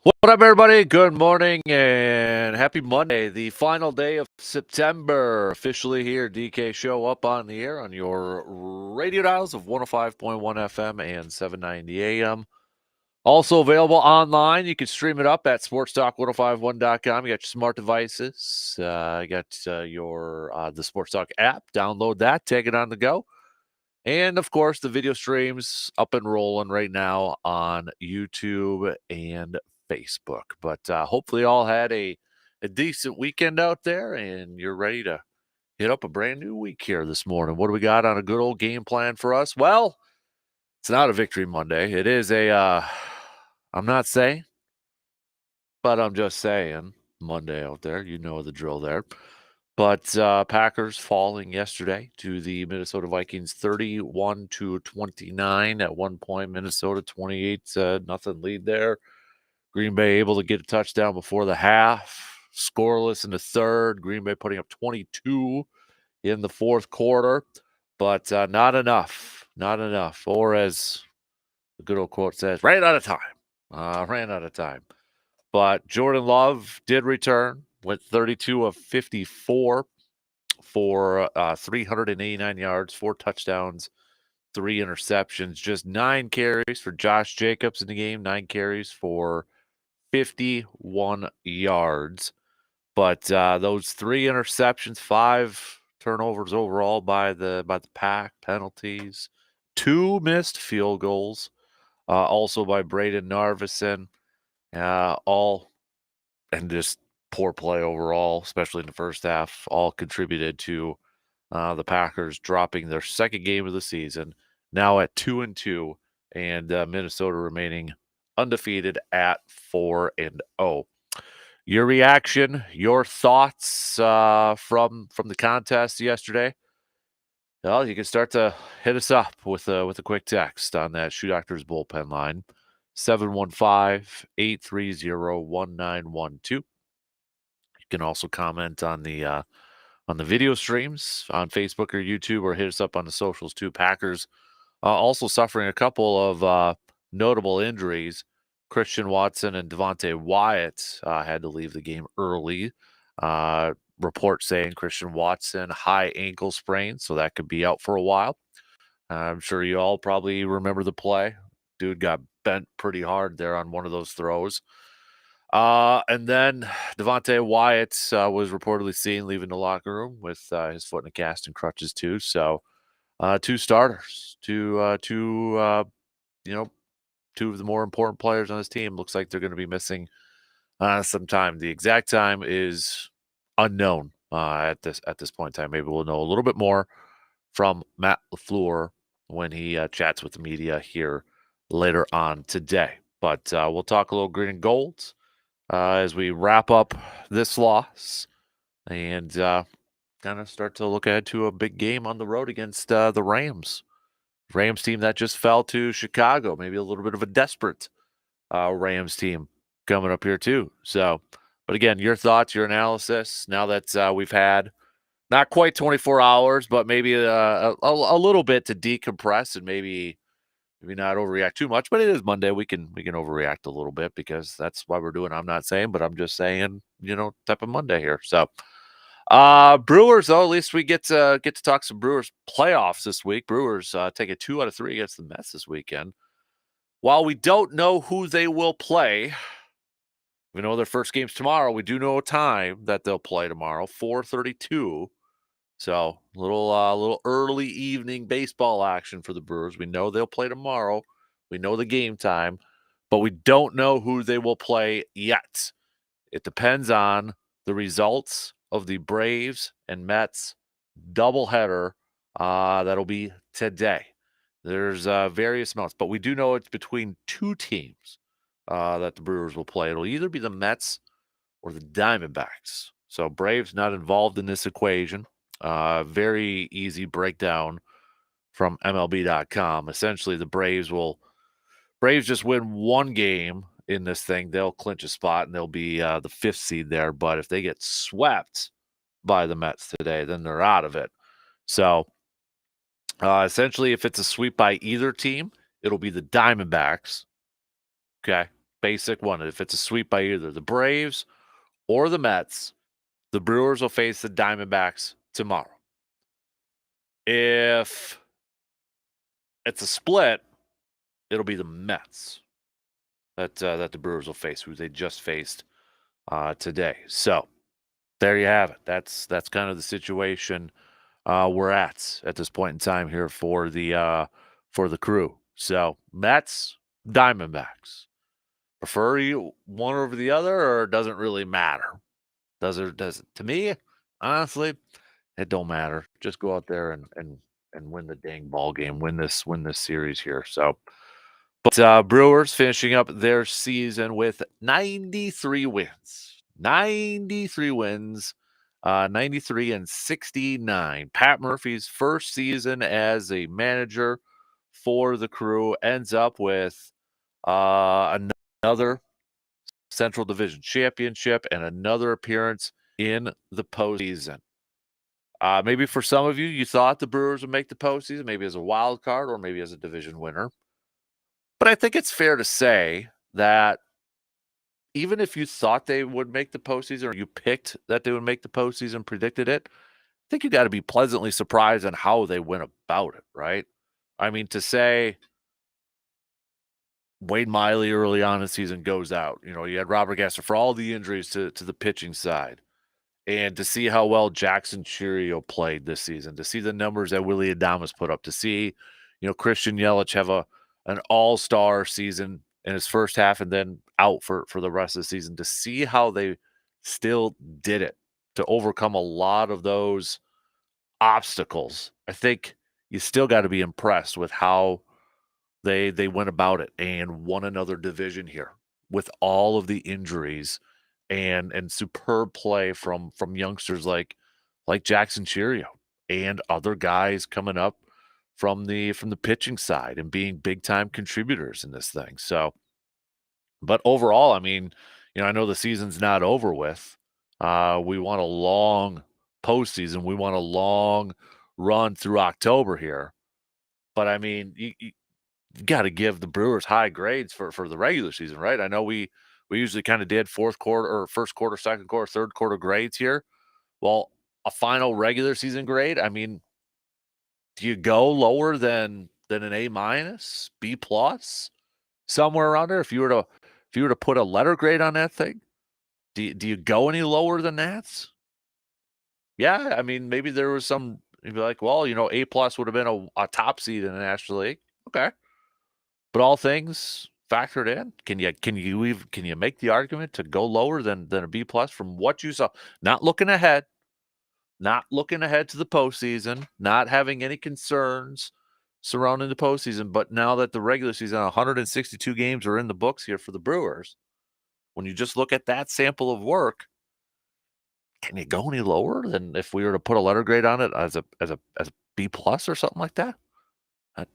What up, everybody? Good morning and happy Monday, the final day of September. Officially here, DK Show up on the air on your radio dials of 105.1 FM and 790 AM. Also available online. You can stream it up at sportstalk1051.com. You got your smart devices. You got the Sports Talk app. Download that. Take it on the go. And of course, the video streams up and rolling right now on YouTube and Facebook. But hopefully, all had a decent weekend out there, and you're ready to hit up a brand new week here this morning. What do we got on a good old game plan for us? Well, it's not a Victory Monday. It is I'm not saying, but I'm just saying Monday out there. You know the drill there. But Packers falling yesterday to the Minnesota Vikings 31-29. At one point, Minnesota 28-0 lead there. Green Bay able to get a touchdown before the half. Scoreless in the third. Green Bay putting up 22 in the fourth quarter. But not enough. Not enough. Or as the good old quote says, ran out of time. Ran out of time. But Jordan Love did return. Went 32 of 54 for 389 yards, 4 touchdowns, 3 interceptions, just 9 carries for Josh Jacobs in the game, 9 carries for 51 yards. But those 3 interceptions, 5 turnovers overall by the Pack, penalties, 2 missed field goals, also by Braden Narvison, all and just poor play overall, especially in the first half, all contributed to the Packers dropping their second game of the season, now at 2-2, and Minnesota remaining undefeated at 4-0. Your reaction, your thoughts from the contest yesterday? Well, you can start to hit us up with a quick text on that Shoe Doctors bullpen line, 715-830-1912. You can also comment on the video streams on Facebook or YouTube, or hit us up on the socials too. Packers also suffering a couple of notable injuries. Christian Watson and Devontae Wyatt had to leave the game early. Report saying Christian Watson high ankle sprain, so that could be out for a while. I'm sure you all probably remember the play. Dude got bent pretty hard there on one of those throws. And then Devontae Wyatt was reportedly seen leaving the locker room with his foot in a cast and crutches too. So 2 starters, two of the more important players on this team. Looks like they're going to be missing some time. The exact time is unknown at this point in time. Maybe we'll know a little bit more from Matt LaFleur when he chats with the media here later on today. But we'll talk a little green and gold as we wrap up this loss and kind of start to look ahead to a big game on the road against the Rams. Rams team that just fell to Chicago. Maybe a little bit of a desperate Rams team coming up here too. So, but again, your thoughts, your analysis, now that we've had not quite 24 hours, but maybe a little bit to decompress and maybe not overreact too much, but it is Monday. We can overreact a little bit because that's why we're doing. I'm not saying, but I'm just saying, type of Monday here. So, Brewers though, at least we get to talk some Brewers playoffs this week. Brewers take a 2 out of 3 against the Mets this weekend. While we don't know who they will play, we know their first game's tomorrow. We do know a time that they'll play tomorrow, 4:32. So little early evening baseball action for the Brewers. We know they'll play tomorrow. We know the game time, but we don't know who they will play yet. It depends on the results of the Braves and Mets doubleheader that'll be today. There's various amounts, but we do know it's between 2 teams that the Brewers will play. It'll either be the Mets or the Diamondbacks. So Braves not involved in this equation. Very easy breakdown from MLB.com. Essentially, the Braves just win one game in this thing. They'll clinch a spot and they'll be the 5th seed there. But if they get swept by the Mets today, then they're out of it. So essentially, if it's a sweep by either team, it'll be the Diamondbacks. Okay. basic one. If it's a sweep by either the Braves or the Mets, the Brewers will face the Diamondbacks tomorrow. If it's a split, it'll be the Mets that the Brewers will face, who they just faced today. So there you have it. That's kind of the situation we're at this point in time here for the Crew. So Mets, Diamondbacks. Prefer you one over the other, or doesn't really matter? Does it? To me, honestly, it don't matter. Just go out there and win the dang ball game. Win this series here. So, but Brewers finishing up their season with 93 wins. 93 wins. 93 and 69. Pat Murphy's first season as a manager for the Crew ends up with another Central Division championship and another appearance in the postseason. Maybe for some of you, you thought the Brewers would make the postseason, maybe as a wild card or maybe as a division winner. But I think it's fair to say that even if you thought they would make the postseason or you picked that they would make the postseason, predicted it, I think you got to be pleasantly surprised on how they went about it, right? I mean, to say Wade Miley early on in the season goes out, you had Robert Gasser for all the injuries to the pitching side. And to see how well Jackson Chourio played this season, to see the numbers that Willy Adames put up, to see, Christian Yelich have an all-star season in his first half and then out for the rest of the season, to see how they still did it, to overcome a lot of those obstacles. I think you still got to be impressed with how they went about it and won another division here with all of the injuries and superb play from youngsters like Jackson Chourio and other guys coming up from the pitching side and being big time contributors in this thing. So, but overall, I mean, I know the season's not over with. We want a long postseason. We want a long run through October here. But I mean, you got to give the Brewers high grades for the regular season, right? I know we usually kind of did fourth quarter or first quarter, second quarter, third quarter grades here. Well, a final regular season grade, I mean, do you go lower than an A minus, B plus, somewhere around there? If you were to put a letter grade on that thing, do you go any lower than that? Yeah, I mean, maybe there was some. You'd be like, well, A plus would have been a top seed in the National League. Okay, but all things factored in, can you make the argument to go lower than a B plus from what you saw? Not looking ahead, not looking ahead to the postseason, not having any concerns surrounding the postseason, but now that the regular season, 162 games are in the books here for the Brewers, when you just look at that sample of work, can you go any lower than if we were to put a letter grade on it as a B plus or something like that? I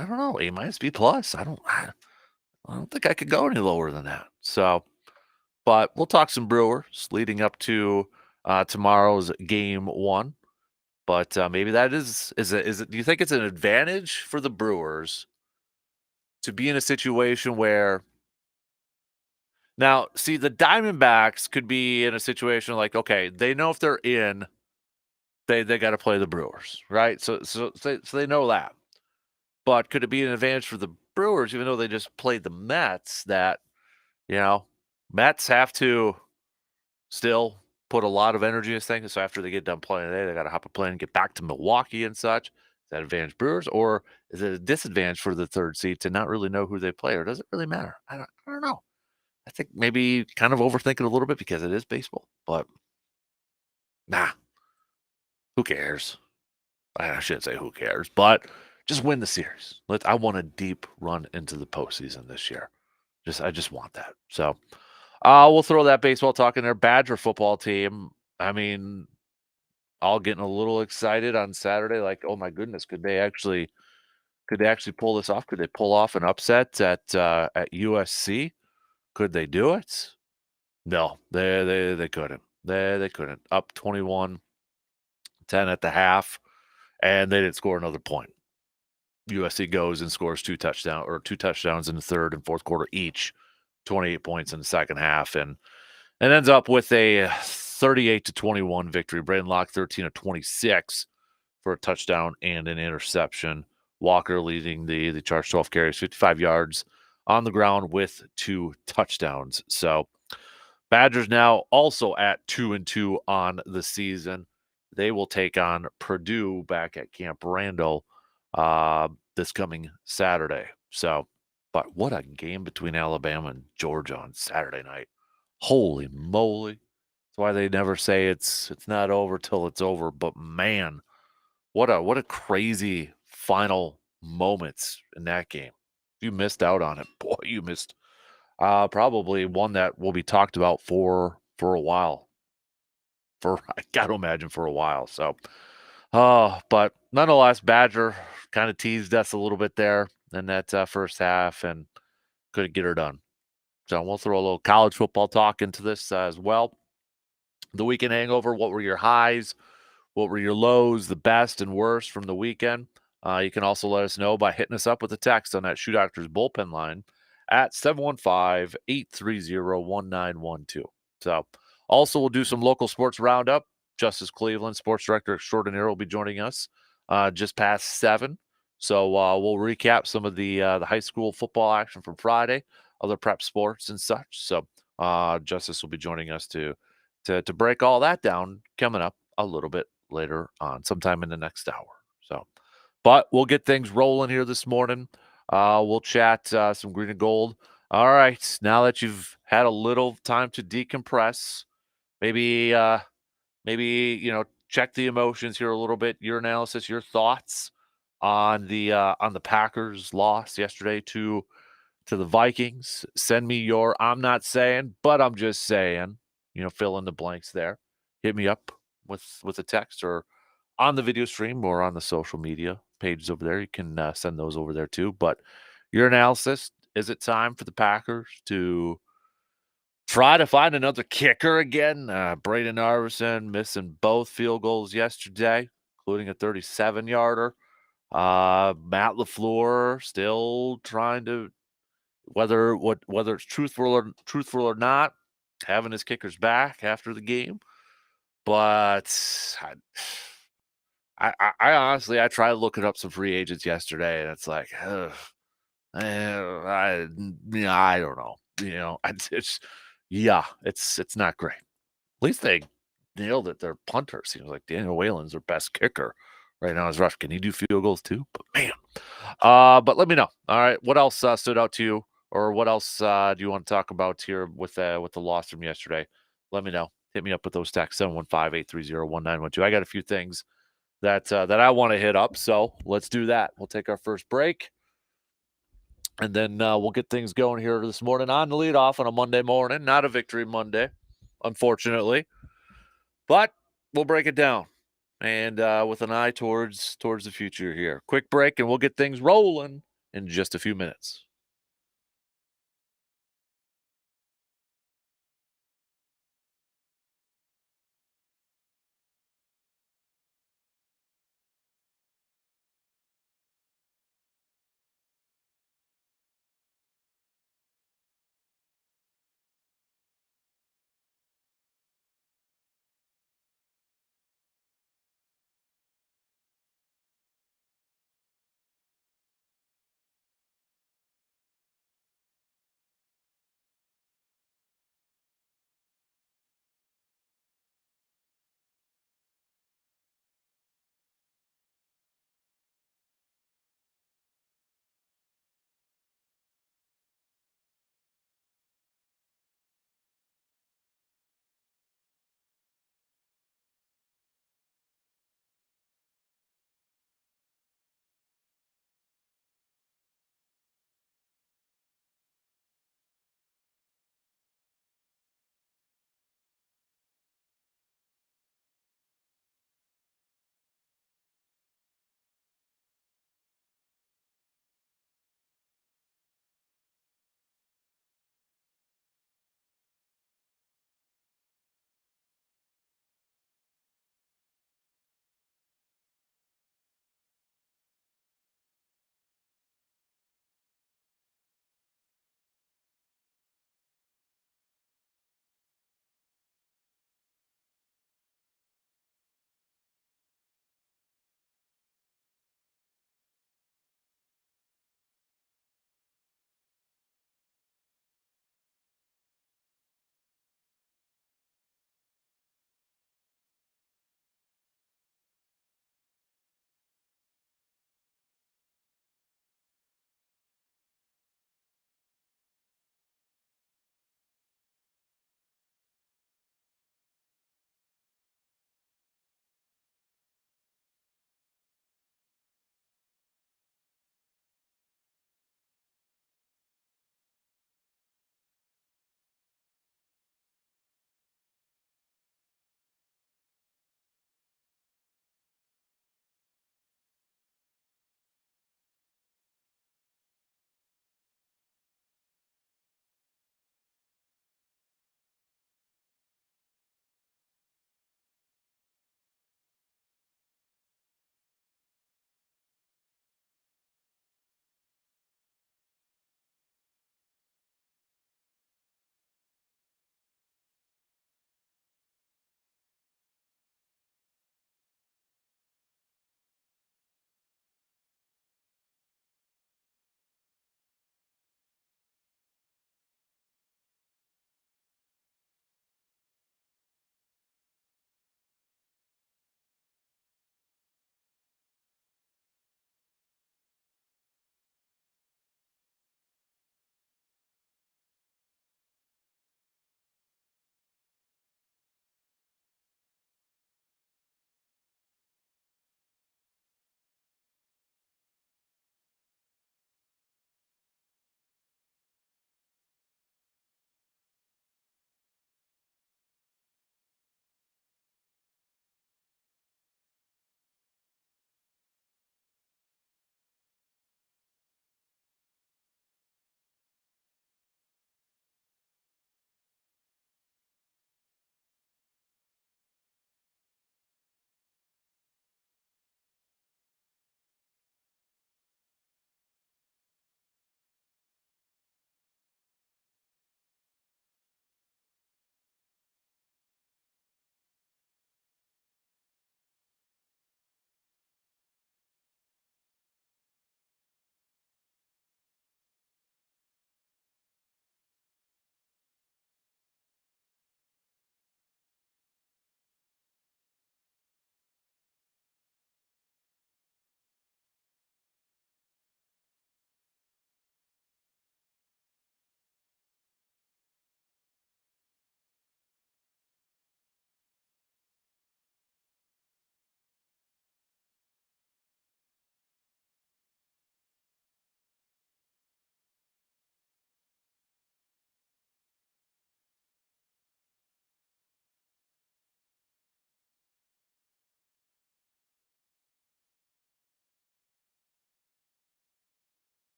don't know, A minus, B plus. I don't think I could go any lower than that. So, but we'll talk some Brewers leading up to tomorrow's game one. But maybe that is it? Do you think it's an advantage for the Brewers to be in a situation where now, see, the Diamondbacks could be in a situation like, okay, they know if they're in, they got to play the Brewers, right? So they know that. But could it be an advantage for the Brewers, even though they just played the Mets, that Mets have to still put a lot of energy in this thing. So after they get done playing today, they got to hop a plane and get back to Milwaukee and such. Is that advantage Brewers, or is it a disadvantage for the third seed to not really know who they play, or does it really matter? I don't know. I think maybe kind of overthinking a little bit because it is baseball, but nah, who cares? I shouldn't say who cares, but just win the series. I want a deep run into the postseason this year. I just want that. So we'll throw that baseball talk in there. Badger football team. I mean, all getting a little excited on Saturday. Like, oh my goodness, could they actually pull this off? Could they pull off an upset at USC? Could they do it? No, they couldn't. They couldn't. Up 21-10 at the half, and they didn't score another point. USC goes and scores two touchdowns in the third and fourth quarter each 28 points in the second half, and ends up with a 38-21 victory. Braden Locke 13 of 26 for a touchdown and an interception. Walker leading the charge, 12 carries, 55 yards on the ground with 2 touchdowns. So Badgers now also at 2-2 on the season. They will take on Purdue back at Camp Randall this coming Saturday. So, but what a game between Alabama and Georgia on Saturday night. Holy moly. That's why they never say it's not over till it's over. But man, what a crazy final moments in that game. You missed out on it. Boy, you missed probably one that will be talked about for a while. I got to imagine for a while. So, but nonetheless, Badger kind of teased us a little bit there in that first half and couldn't get her done. So we'll throw a little college football talk into this as well. The weekend hangover. What were your highs? What were your lows? The best and worst from the weekend? You can also let us know by hitting us up with a text on that Shoe Doctors bullpen line at 715-830-1912. So also we'll do some local sports roundup. Justice Cleveland, sports director extraordinaire, will be joining us just past 7. So we'll recap some of the high school football action from Friday, other prep sports and such. So Justice will be joining us to break all that down coming up a little bit later on, sometime in the next hour. So, but we'll get things rolling here this morning. We'll chat some green and gold. All right, now that you've had a little time to decompress, maybe check the emotions here a little bit. Your analysis, your thoughts on the Packers' loss yesterday to the Vikings. Send me your I'm not saying, but I'm just saying. Fill in the blanks there. Hit me up with a text or on the video stream or on the social media pages over there. You can send those over there too. But your analysis, is it time for the Packers to try to find another kicker again? Braden Arvison missing both field goals yesterday, including a 37-yarder. Matt LaFleur still trying to, whether it's truthful or not, having his kickers back after the game. But I honestly, I tried looking up some free agents yesterday, and it's like, I don't know. It's not great. At least they nailed it. Their punter seems like Daniel Whalen's their best kicker right now. Is rough. Can he do field goals too? But man, but let me know. All right, what else stood out to you, or what else do you want to talk about here with the loss from yesterday? Let me know. Hit me up with those texts 715-830-1912. I got a few things that I want to hit up, so let's do that. We'll take our first break, and then we'll get things going here this morning on the leadoff on a Monday morning. Not a victory Monday, unfortunately, but we'll break it down and with an eye towards the future here. Quick break, and we'll get things rolling in just a few minutes.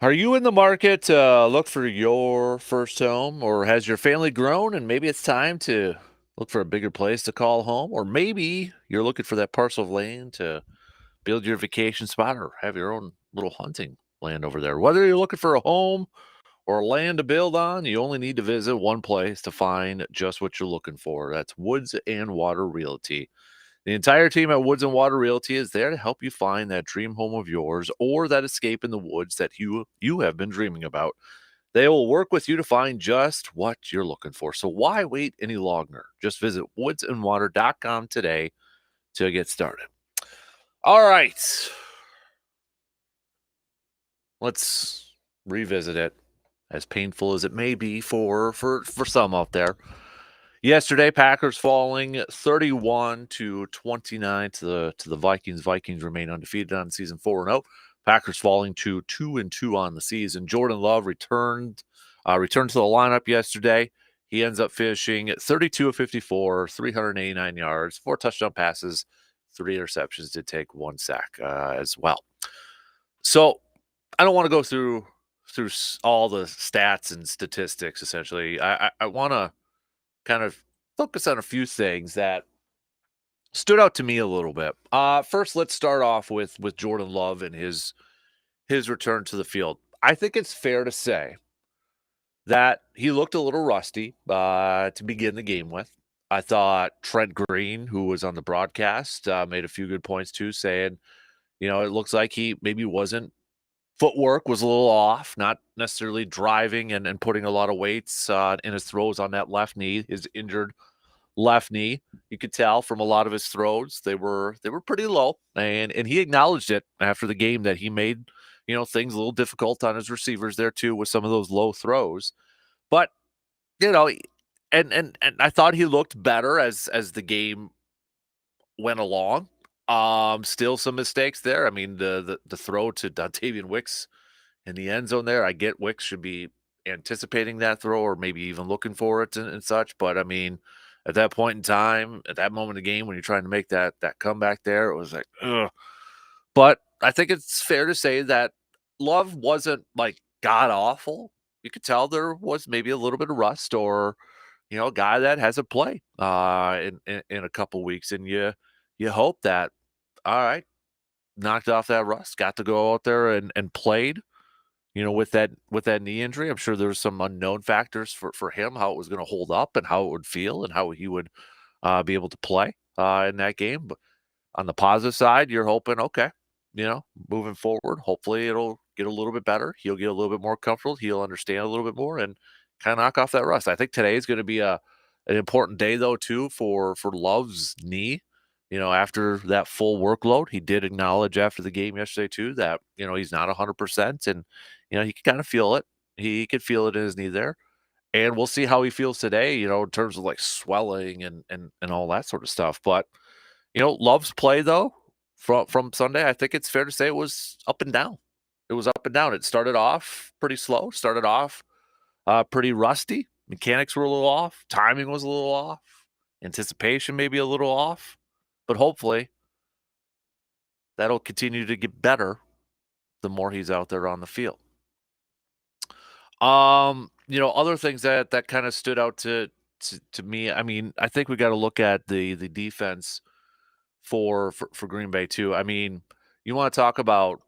Are you in the market to look for your first home, or has your family grown and maybe it's time to look for a bigger place to call home? Or maybe you're looking for that parcel of land to build your vacation spot or have your own little hunting land over there. Whether you're looking for a home or land to build on, you only need to visit one place to find just what you're looking for. That's Woods and Water Realty. The entire team at Woods and Water Realty is there to help you find that dream home of yours or that escape in the woods that you have been dreaming about. They will work with you to find just what you're looking for. So why wait any longer? Just visit woodsandwater.com today to get started. All right. Let's revisit it, as painful as it may be for some out there. Yesterday, Packers falling 31-29 to the Vikings. Vikings remain undefeated on season 4-0. Packers falling to 2-2 on the season. Jordan Love returned to the lineup yesterday. He ends up finishing 32 of 54, 389 yards, 4 touchdown passes, 3 interceptions. Did take 1 sack as well. So I don't want to go through all the stats and statistics. Essentially, I want to kind of focus on a few things that stood out to me a little bit. First, let's start off with Jordan Love and his return to the field. I think it's fair to say that he looked a little rusty to begin the game with. I thought Trent Green, who was on the broadcast, made a few good points too, saying, it looks like he maybe wasn't footwork was a little off, not necessarily driving and putting a lot of weights in his throws on that left knee, his injured left knee. You could tell from a lot of his throws they were pretty low, and he acknowledged it after the game that he made things a little difficult on his receivers there too with some of those low throws. But you know, and I thought he looked better as the game went along. Still some mistakes there. I mean, the throw to Dontavian Wicks in the end zone there. I get Wicks should be anticipating that throw or maybe even looking for it and such. But I mean, at that point in time, at that moment of the game, when you're trying to make that comeback there, it was like, ugh. But I think it's fair to say that Love wasn't like god awful. You could tell there was maybe a little bit of rust or, a guy that hasn't played in a couple weeks. And you hope that, all right, knocked off that rust, got to go out there and played with that knee injury. I'm sure there's some unknown factors for him, how it was gonna hold up and how it would feel and how he would, be able to play, in that game. But on the positive side, you're hoping, okay, moving forward, hopefully it'll get a little bit better. He'll get a little bit more comfortable. He'll understand a little bit more and kinda knock off that rust. I think today is gonna be an important day though too for Love's knee. After that full workload, he did acknowledge after the game yesterday too that, he's not 100% and, he could kind of feel it. He could feel it in his knee there. And we'll see how he feels today, in terms of like swelling and all that sort of stuff. But, Love's play though from Sunday, I think it's fair to say it was up and down. It was up and down. It started off pretty slow, started off pretty rusty. Mechanics were a little off, timing was a little off, anticipation maybe a little off. But hopefully that'll continue to get better the more he's out there on the field. Other things that kind of stood out to me. I mean, I think we got to look at the defense for Green Bay too. I mean, you want to talk about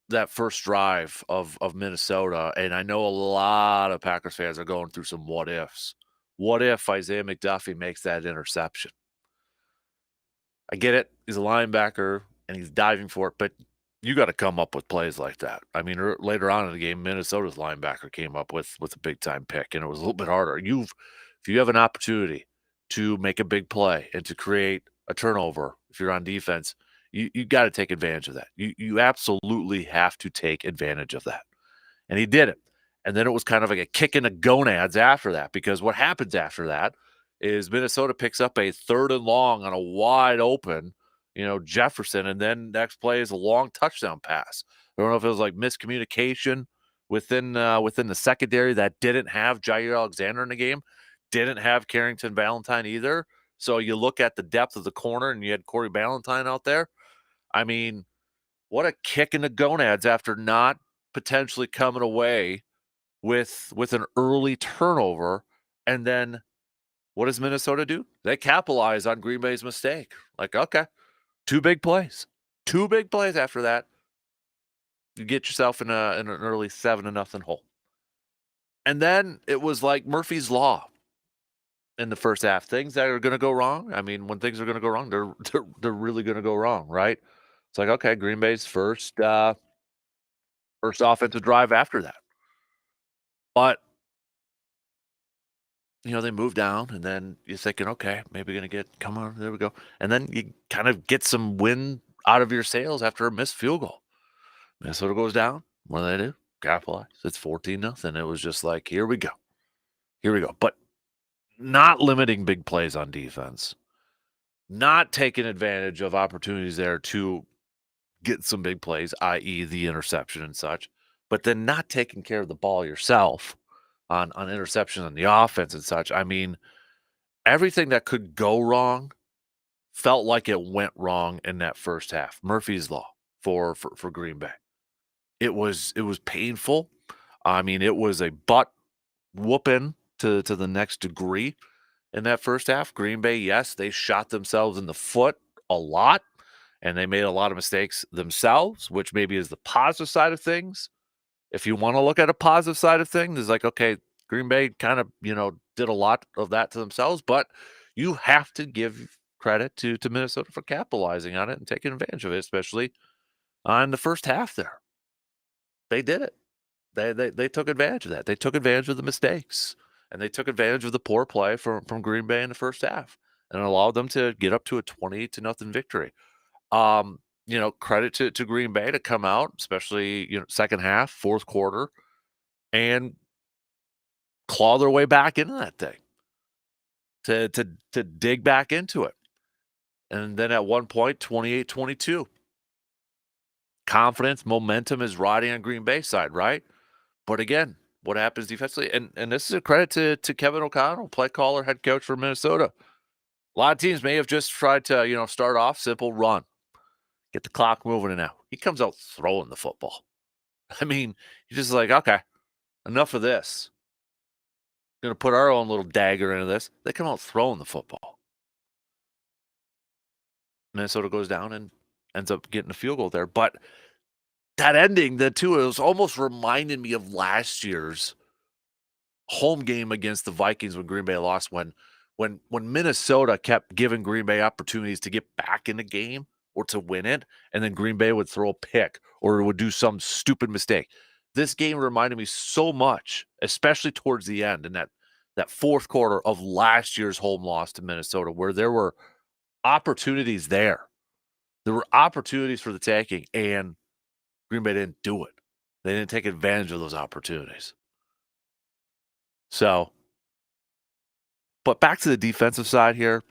that first drive of Minnesota, and I know a lot of Packers fans are going through some what ifs. What if Isaiah McDuffie makes that interception? I get it. He's a linebacker and he's diving for it, but you got to come up with plays like that. I mean, later on in the game, Minnesota's linebacker came up with a big time pick, and it was a little bit harder. If you have an opportunity to make a big play and to create a turnover, if you're on defense, you got to take advantage of that. You absolutely have to take advantage of that, and he did it. And then it was kind of like a kick in the gonads after that, because what happens after that is Minnesota picks up a 3rd and long on a wide open, Jefferson, and then next play is a long touchdown pass. I don't know if it was like miscommunication within the secondary that didn't have Jair Alexander in the game, didn't have Carrington Valentine either. So you look at the depth of the corner, and you had Corey Ballantyne out there. I mean, what a kick in the gonads after not potentially coming away with an early turnover, and then what does Minnesota do? They capitalize on Green Bay's mistake. Like, okay, 2 big plays. 2 big plays after that. You get yourself in an early 7-0 hole. And then it was like Murphy's Law in the first half. Things that are gonna go wrong, I mean, when things are gonna go wrong, they're really gonna go wrong, right? It's like, okay, Green Bay's first offensive drive after that. But, they move down, and then you're thinking, "Okay, maybe gonna come on, there we go." And then you kind of get some wind out of your sails after a missed field goal. Minnesota goes down. What do? Capitalize. It's 14-0. It was just like, here we go. Here we go. But not limiting big plays on defense, not taking advantage of opportunities there to get some big plays, i.e. the interception and such, but then not taking care of the ball yourself on interception on the offense and such. I mean, everything that could go wrong felt like it went wrong in that first half. Murphy's Law for Green Bay. It was painful. I mean, it was a butt whooping to the next degree in that first half. Green Bay, yes, they shot themselves in the foot a lot, and they made a lot of mistakes themselves, which maybe is the positive side of things. If you want to look at a positive side of things, it's like, okay, Green Bay kind of, did a lot of that to themselves, but you have to give credit to Minnesota for capitalizing on it and taking advantage of it, especially on the first half there. They did it. They took advantage of that. They took advantage of the mistakes, and they took advantage of the poor play from Green Bay in the first half, and it allowed them to get up to a 20-0 victory. Credit to Green Bay to come out, especially, second half, fourth quarter, and claw their way back into that thing, to dig back into it. And then at one point, 28-22. Confidence, momentum is riding on Green Bay side, right? But again, what happens defensively? And this is a credit to Kevin O'Connell, play caller, head coach for Minnesota. A lot of teams may have just tried to, start off simple run, get the clock moving, and now he comes out throwing the football. I mean, he's just like, okay, enough of this. Going to put our own little dagger into this. They come out throwing the football. Minnesota goes down and ends up getting a field goal there. But that ending, it was almost reminded me of last year's home game against the Vikings when Green Bay lost, when Minnesota kept giving Green Bay opportunities to get back in the game or to win it, and then Green Bay would throw a pick or would do some stupid mistake. This game reminded me so much, especially towards the end in that fourth quarter of last year's home loss to Minnesota, where there were opportunities there. There were opportunities for the taking, and Green Bay didn't do it. They didn't take advantage of those opportunities. So, but back to the defensive side here,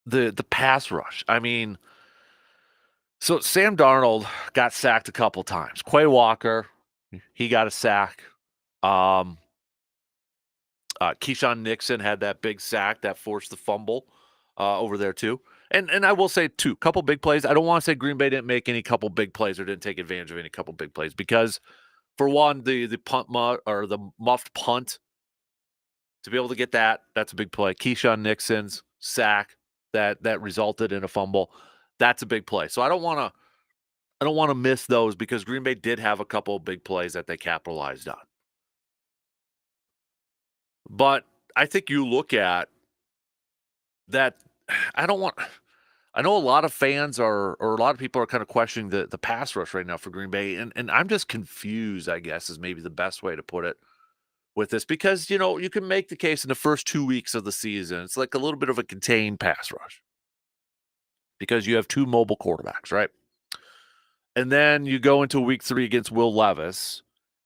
the pass rush. I mean, so Sam Darnold got sacked a couple times. Quay Walker, he got a sack. Keyshawn Nixon had that big sack that forced the fumble over there too. And I will say too, couple big plays. I don't want to say Green Bay didn't make any couple big plays or didn't take advantage of any couple big plays because, for one, the punt or the muffed punt, to be able to get that's a big play. Keyshawn Nixon's sack that resulted in a fumble, that's a big play. So I don't want to miss those because Green Bay did have a couple of big plays that they capitalized on. But I think you look at that. I know a lot of fans or a lot of people are kind of questioning the pass rush right now for Green Bay, and I'm just confused, I guess, is maybe the best way to put it with this, because you can make the case in the first 2 weeks of the season, it's like a little bit of a contained pass rush because you have two mobile quarterbacks, right? And then you go into week 3 against Will Levis,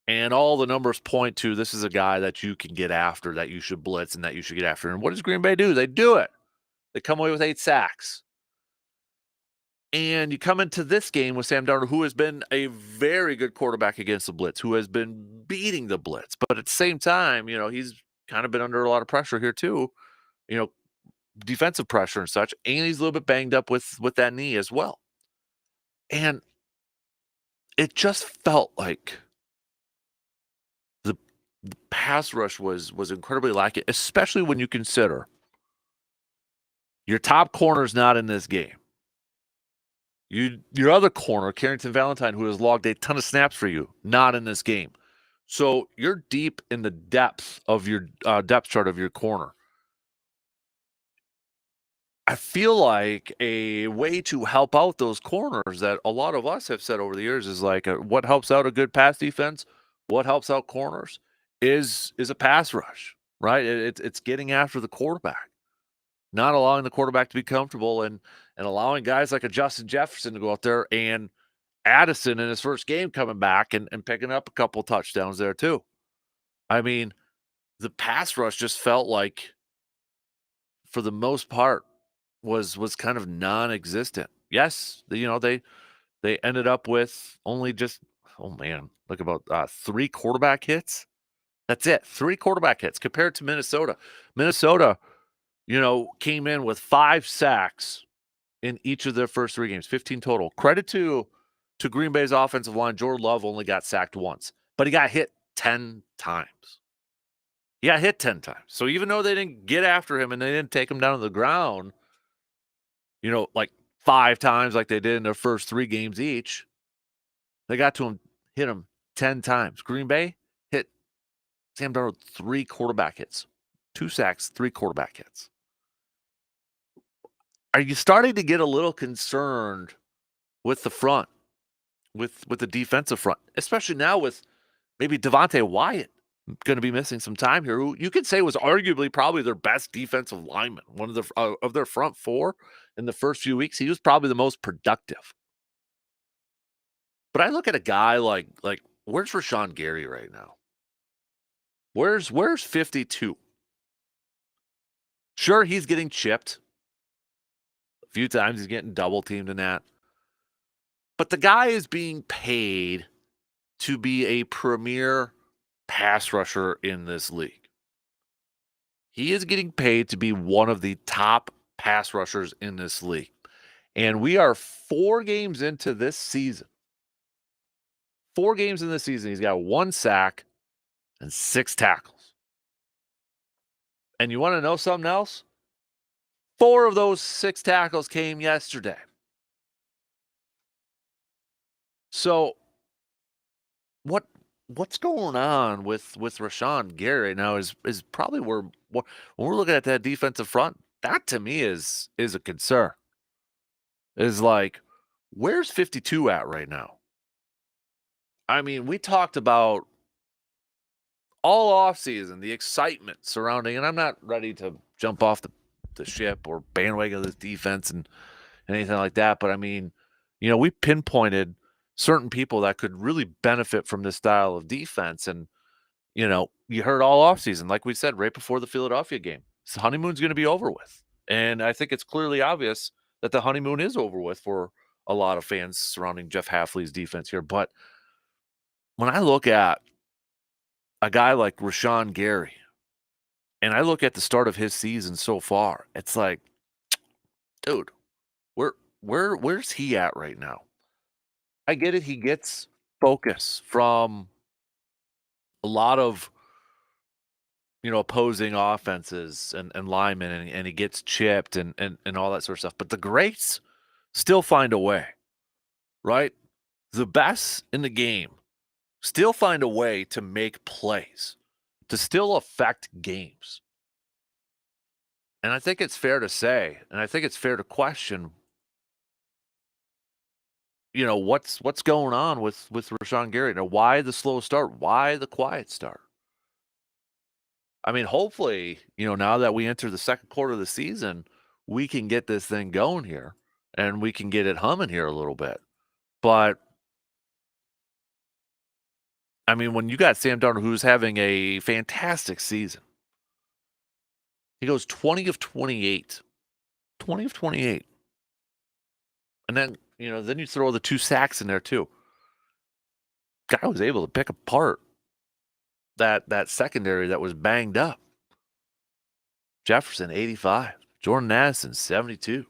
and all the numbers point to this is a guy that you can get after, that you should blitz, and that you should get after. And what does Green Bay do? They do it. They come away with 8 sacks. And you come into this game with Sam Darnold, who has been a very good quarterback against the blitz, who has been beating the blitz. But at the same time, he's kind of been under a lot of pressure here too, defensive pressure and such. And he's a little bit banged up with that knee as well. And it just felt like the pass rush was incredibly lacking, especially when you consider your top corner's not in this game. Your other corner, Carrington Valentine, who has logged a ton of snaps for you, not in this game. So you're deep in the depth of your depth chart of your corner. I feel like a way to help out those corners that a lot of us have said over the years is like what helps out a good pass defense, what helps out corners is a pass rush, right? It's getting after the quarterback, not allowing the quarterback to be comfortable and allowing guys like a Justin Jefferson to go out there and Addison in his first game coming back and picking up a couple touchdowns there too. I mean, the pass rush just felt like, for the most part, was kind of non-existent. Yes, they ended up with only just oh man, look about 3 quarterback hits. That's it, 3 quarterback hits compared to Minnesota. Minnesota, came in with 5 sacks in each of their first 3 games, 15 total. Credit to Green Bay's offensive line. Jordan Love only got sacked once, but he got hit 10 times. He got hit 10 times. So even though they didn't get after him and they didn't take him down to the ground, like 5 times like they did in their first 3 games each, they got to him, hit him 10 times. Green Bay hit Sam Darnold 3 quarterback hits, 2 sacks, 3 quarterback hits. Are you starting to get a little concerned with the front, with the defensive front, especially now with maybe Devontae Wyatt going to be missing some time here, who you could say was arguably probably their best defensive lineman, one of their front 4 in the first few weeks. He was probably the most productive. But I look at a guy like where's Rashawn Gary right now? Where's 52? Sure, he's getting chipped. A few times he's getting double teamed in that. But the guy is being paid to be a premier pass rusher in this league. He is getting paid to be one of the top pass rushers in this league. And we are 4 games into this season. 4 games in this season, he's got 1 sack and 6 tackles. And you want to know something else? 4 of those 6 tackles came yesterday. So what's going on with Rashawn Gary now is probably where when we're looking at that defensive front, that to me is a concern. Is like, where's 52 at right now? I mean, we talked about all offseason, the excitement surrounding, and I'm not ready to jump off the ship or bandwagon this defense and anything like that. But I mean, we pinpointed certain people that could really benefit from this style of defense. And, you heard all offseason, like we said, right before the Philadelphia game, the honeymoon's going to be over with. And I think it's clearly obvious that the honeymoon is over with for a lot of fans surrounding Jeff Hafley's defense here. But when I look at a guy like Rashawn Gary, and I look at the start of his season so far, it's like, dude, where's he at right now? I get it. He gets focus from a lot of, opposing offenses and linemen, and he gets chipped and all that sort of stuff. But the greats still find a way, right? The best in the game still find a way to make plays, to still affect games. And I think it's fair to say, and I think it's fair to question, what's going on with Rashawn Gary? Now, why the slow start? Why the quiet start? I mean, hopefully, now that we enter the second quarter of the season, we can get this thing going here and we can get it humming here a little bit. But I mean, when you got Sam Darnold, who's having a fantastic season, he goes 20 of 28. 20 of 28. And then, then you throw the 2 sacks in there too. Guy was able to pick apart that secondary that was banged up. Jefferson, 85. Jordan Addison, 72.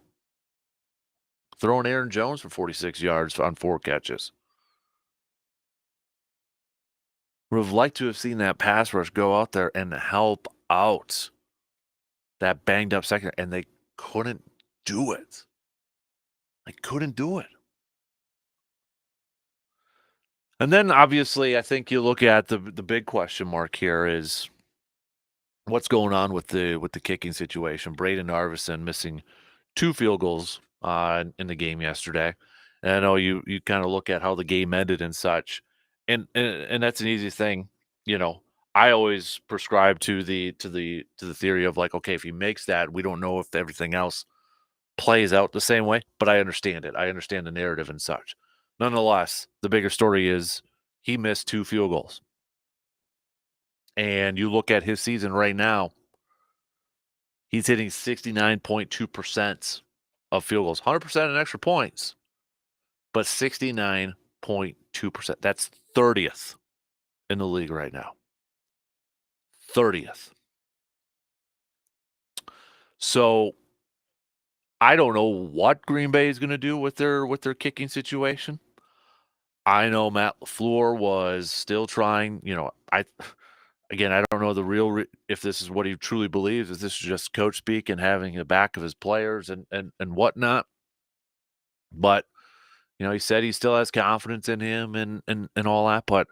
Throwing Aaron Jones for 46 yards on 4 catches. Would have liked to have seen that pass rush go out there and help out that banged up second, and they couldn't do it. They couldn't do it. And then obviously, I think you look at the big question mark here is what's going on with the kicking situation. Braden Arvison missing 2 field goals in the game yesterday. And I know you kind of look at how the game ended and such, and that's an easy thing. You know, I always prescribe to the theory of like, okay, if he makes that, we don't know if everything else plays out the same way, but I understand it. I understand the narrative and such. Nonetheless, the bigger story is he missed 2 field goals. And you look at his season right now, he's hitting 69.2% of field goals, 100% in extra points, but 69.2%. That's 30th in the league right now. 30th. So I don't know what Green Bay is going to do with their kicking situation. I know Matt LaFleur was still trying, again, I don't know the real if this is what he truly believes, if this is just coach speak and having the back of his players and whatnot. But he said he still has confidence in him and all that. But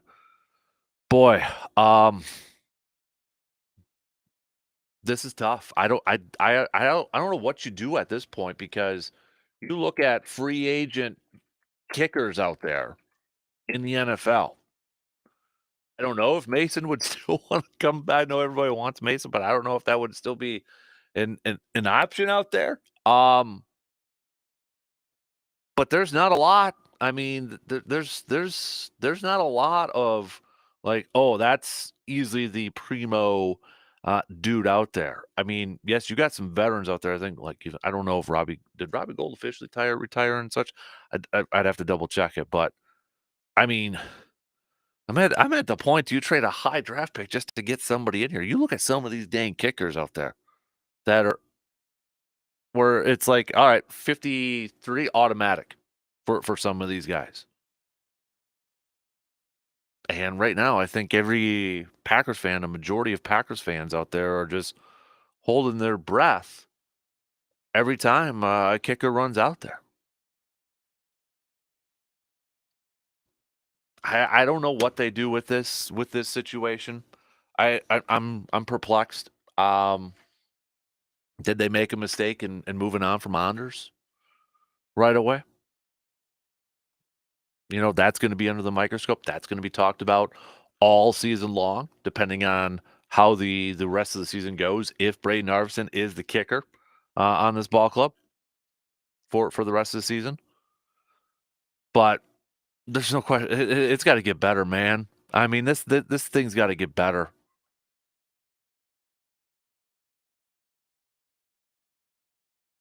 boy, this is tough. I don't know what you do at this point because you look at free agent kickers out there in the NFL. I don't know if Mason would still want to come back. I know everybody wants Mason, but I don't know if that would still be an option out there. But there's not a lot. I mean, there's not a lot of like, oh, that's easily the primo dude out there. I mean, yes, you got some veterans out there. I think like I don't know if Robbie Gold officially retire and such. I'd have to double check it, but I mean, I'm at the point you trade a high draft pick just to get somebody in here. You look at some of these dang kickers out there that are where it's like, all right, 53 automatic for some of these guys. And right now, I think every Packers fan, a majority of Packers fans out there are just holding their breath every time a kicker runs out there. I don't know what they do with this situation. I'm perplexed. Did they make a mistake in moving on from Anders right away? That's going to be under the microscope. That's going to be talked about all season long, depending on how the rest of the season goes. If Braden Arvison is the kicker on this ball club for the rest of the season, but there's no question. It's got to get better, man. I mean, this thing's got to get better.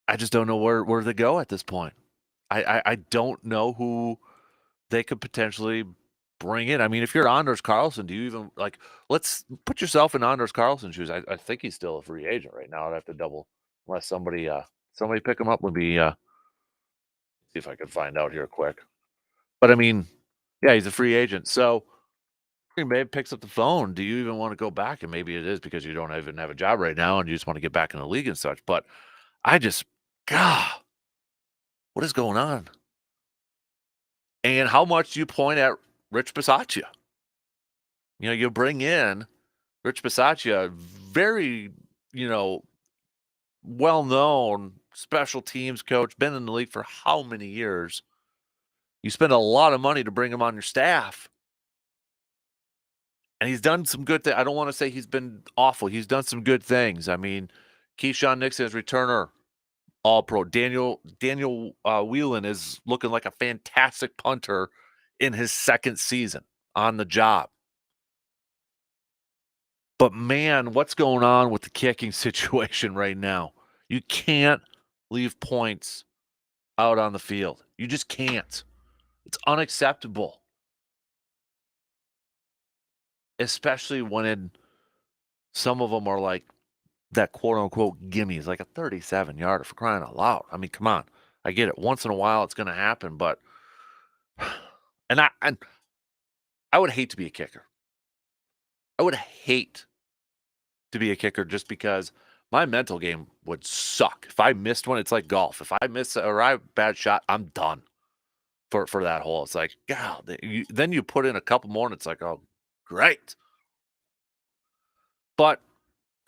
I just don't know where to go at this point. I don't know who they could potentially bring in. I mean, if you're Anders Carlson, do you even like? Let's put yourself in Anders Carlson's shoes. I think he's still a free agent right now. I'd have to double unless somebody pick him up would be see if I could find out here quick. But I mean, yeah, he's a free agent. So Green Bay picks up the phone. Do you even want to go back? And maybe it is because you don't even have a job right now and you just want to get back in the league and such. But I just, God, what is going on? And how much do you point at Rich Bisaccia? You bring in Rich Bisaccia, very, well-known special teams coach, been in the league for how many years? You spend a lot of money to bring him on your staff. And he's done some good things. I don't want to say he's been awful. He's done some good things. I mean, Keyshawn Nixon is returner, all pro. Daniel Whelan is looking like a fantastic punter in his second season on the job. But man, what's going on with the kicking situation right now? You can't leave points out on the field. You just can't. It's unacceptable. Especially when some of them are like that quote unquote gimmies, like a 37-yarder for crying out loud. I mean, come on. I get it. Once in a while it's going to happen, but and I would hate to be a kicker. I would hate to be a kicker just because my mental game would suck. If I missed one, it's like golf. If I miss or I have a bad shot, I'm done for that hole. It's like, God, then you put in a couple more and it's like, oh, great. But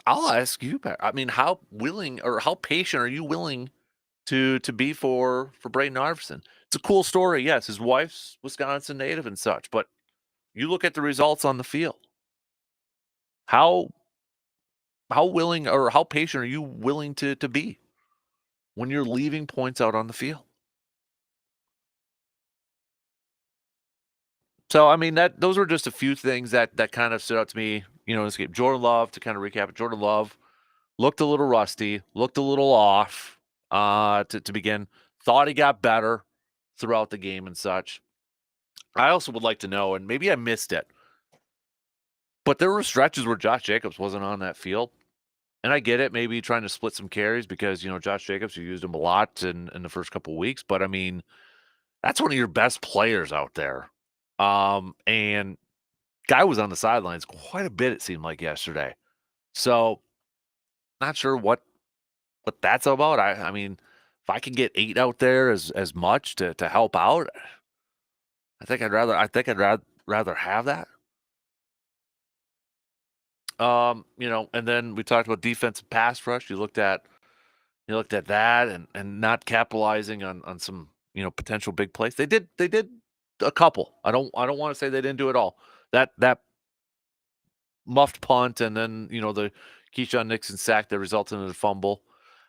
I'll ask you, Pat, I mean, how willing or how patient are you willing to be for Braden Arvison? It's a cool story. Yes, his wife's Wisconsin native and such, but you look at the results on the field. How willing or how patient are you willing to be when you're leaving points out on the field? So, I mean, those were just a few things that kind of stood out to me, in this game. Jordan Love, to kind of recap it, Jordan Love looked a little rusty, looked a little off, to begin. Thought he got better throughout the game and such. I also would like to know, and maybe I missed it, but there were stretches where Josh Jacobs wasn't on that field. And I get it, maybe trying to split some carries because, Josh Jacobs, you used him a lot in the first couple of weeks. But I mean, that's one of your best players out there. And guy was on the sidelines quite a bit, it seemed like yesterday. So not sure what that's about. I mean, if I can get 8 out there as much to help out, I think I'd rather have that. And then we talked about defensive pass rush. You looked at that and not capitalizing on some, potential big plays. They did a couple. I don't want to say they didn't do it all. That muffed punt and then, the Keyshawn Nixon sack that resulted in a fumble.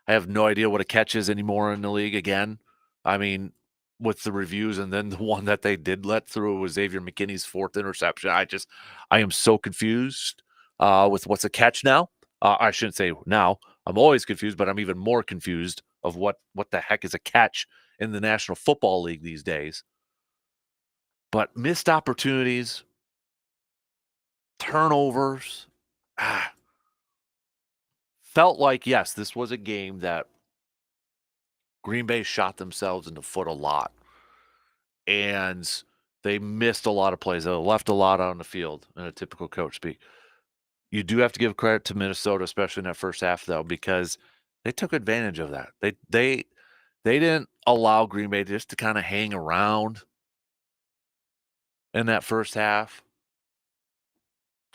I have no idea what a catch is anymore in the league again. I mean, with the reviews and then the one that they did let through was Xavier McKinney's 4th interception. I am so confused with what's a catch now. I shouldn't say now. I'm always confused, but I'm even more confused of what the heck is a catch in the National Football League these days. But missed opportunities, turnovers, felt like, yes, this was a game that Green Bay shot themselves in the foot a lot. And they missed a lot of plays. They left a lot on the field in a typical coach speak. You do have to give credit to Minnesota, especially in that first half, though, because they took advantage of that. They didn't allow Green Bay just to kind of hang around in that first half.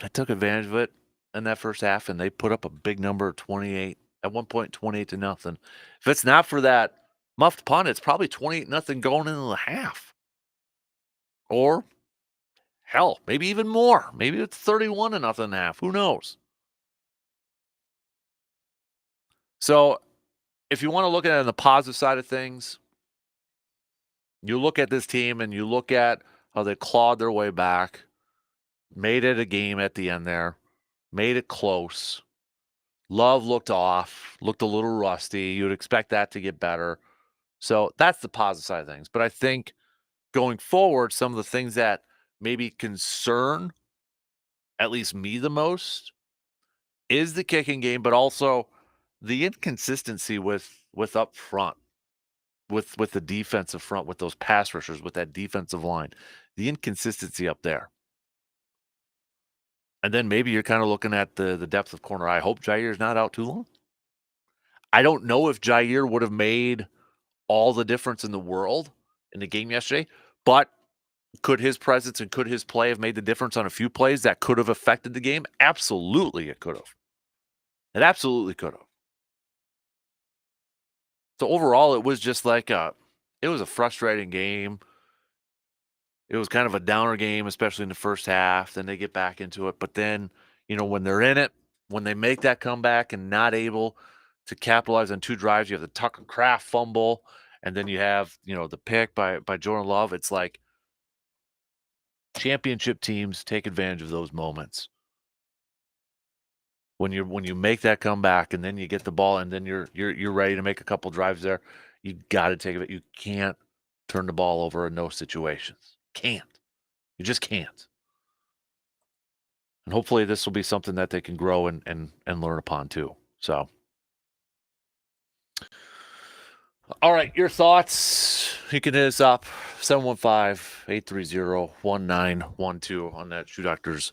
They took advantage of it in that first half, and they put up a big number, 28. At one point, 28-0. If it's not for that muffed punt, it's probably 28-0 going into the half. Or, hell, maybe even more. Maybe it's 31-0 half. Who knows? So, if you want to look at it on the positive side of things, you look at this team and you look at how they clawed their way back, made it a game at the end there, made it close. Love looked off, looked a little rusty. You would expect that to get better. So that's the positive side of things. But I think going forward, some of the things that maybe concern at least me the most is the kicking game, but also the inconsistency with up front, with the defensive front, with those pass rushers, with that defensive line, the inconsistency up there. And then maybe you're kind of looking at the depth of corner. I hope Jair's not out too long. I don't know if Jair would have made all the difference in the world in the game yesterday, but could his presence and could his play have made the difference on a few plays that could have affected the game? Absolutely, it could have. It absolutely could have. So overall, it was just like it was a frustrating game. It was kind of a downer game, especially in the first half. Then they get back into it. But then, when they're in it, when they make that comeback and not able to capitalize on 2 drives, you have the Tucker Kraft fumble, and then you have, the pick by Jordan Love. It's like championship teams take advantage of those moments. When you make that comeback and then you get the ball and then you're ready to make a couple drives there, you got to take it. You can't turn the ball over in those situations. Can't. You just can't. And hopefully this will be something that they can grow and learn upon too. So, all right, your thoughts. You can hit us up 715-830-1912 on that Shoe Doctors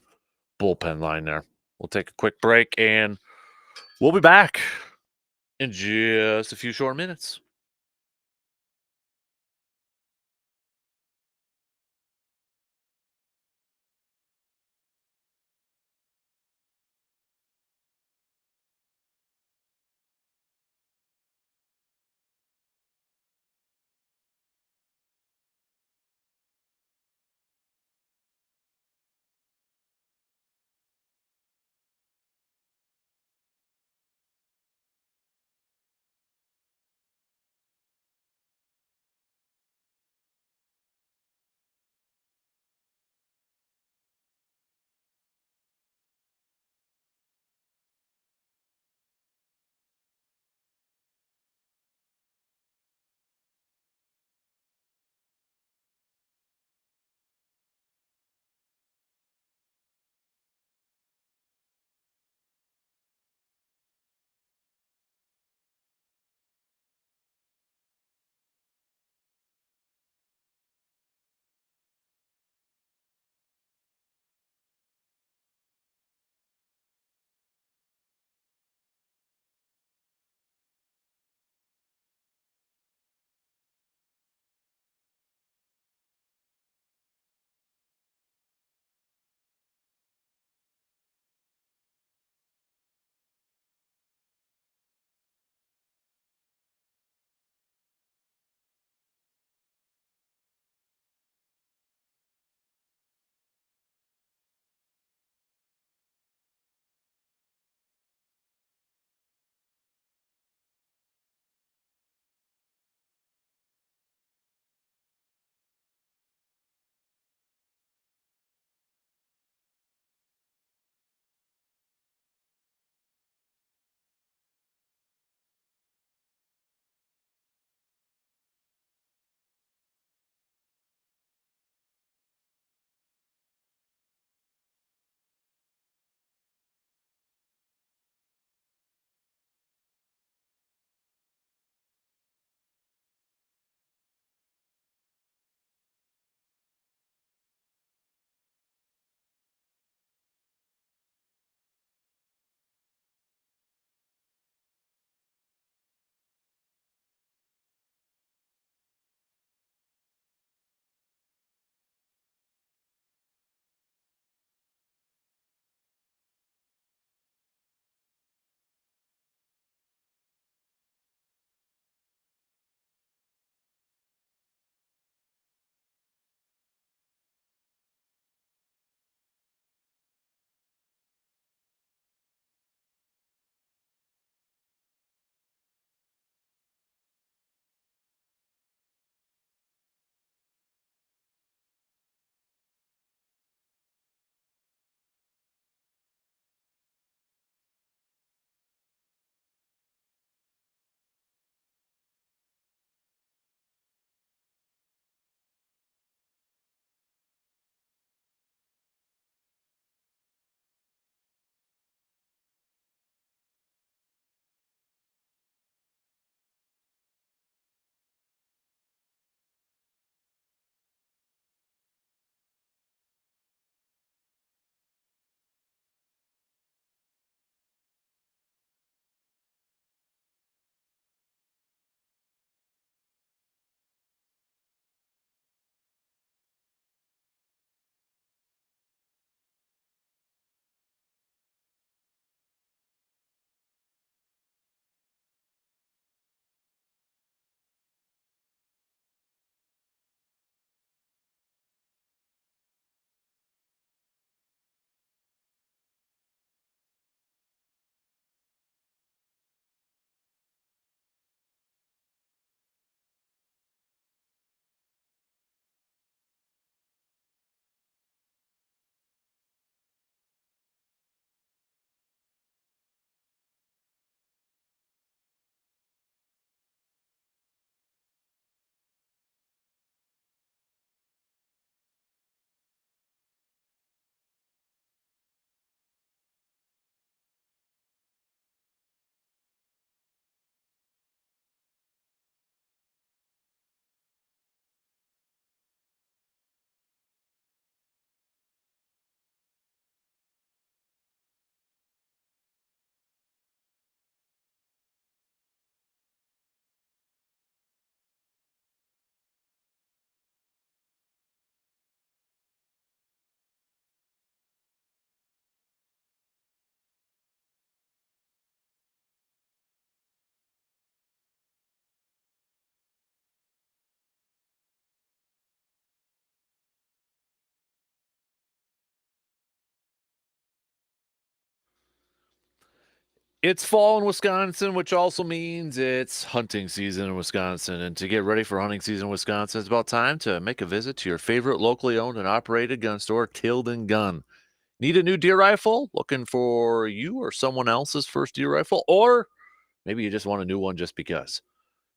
bullpen line there. We'll take a quick break and we'll be back in just a few short minutes. It's fall in Wisconsin, which also means it's hunting season in Wisconsin. And to get ready for hunting season in Wisconsin, it's about time to make a visit to your favorite locally owned and operated gun store, Tilden Gun. Need a new deer rifle? Looking for you or someone else's first deer rifle? Or maybe you just want a new one just because.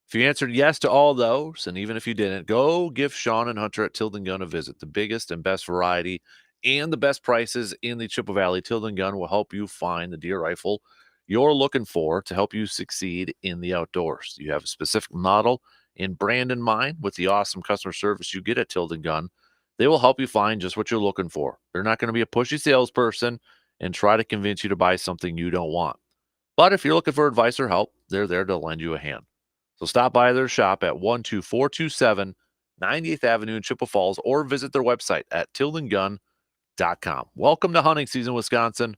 If you answered yes to all those, and even if you didn't, go give Sean and Hunter at Tilden Gun a visit. The biggest and best variety and the best prices in the Chippewa Valley. Tilden Gun will help you find the deer rifle you're looking for to help you succeed in the outdoors. You have a specific model and brand in mind. With the awesome customer service you get at Tilden Gun, they will help you find just what you're looking for. They're not going to be a pushy salesperson and try to convince you to buy something you don't want. But if you're looking for advice or help, they're there to lend you a hand. So stop by their shop at 12427 90th Avenue in Chippewa Falls or visit their website at tildengun.com. Welcome to hunting season, Wisconsin.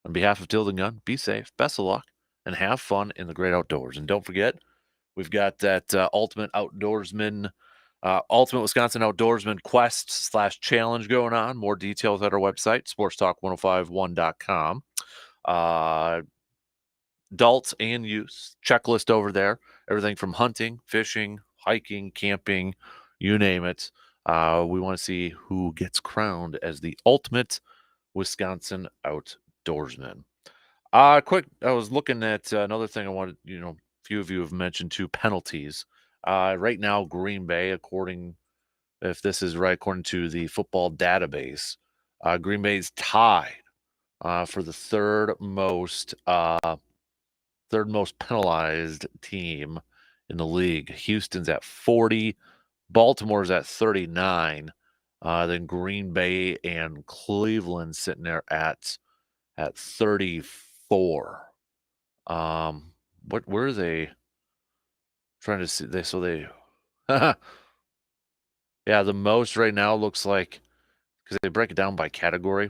On behalf of Tilden Gun, be safe, best of luck, and have fun in the great outdoors. And don't forget, we've got that Ultimate Wisconsin Outdoorsman Quest/Challenge going on. More details at our website, sportstalk1051.com. Adults and youth checklist over there. Everything from hunting, fishing, hiking, camping, you name it. We want to see who gets crowned as the ultimate Wisconsin outdoorsman. I was looking at another thing I wanted, a few of you have mentioned two penalties. Right now, Green Bay, if this is right, according to the football database, Green Bay's tied for the third most penalized team in the league. Houston's at 40, Baltimore's at 39. Then Green Bay and Cleveland sitting there at 34. Where are they trying to see? Yeah, the most right now looks like, because they break it down by category.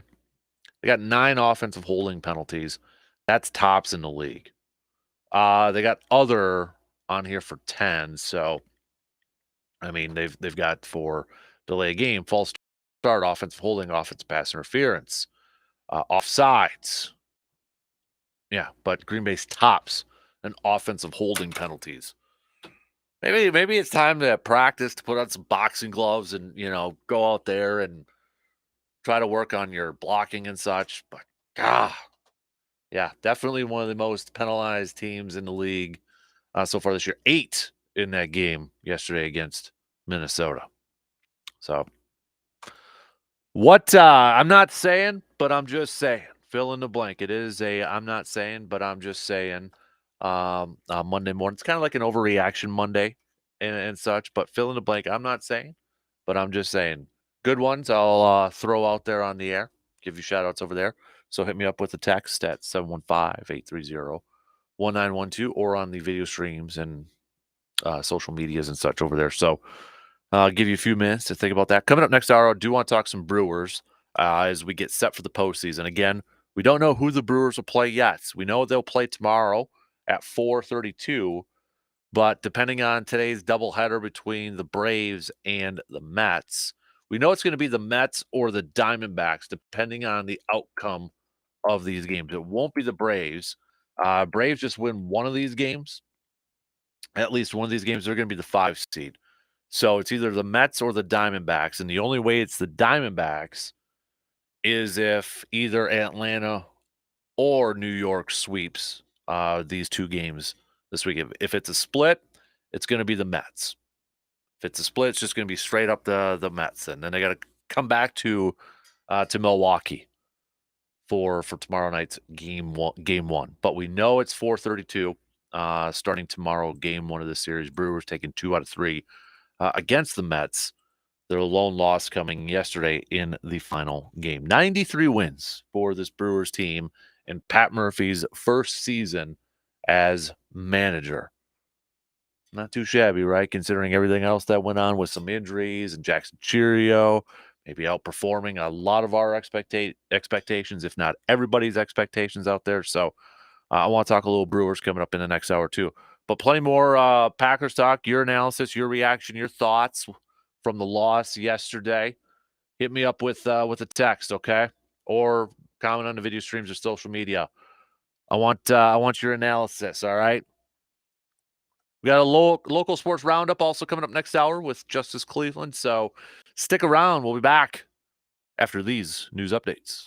They got 9 offensive holding penalties. That's tops in the league. They got other on here for 10. So, I mean, they've got for delay a game, false start, offensive holding, offensive pass interference, offsides. Yeah, but Green Bay's tops in offensive holding penalties. Maybe it's time to practice, to put on some boxing gloves and, go out there and try to work on your blocking and such. But yeah, definitely one of the most penalized teams in the league so far this year. 8 in that game yesterday against Minnesota. So what I'm not saying, but I'm just saying. Fill in the blank. It is I'm not saying, but I'm just saying Monday morning. It's kind of like an overreaction Monday and such, but fill in the blank. I'm not saying, but I'm just saying. Good ones I'll throw out there on the air. Give you shout outs over there. So hit me up with a text at 715-830-1912 or on the video streams and social medias and such over there. So I'll give you a few minutes to think about that. Coming up next hour, I do want to talk some Brewers as we get set for the postseason. Again, we don't know who the Brewers will play yet. We know they'll play tomorrow at 4:32, but depending on today's doubleheader between the Braves and the Mets, we know it's going to be the Mets or the Diamondbacks, depending on the outcome of these games. It won't be the Braves. Braves just win one of these games. At least one of these games, they're going to be the 5 seed. So it's either the Mets or the Diamondbacks. And the only way it's the Diamondbacks is if either Atlanta or New York sweeps these 2 games this week. If it's a split, it's going to be the Mets. If it's a split, it's just going to be straight up the Mets. And then they got to come back to Milwaukee for tomorrow night's game one. But we know it's 4:32 starting tomorrow, game 1 of the series. Brewers taking 2 out of 3 against the Mets. Their lone loss coming yesterday in the final game. 93 wins for this Brewers team in Pat Murphy's first season as manager. Not too shabby, right? Considering everything else that went on with some injuries and Jackson Cheerio, maybe outperforming a lot of our expectations, if not everybody's expectations out there. So I want to talk a little Brewers coming up in the next hour too. But plenty more Packers talk, your analysis, your reaction, your thoughts from the loss yesterday. Hit me up with a text, okay? Or comment on the video streams or social media. I want your analysis. All right. We got a local sports roundup also coming up next hour with Justice Cleveland. So stick around. We'll be back after these news updates.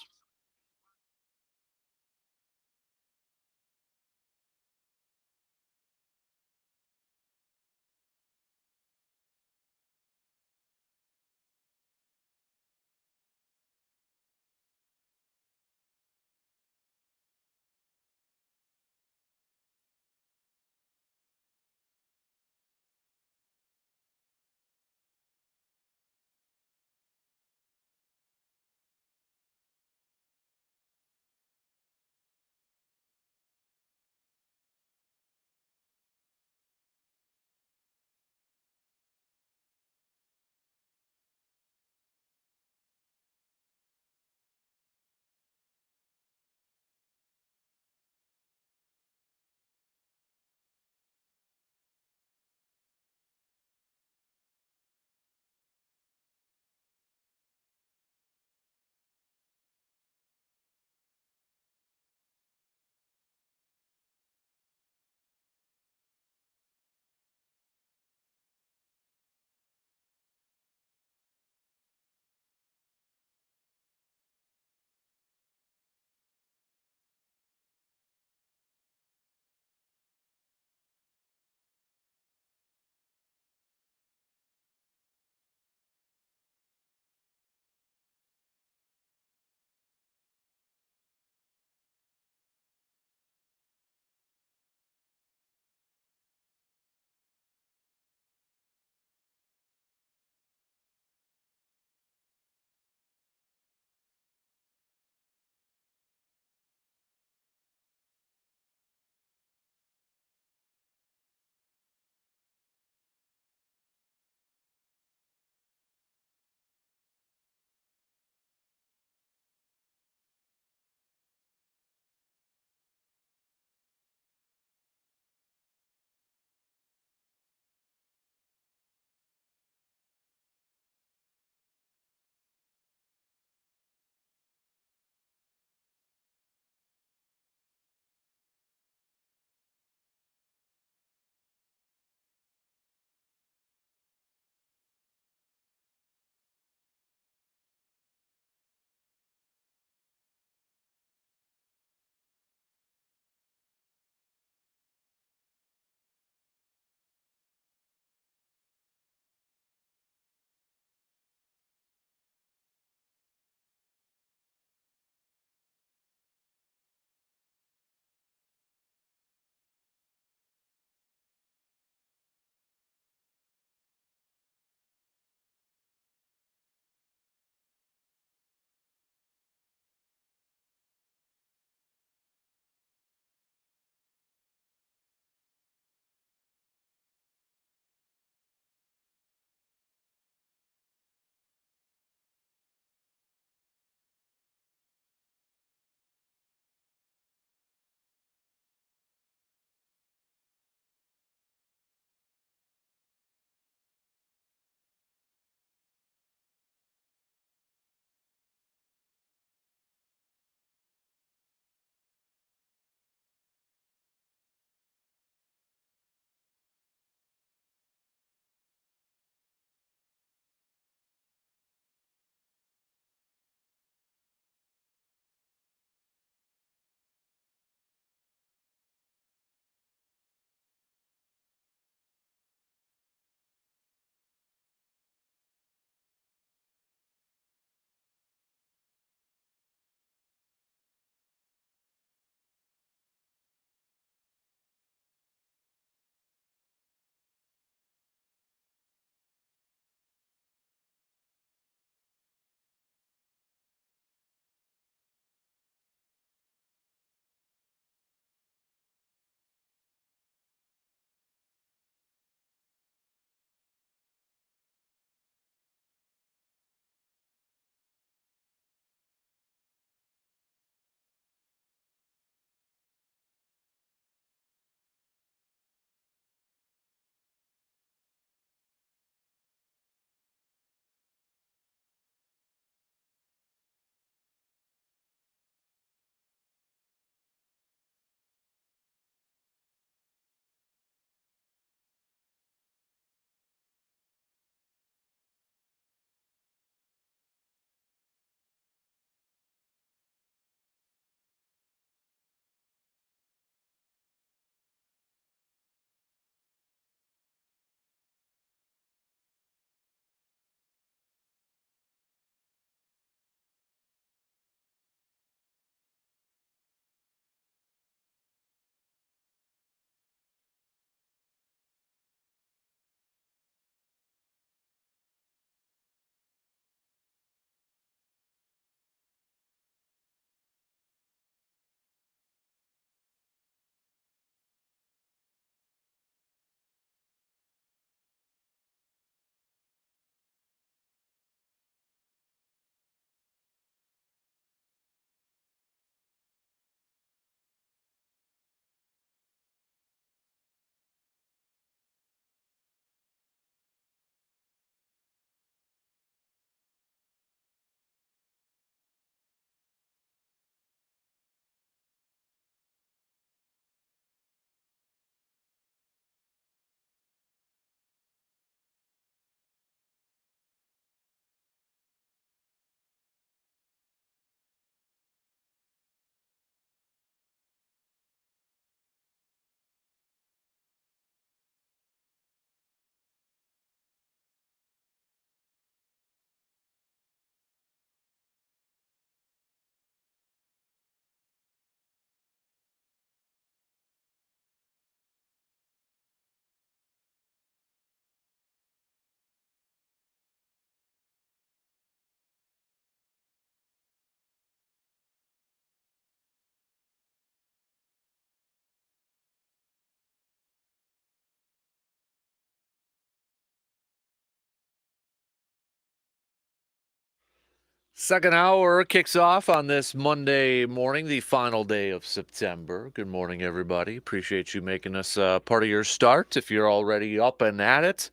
Second hour kicks off on this Monday morning, the final day of September. Good morning, everybody. Appreciate you making us part of your start if you're already up and at it.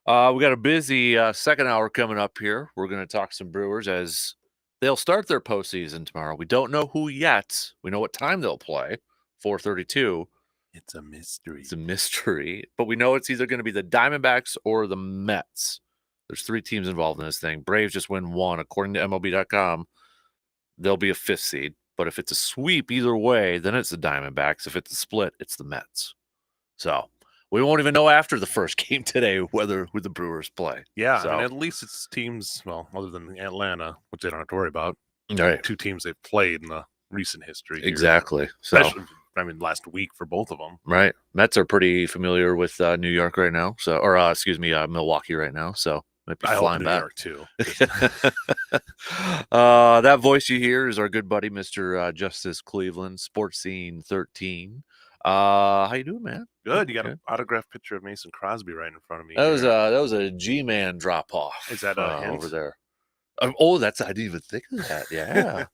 We got a busy second hour coming up here. We're going to talk some Brewers as they'll start their postseason tomorrow. We don't know who yet. We know what time they'll play, 4:32. It's a mystery. It's a mystery, but we know it's either going to be the Diamondbacks or the Mets. There's 3 teams involved in this thing. Braves just win 1. According to MLB.com, they'll be a 5th seed. But if it's a sweep either way, then it's the Diamondbacks. If it's a split, it's the Mets. So we won't even know after the first game today who the Brewers play. Yeah, So, I mean, at least it's teams, well, other than Atlanta, which they don't have to worry about. right. 2 teams they've played in the recent history. Here. Exactly. So, Especially, I mean, last week for both of them. Right. Mets are pretty familiar with New York right now. So, or Milwaukee right now. So might be flying back. New York too. That voice you hear is our good buddy, Mr. Justice Cleveland, Sports Scene 13. How you doing, man? Good. You got an autographed picture of Mason Crosby right in front of me. That was a G-Man drop off. Is that a hint? Over there? I didn't even think of that. Yeah.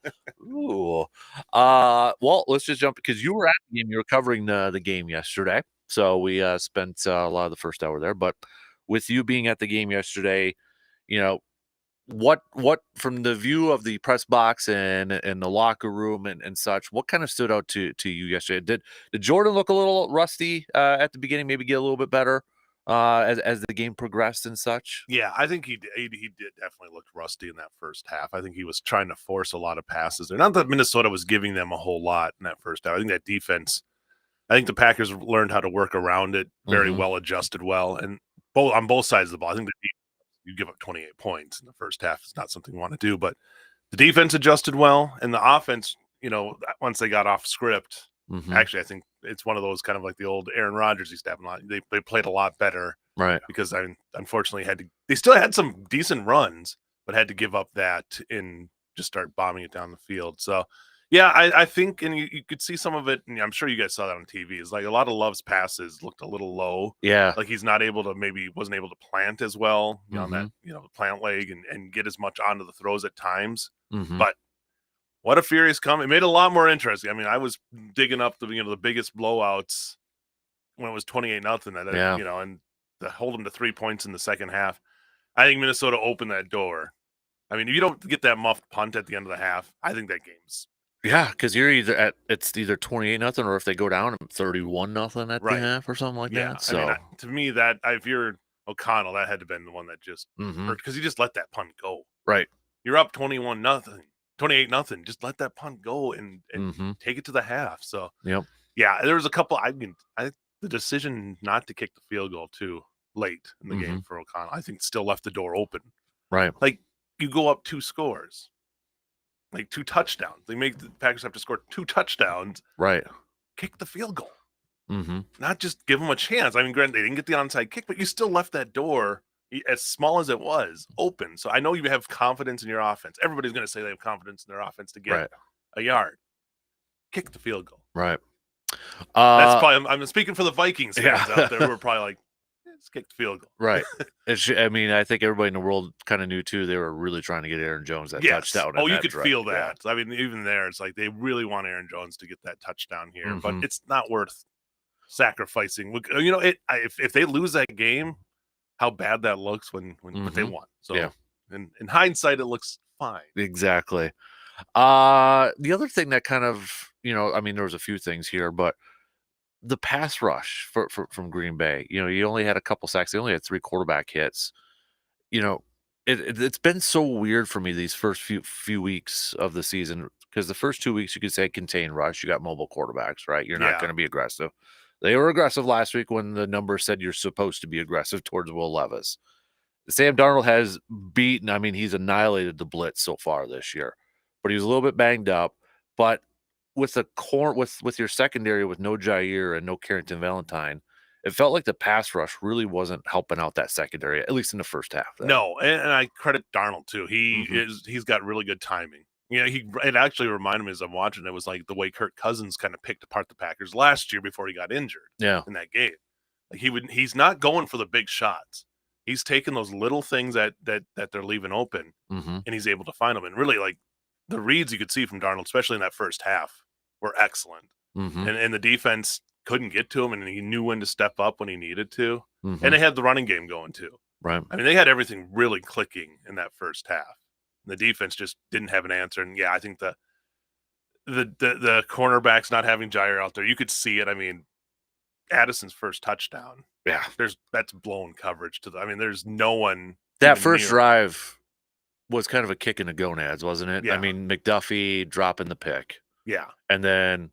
Ooh. Well, let's just jump because you were at the game. You were covering the game yesterday, so we spent a lot of the first hour there. But with you being at the game yesterday, you know what from the view of the press box and the locker room and such, what kind of stood out to you yesterday? Did Jordan look a little rusty at the beginning? Maybe get a little bit better as the game progressed and such. Yeah, I think he did definitely look rusty in that first half. I think he was trying to force a lot of passes there. Not that Minnesota was giving them a whole lot in that first half. I think that defense, I think the Packers learned how to work around it very well, adjusted well, and on both sides of the ball. I think you give up 28 points in the first half. It's not something you want to do, but the defense adjusted well, and the offense, once they got off script, actually, I think it's one of those kind of like the old Aaron Rodgers used to have a lot. They played a lot better, right? Because unfortunately they still had some decent runs, but had to give up that and just start bombing it down the field. So, yeah, I think, and you could see some of it, and I'm sure you guys saw that on TV. Is like a lot of Love's passes looked a little low. Yeah, like he's wasn't able to plant as well, on that the plant leg and get as much onto the throws at times. But what a furious come! It made it a lot more interesting. I mean, I was digging up the biggest blowouts when it was 28-0. And to hold them to 3 points in the second half. I think Minnesota opened that door. I mean, if you don't get that muffed punt at the end of the half, I think that game's. Yeah, because it's either 28-0 or if they go down 31-0 at the half or something like that. So I mean, to me, that if you're O'Connell, that had to have been the one that just hurt because you just let that punt go. Right. You're up 21-0, 28-0. Just let that punt go and take it to the half. So yeah, there was a couple. The decision not to kick the field goal too late in the game for O'Connell, I think still left the door open. Right. Like you go up 2 scores, like 2 touchdowns. They make the Packers have to score 2 touchdowns. Right. Kick the field goal. Not just give them a chance. I mean, granted, they didn't get the onside kick, but you still left that door, as small as it was, open. So I know you have confidence in your offense. Everybody's going to say they have confidence in their offense to get a yard. Kick the field goal. Right. That's probably. I'm speaking for the Vikings fans out there who are probably like, let's kick the field goal. Right. I mean, I think everybody in the world kind of knew too. They were really trying to get Aaron Jones that touchdown. Oh, you could feel that. Yeah. I mean, even there, it's like they really want Aaron Jones to get that touchdown here, but it's not worth sacrificing. If they lose that game, how bad that looks when they won. So in hindsight, it looks fine. Exactly. The other thing that kind of, I mean, there was a few things here, but the pass rush from Green Bay, you only had a couple sacks. They only had 3 quarterback hits. It's been so weird for me these first few weeks of the season because the first 2 weeks you could say contain rush. You got mobile quarterbacks, right? You're not going to be aggressive. They were aggressive last week when the number said you're supposed to be aggressive towards Will Levis. Sam Darnold has beaten, I mean, he's annihilated the blitz so far this year, but he was a little bit banged up. But with with your secondary with no Jair and no Carrington Valentine, it felt like the pass rush really wasn't helping out that secondary, at least in the first half. No, and I credit Darnold too. He's got really good timing. It actually reminded me as I'm watching, it was like the way Kirk Cousins kind of picked apart the Packers last year before he got injured. In that game, like he's not going for the big shots. He's taken those little things that they're leaving open, Mm-hmm. and he's able to find them. And really, like the reads you could see from Darnold, especially in that first half, were excellent. Mm-hmm. And the defense couldn't get to him, and he knew when to step up when he needed to. Mm-hmm. And they had the running game going too. Right. I mean, they had everything really clicking in that first half. The defense just didn't have an answer. And yeah, I think the cornerbacks not having Jair out there, you could see it. I mean, Addison's first touchdown. Yeah. That's blown coverage to I mean, there's no one. That first drive was kind of a kick in the gonads, wasn't it? Yeah. I mean, McDuffie dropping the pick. Yeah. And then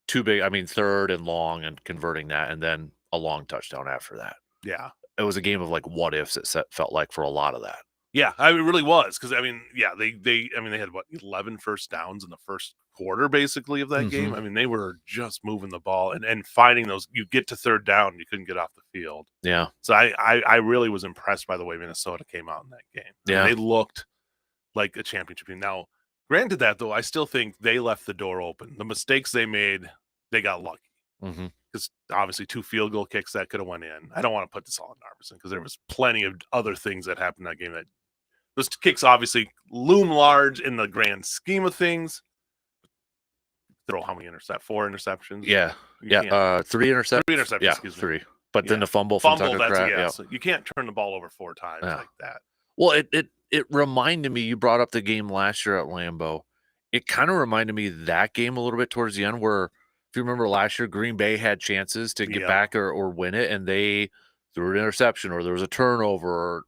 third and long and converting that, and then a long touchdown after that. Yeah. It was a game of like what ifs, it felt like, for a lot of that. Yeah, I mean, it really was, because I mean, yeah, they had what 11 first downs in the first quarter, basically, of that game. I mean, they were just moving the ball and finding those. You get to third down, you couldn't get off the field. Yeah. So I really was impressed by the way Minnesota came out in that game. Yeah, they looked like a championship team. Now, granted that though, I still think they left the door open. The mistakes they made, they got lucky. Because obviously 2 field goal kicks that could have went in. I don't want to put this all on Narveson, because there was plenty of other things that happened in that game that. Those kicks obviously loom large in the grand scheme of things. Throw how many 4 interceptions? Yeah. 3 interceptions. 3 interceptions, yeah, excuse me. 3. But then the fumble from Tucker Kraft. So you can't turn the ball over 4 times like that. Well, it reminded me, you brought up the game last year at Lambeau. It kind of reminded me of that game a little bit towards the end, where, if you remember last year, Green Bay had chances to get back or win it, and they threw an interception, or there was a turnover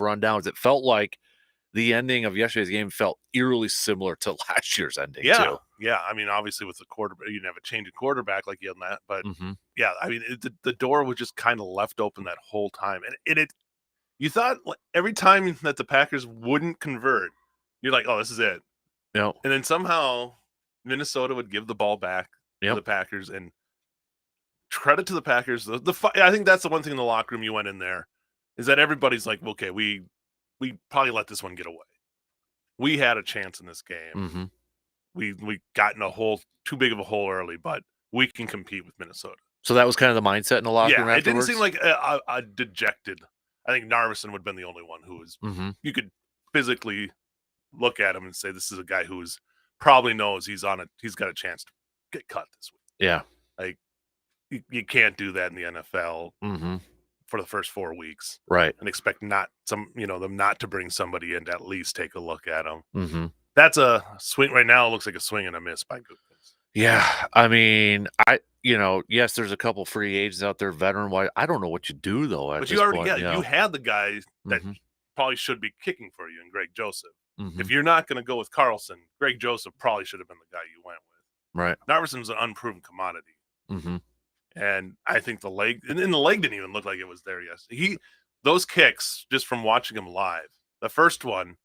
on downs. It felt like the ending of yesterday's game felt eerily similar to last year's ending, too. Yeah. I mean, obviously with the quarterback, you didn't have a change of quarterback like you had in that, but yeah, I mean, the door was just kind of left open that whole time, and you thought every time that the Packers wouldn't convert, you're like, oh, this is it. Yeah. And then somehow Minnesota would give the ball back to the Packers, and credit to the Packers. I think that's the one thing in the locker room, you went in there, is that everybody's like, okay, we probably let this one get away. We had a chance in this game. We got in a hole, too big of a hole early, but we can compete with Minnesota. So that was kind of the mindset in the locker room afterwards? It didn't seem like a dejected. I think Narveson would have been the only one who was, you could physically look at him and say, this is a guy who's probably knows he's got a chance to get cut this week. Yeah. Like, you can't do that in the NFL. For the first 4 weeks, right? And expect them not to bring somebody in to at least take a look at them. That's a swing right now. It looks like a swing and a miss by Goodkins. Yeah, I mean, yes, there's a couple free agents out there, veteran wise. I don't know what you do though. But you already, you had the guy that probably should be kicking for you, in Greg Joseph. If you're not going to go with Carlson, Greg Joseph probably should have been the guy you went with. Right. Narveson's an unproven commodity. And I think the leg didn't even look like it was there yesterday. Those kicks, just from watching him live, the first one,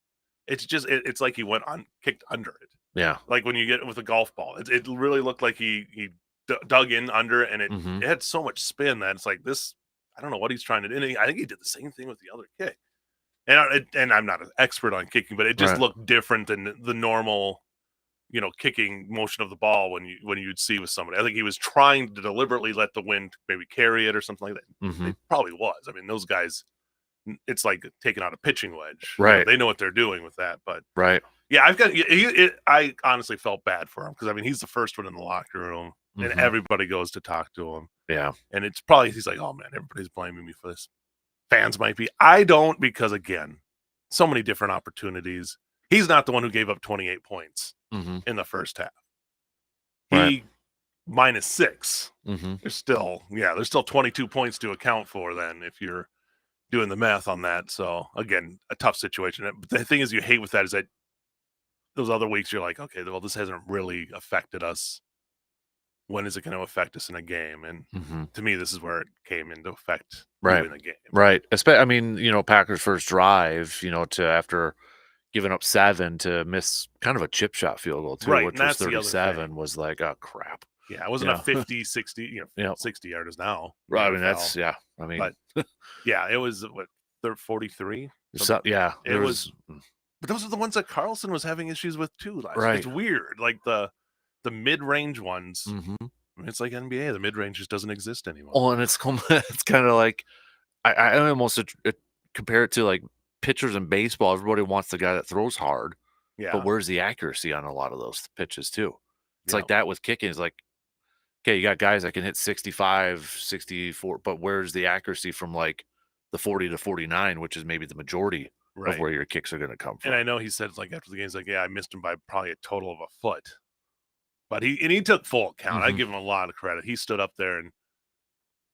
it's like he went on kicked under it. Yeah. Like when you get with a golf ball, it really looked like he dug in under, and it had so much spin that it's like this. I don't know what he's trying to do. And I think he did the same thing with the other kick. And I'm not an expert on kicking, but it just looked different than the normal, kicking motion of the ball when you'd see with somebody. I think he was trying to deliberately let the wind maybe carry it or something like that. It probably was. I mean, those guys, it's like taking out a pitching wedge. Right. They know what they're doing with that. But yeah, I honestly felt bad for him, because I mean, he's the first one in the locker room, and everybody goes to talk to him. Yeah. And it's probably, he's like, oh man, everybody's blaming me for this. Fans might be. I don't, because again, so many different opportunities. He's not the one who gave up 28 points in the first half. He -6. There's still 22 points to account for then, if you're doing the math on that. So again, a tough situation. But the thing is, you hate with that is that those other weeks you're like, okay, well, this hasn't really affected us. When is it going to affect us in a game? And to me, this is where it came into effect in the game. Right. I mean, Packers' first drive, to after giving up 7 to miss kind of a chip shot field goal too, which was 37, was like, oh crap. Yeah, it wasn't a 50, 60, 60 yarders now. Right. I mean, that's but yeah, it was what, 43. Yeah, it was. But those are the ones that Carlson was having issues with too. Right. It's weird, like the mid-range ones. It's like NBA. The mid-range just doesn't exist anymore. Oh, and it's kind of like I almost compare it to like pitchers in baseball. Everybody wants the guy that throws hard, Yeah. but where's the accuracy on a lot of those pitches too? It's Yeah. like that with kicking. It's like, okay, you got guys that can hit 65, 64, but where's the accuracy from like the 40 to 49, which is maybe the majority Right. of where your kicks are going to come from. And I know he said like after the game, he's like, yeah, I missed him by probably a total of a foot. But he took full count. I Mhm. give him a lot of credit. He stood up there and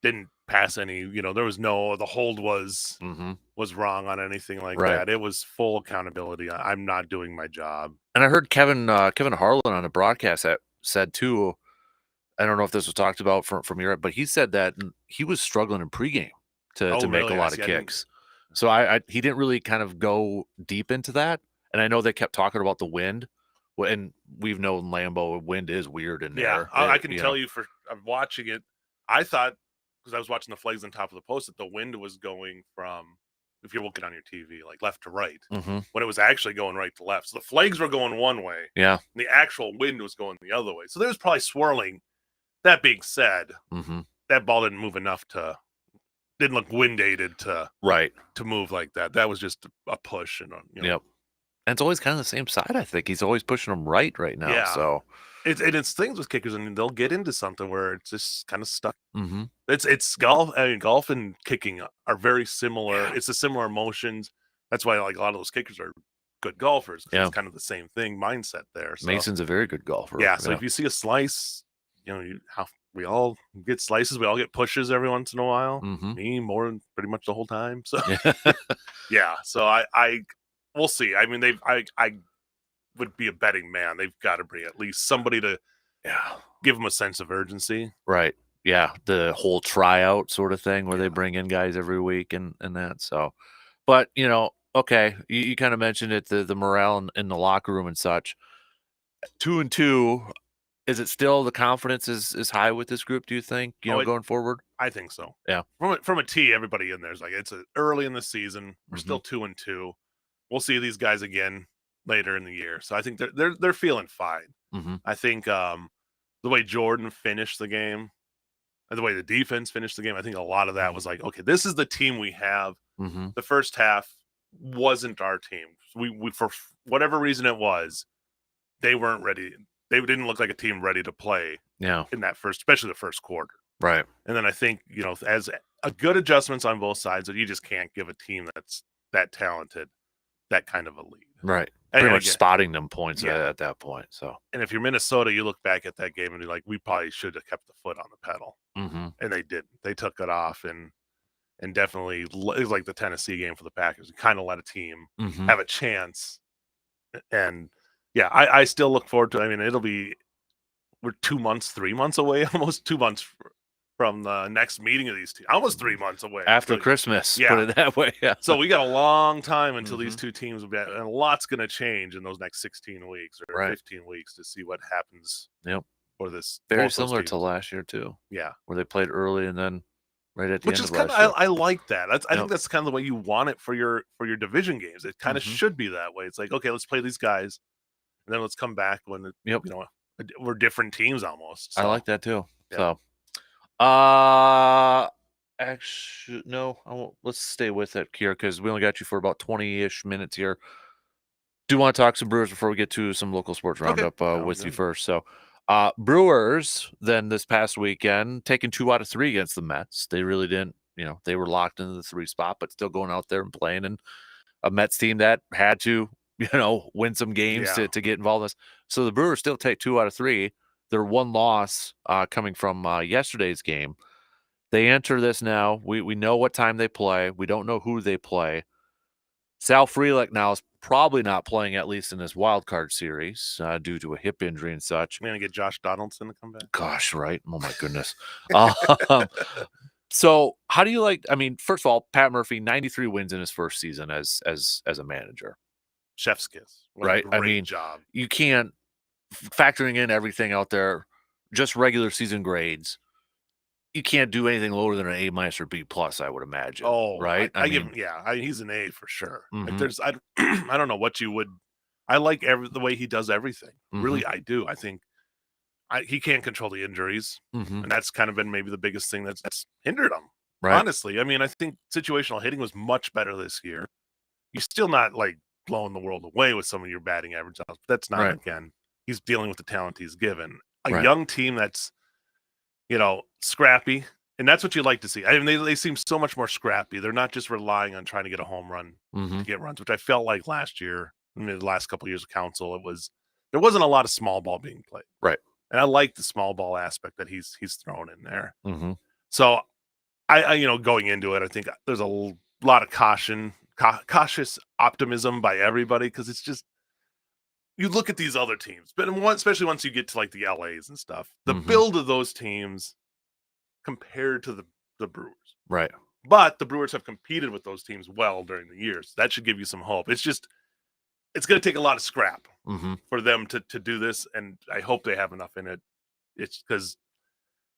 didn't pass any, there was the hold was Mhm. wrong on anything like Right. that. It was full accountability. I'm not doing my job. And I heard Kevin Harlan on a broadcast that said too, I don't know if this was talked about from Europe, but he said that he was struggling in pregame to Oh, make a really? lot of See, I didn't- kicks. So he didn't really kind of go deep into that. And I know they kept talking about the wind. And we've known Lambeau, wind is weird in Yeah, there. I can tell you I'm watching it. I thought, because I was watching the flags on top of the post, that the wind was going from, if you're looking on your TV, like left to right, Mhm. when it was actually going right to left. So the flags were going one way, Yeah. and the actual wind was going the other way. So there was probably swirling. That being said, Mhm. that ball didn't move enough didn't look wind aided Right. to move like that. That was just a push, and Yep. And it's always kind of the same side, I think. He's always pushing them right now. Yeah. So it's things with kickers, and they'll get into something where it's just kind of stuck. Mhm. It's golf. I mean, golf and kicking are very similar. Yeah. It's the similar emotions. That's why like a lot of those kickers are good golfers. 'Cause Yeah. it's kind of the same thing mindset there. So, Mason's a very good golfer. yeah. So if you see a slice, we all get slices. We all get pushes every once in a while. Mhm. Me more than pretty much the whole time. So Yeah. yeah. So I we'll see. I mean, I would be a betting man. They've got to bring at least somebody to Yeah. give them a sense of urgency. Right. Yeah, the whole tryout sort of thing where they Yeah. bring in guys every week and that. So, but okay, you kind of mentioned it, the morale in the locker room and such. 2-2, is it still the confidence is high with this group? Do you think going forward? I think so. Yeah. From a tee, everybody in there's like it's early in the season. We're still 2-2. We'll see these guys again later in the year. So I think they're feeling fine. Mhm. I think the way Jordan finished the game, and the way the defense finished the game, I think a lot of that was like, okay, this is the team we have. Mhm. The first half wasn't our team. We for whatever reason it was, they weren't ready. They didn't look like a team ready to play Yeah. in that especially the first quarter. Right. And then I think, as a good adjustments on both sides, that you just can't give a team that's that talented that kind of a lead. Right. And Pretty much again, spotting them points Yeah. at that point. So. and if you're Minnesota, you look back at that game and you're like, we probably should have kept the foot on the pedal. Mhm. And they didn't. They took it off and definitely it was like the Tennessee game for the Packers. Kind of let a team Mhm. have a chance. And yeah, I still look forward to. I mean, we're 2 months, 3 months away, almost 2 months from the next meeting of these teams. Almost 3 months away After really. Christmas, Yeah. put it that way. Yeah. So we got a long time until these Mhm. two teams will be, and a lot's going to change in those next 16 weeks or Right. 15 weeks to see what happens. Yep. For this, Very both those similar to teams. last year too, Yeah, where they played early and then right at the which end is of kind last of year. I like that. I Yep. think that's kind of the way you want it for your division games. It kind of Mhm. should be that way. It's like, okay, let's play these guys, and then let's come back when Yep. we're different teams almost. I So, like that too. Yeah. So, actually, no, I won't. Let's stay with it here because we only got you for about 20-ish minutes here. Do want to talk some Brewers before we get to some local sports Okay. roundup Sounds with you good. first. So, Brewers then this past weekend taking 2 out of 3 against the Mets. They really didn't, they were locked into the 3 spot, but still going out there and playing. And a Mets team that had to, win some games Yeah. to get involved in this. So the Brewers still take 2 out of 3. Their one loss coming from yesterday's game. They enter this now. We know what time they play. We don't know who they play. Sal Frelick now is probably not playing, at least in this wild card series, due to a hip injury and such. I'm gonna get Josh Donaldson to come back. Gosh, right? Oh my goodness. So how do you like? I mean, first of all, Pat Murphy, 93 wins in his first season as a manager. Chef's kiss. What a Right? I great mean, job. You can't factoring in everything out there, just regular season grades. You can't do anything lower than an A- or B+, I would imagine. Oh, right? I give him, he's an A for sure. Like Mhm. there's, I don't know what you would. I like the way he does everything. Really, I do. I think he can't control the injuries, Mhm. and that's kind of been maybe the biggest thing that's hindered him. Right. Honestly, I mean, I think situational hitting was much better this year. You're still not like blowing the world away with some of your batting average outs. But that's not Right. again. He's dealing with the talent he's given. A Right. young team that's scrappy, and that's what you like to see. I mean, they seem so much more scrappy. They're not just relying on trying to get a home run Mm-hmm. to get runs, which I felt like last year. I mean, the last couple of years of Council, there wasn't a lot of small ball being played, Right. and I like the small ball aspect that he's thrown in there. Mm-hmm. So I going into it, I think there's a lot of cautious optimism by everybody because it's just you look at these other teams, but especially once you get to like the LAs and stuff, the Mhm. build of those teams compared to the Brewers. Right. But the Brewers have competed with those teams well during the years. That should give you some hope. It's going to take a lot of scrap Mm-hmm. for them to do this, and I hope they have enough in it. It's because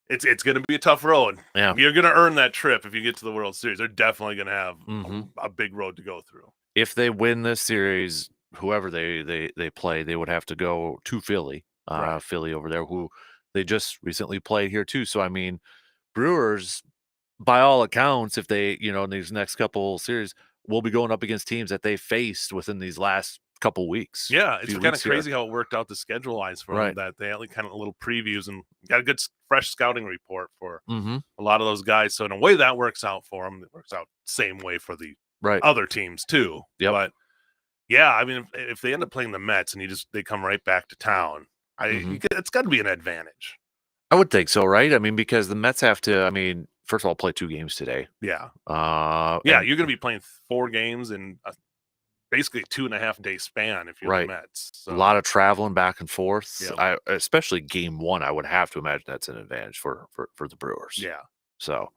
it's going to be a tough road. Yeah. You're going to earn that trip if you get to the World Series. They're definitely going to have Mhm. a big road to go through. If they win this series, whoever they play, they would have to go to Philly. Right. Philly over there, who they just recently played here too. So I mean, Brewers, by all accounts, if they, in these next couple series, will be going up against teams that they faced within these last couple weeks. Yeah, it's few kind of weeks here. crazy how it worked out the schedule-wise for them, Right. that they had like kind of little previews and got a good fresh scouting report for Mm-hmm. a lot of those guys. So in a way that works out for them. It works out same way for the Right. other teams too. Yep. But yeah, I mean, if they end up playing the Mets and they come right back to town, Mhm. it's got to be an advantage. I would think so, right? I mean, because the Mets have to, first of all, play 2 games today. Yeah, Yeah, you're going to be playing 4 games in basically a 2.5-day span if you're Right. the Mets. A lot of traveling back and forth. Yep. Especially game 1, I would have to imagine that's an advantage for the Brewers. Yeah, So,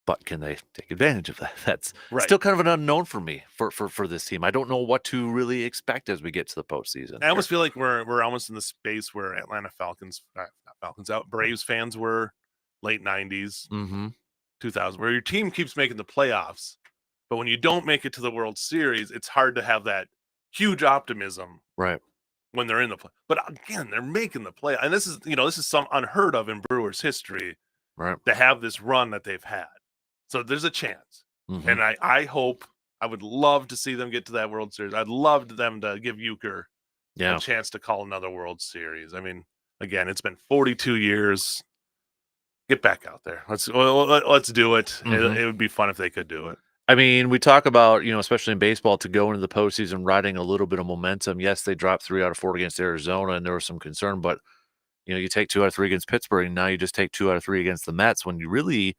but can they take advantage of that? That's right. still kind of an unknown for me for this team. I don't know what to really expect as we get to the postseason. I almost feel like we're almost in the space where Atlanta Falcons, not Falcons out, Braves fans were late 90s, Mm-hmm. 2000, where your team keeps making the playoffs, but when you don't make it to the World Series, it's hard to have that huge optimism Right. when they're in the play. But again, they're making the play, and this is some unheard of in Brewers history Right. to have this run that they've had. So there's a chance, Mm-hmm. and I hope. I would love to see them get to that World Series. I'd love them to give Euchre Yeah. a chance to call another World Series. I mean, again, it's been 42 years. Get back out there. Let's do it. Mhm. It would be fun if they could do it. I mean, we talk about, especially in baseball, to go into the postseason riding a little bit of momentum. Yes, they dropped 3 out of 4 against Arizona, and there was some concern, but you take 2 out of 3 against Pittsburgh, and now you just take 2 out of 3 against the Mets when you really,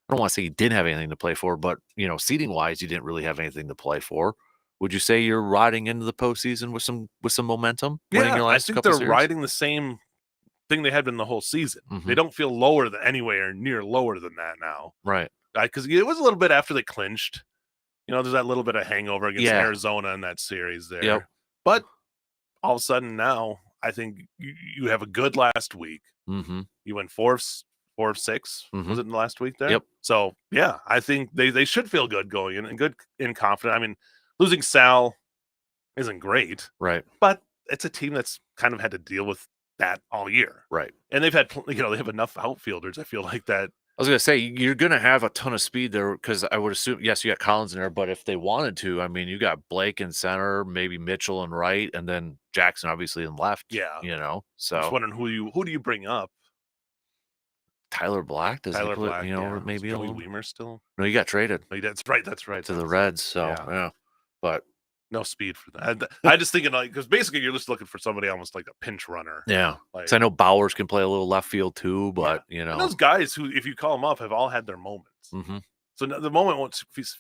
I don't want to say you didn't have anything to play for, but seeding wise, you didn't really have anything to play for. Would you say you're riding into the postseason with some momentum? Winning Yeah, your I last think couple they're series? riding the same thing they had been the whole season. They Mhm. don't feel lower than anywhere near lower than that now. Right. Because it was a little bit after they clinched. There's that little bit of hangover against Yeah. Arizona in that series there. Yep. But all of a sudden now, I think you have a good last week. Mm-hmm. You went 4 of 6. Mhm. Was it in the last week there? Yep. So yeah, I think they should feel good going in and good and confident. I mean, losing Sal isn't great, Right. but it's a team that's kind of had to deal with that all year. Right. And they've had they have enough outfielders. I feel like that. I was gonna say you're gonna have a ton of speed there because I would assume yes, you got Collins in there, but if they wanted to, I mean, you got Blake in center, maybe Mitchell in right, and then Jackson obviously in left. Yeah. I'm So just wondering who do you bring up? Tyler Black does Tyler he put, Black, yeah. maybe Is a Joey little. Weimer still? No, you got traded Oh, that's right. That's right. to the Reds. So Yeah. yeah, but No speed for that. I just thinking because basically you're just looking for somebody almost like a pinch runner. yeah. Like, 'Cause I know Bowers can play a little left field too, but and those guys who, if you call them up, have all had their moments. Mm-hmm. So the moment won't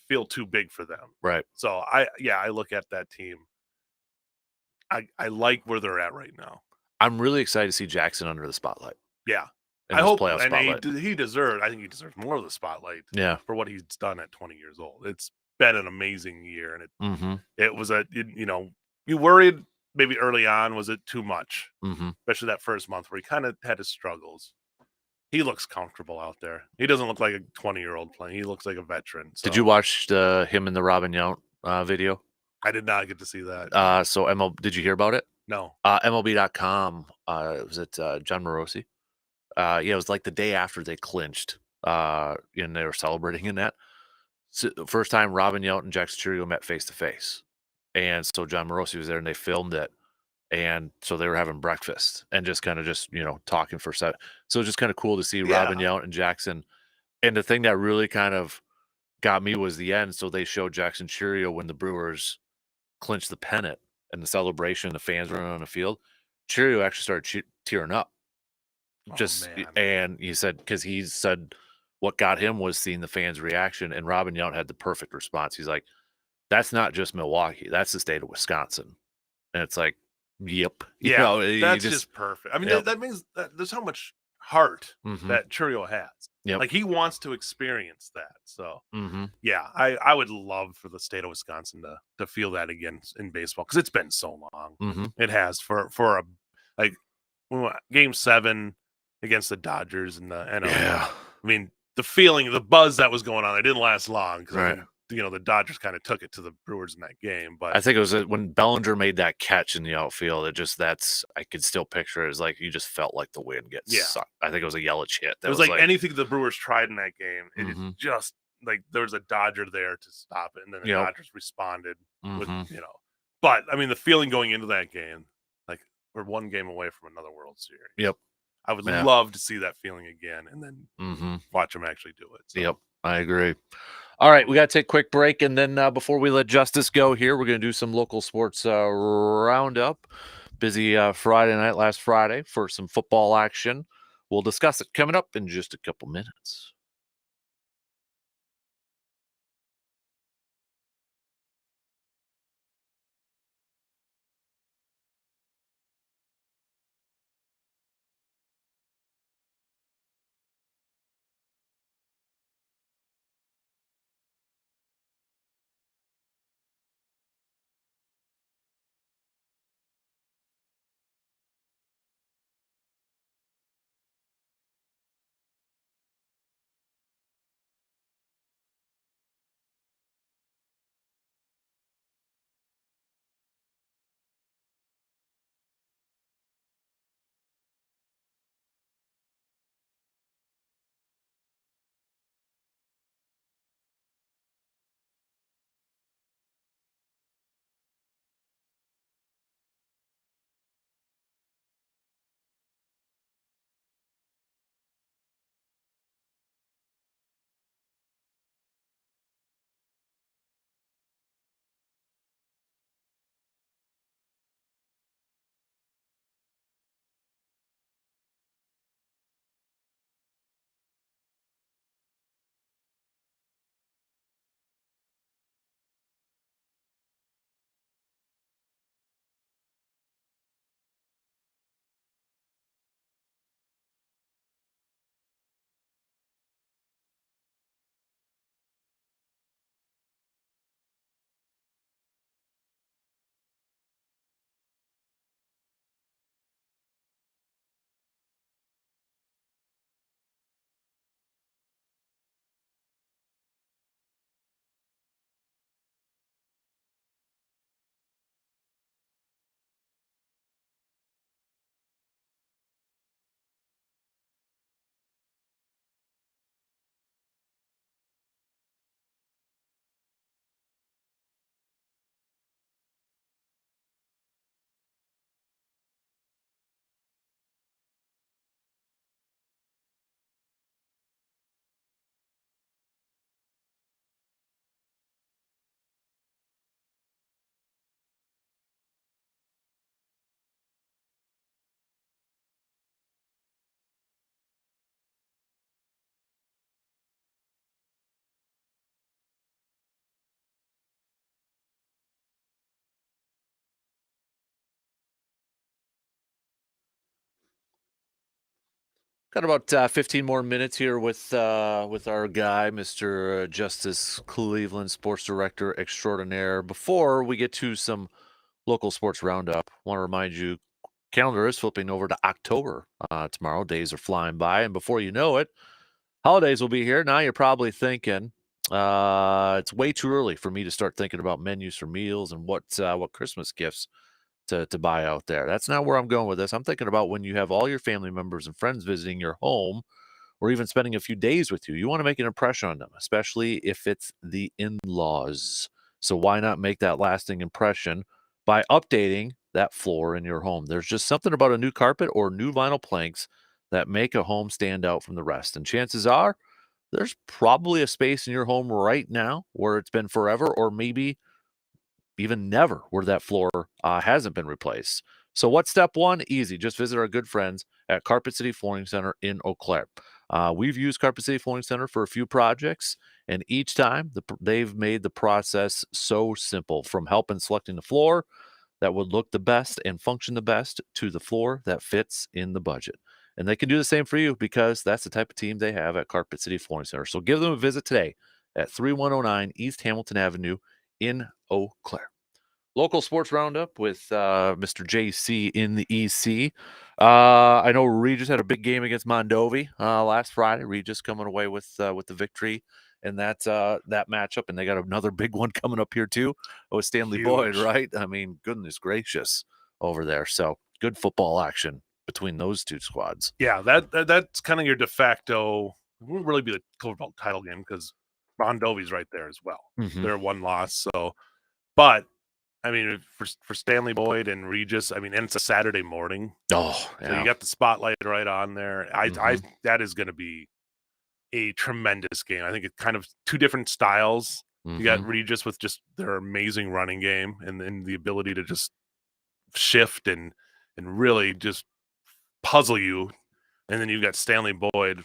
feel too big for them. Right. So I look at that team. I like where they're at right now. I'm really excited to see Jackson under the spotlight. Yeah, in I this hope, playoff and spotlight. he deserves. I think he deserves more of the spotlight Yeah. for what he's done at 20 years old. It's been an amazing year, and Mm-hmm. it was you worried maybe early on, was it too much, Mm-hmm. especially that first month where he kind of had his struggles. He looks comfortable out there. He doesn't look like a 20-year-old playing. He looks like a veteran. So. Did you watch him in the Robin Yount video? I did not get to see that. So did you hear about it? No. MLB.com. Was it John Morosi? Yeah, it was like the day after they clinched. and they were celebrating in that. So, the first time Robin Yount and Jackson Churio met face to face, and so John Morosi was there, and they filmed it, and so they were having breakfast and just kind of talking for so. So it was just kind of cool to see Robin Yeah. Yount and Jackson. And the thing that really kind of got me was the end. So they showed Jackson Churio when the Brewers clinched the pennant and the celebration, the fans running on the field. Churio actually started tearing up. Oh Just man. and he said because he said what got him was seeing the fans' reaction, and Robin Yount had the perfect response. He's like, "That's not just Milwaukee, that's the state of Wisconsin." And it's like, "Yep." Yeah, You that's just just perfect. I mean, yep. that means that there's how much heart Mhm. that Churio has. Yep. Like he wants to experience that. So Mhm. yeah, I would love for the state of Wisconsin to feel that again in baseball because it's been so long. Mhm. It has for a like game 7 against the Dodgers and the NL. Yeah. I mean, the feeling, the buzz that was going on, it didn't last long because I Right. think the Dodgers kind of took it to the Brewers in that game. But I think it was, when Bellinger made that catch in the outfield, it just that's I could still picture it as, like, you just felt like the wind get yeah, sucked. I think it was a Yelich hit it that was was like like anything the Brewers tried in that game. It is mhm. just like there was a Dodger there to stop it, and then the Yep. Dodgers responded with Mhm. But I mean, the feeling going into that game, like we're one game away from another World Series. Yep. I would Yeah. love to see that feeling again, and then Mhm. watch them actually do it. So. Yep. I agree. All right, we gotta take a quick break, and then, before we let Justice go here, we're gonna do some local sports, roundup. Busy, Friday night last Friday for some football action. We'll discuss it coming up in just a couple minutes. Got about 15 more minutes here with our guy, Mr. Justice Cleveland, sports director extraordinaire. Before we get to some local sports roundup, want to remind you, calendar is flipping over to October tomorrow. Days are flying by, and before you know it, holidays will be here. Now you're probably thinking, it's way too early for me to start thinking about menus for meals and what Christmas gifts to buy out there. That's not where I'm going with this. I'm thinking about when you have all your family members and friends visiting your home or even spending a few days with you. You want to make an impression on them, especially if it's the in-laws. So why not make that lasting impression by updating that floor in your home? There's just something about a new carpet or new vinyl planks that make a home stand out from the rest. And chances are there's probably a space in your home right now where it's been forever, or maybe even never, where that floor hasn't been replaced. So what's step one? Easy. Just visit our good friends at Carpet City Flooring Center in Eau Claire. We've used Carpet City Flooring Center for a few projects, and each time they've made the process so simple, from help in selecting the floor that would look the best and function the best to the floor that fits in the budget. And they can do the same for you, because that's the type of team they have at Carpet City Flooring Center. So give them a visit today at 3109 East Hamilton Avenue in Eau Claire. Local sports roundup with Mr. JC in the EC. I know Regis had a big game against Mondovi last Friday. Regis coming away with the victory in that matchup, and they got another big one coming up here too with Stanley Boyd, right? I mean, goodness gracious over there. So good football action between those two squads. Yeah, that's kind of your de facto. It won't really be the Clover Belt title game because Mondovi's right there as well. Mhm. They're one loss, so but I mean, for Stanley Boyd and Regis, I mean, and it's a Saturday morning, Oh, so yeah. you got the spotlight right on there. I that is going to be a tremendous game. I think it's kind of two different styles. You got Mhm. Regis with just their amazing running game and the ability to just shift and really just puzzle you, and then you've got Stanley Boyd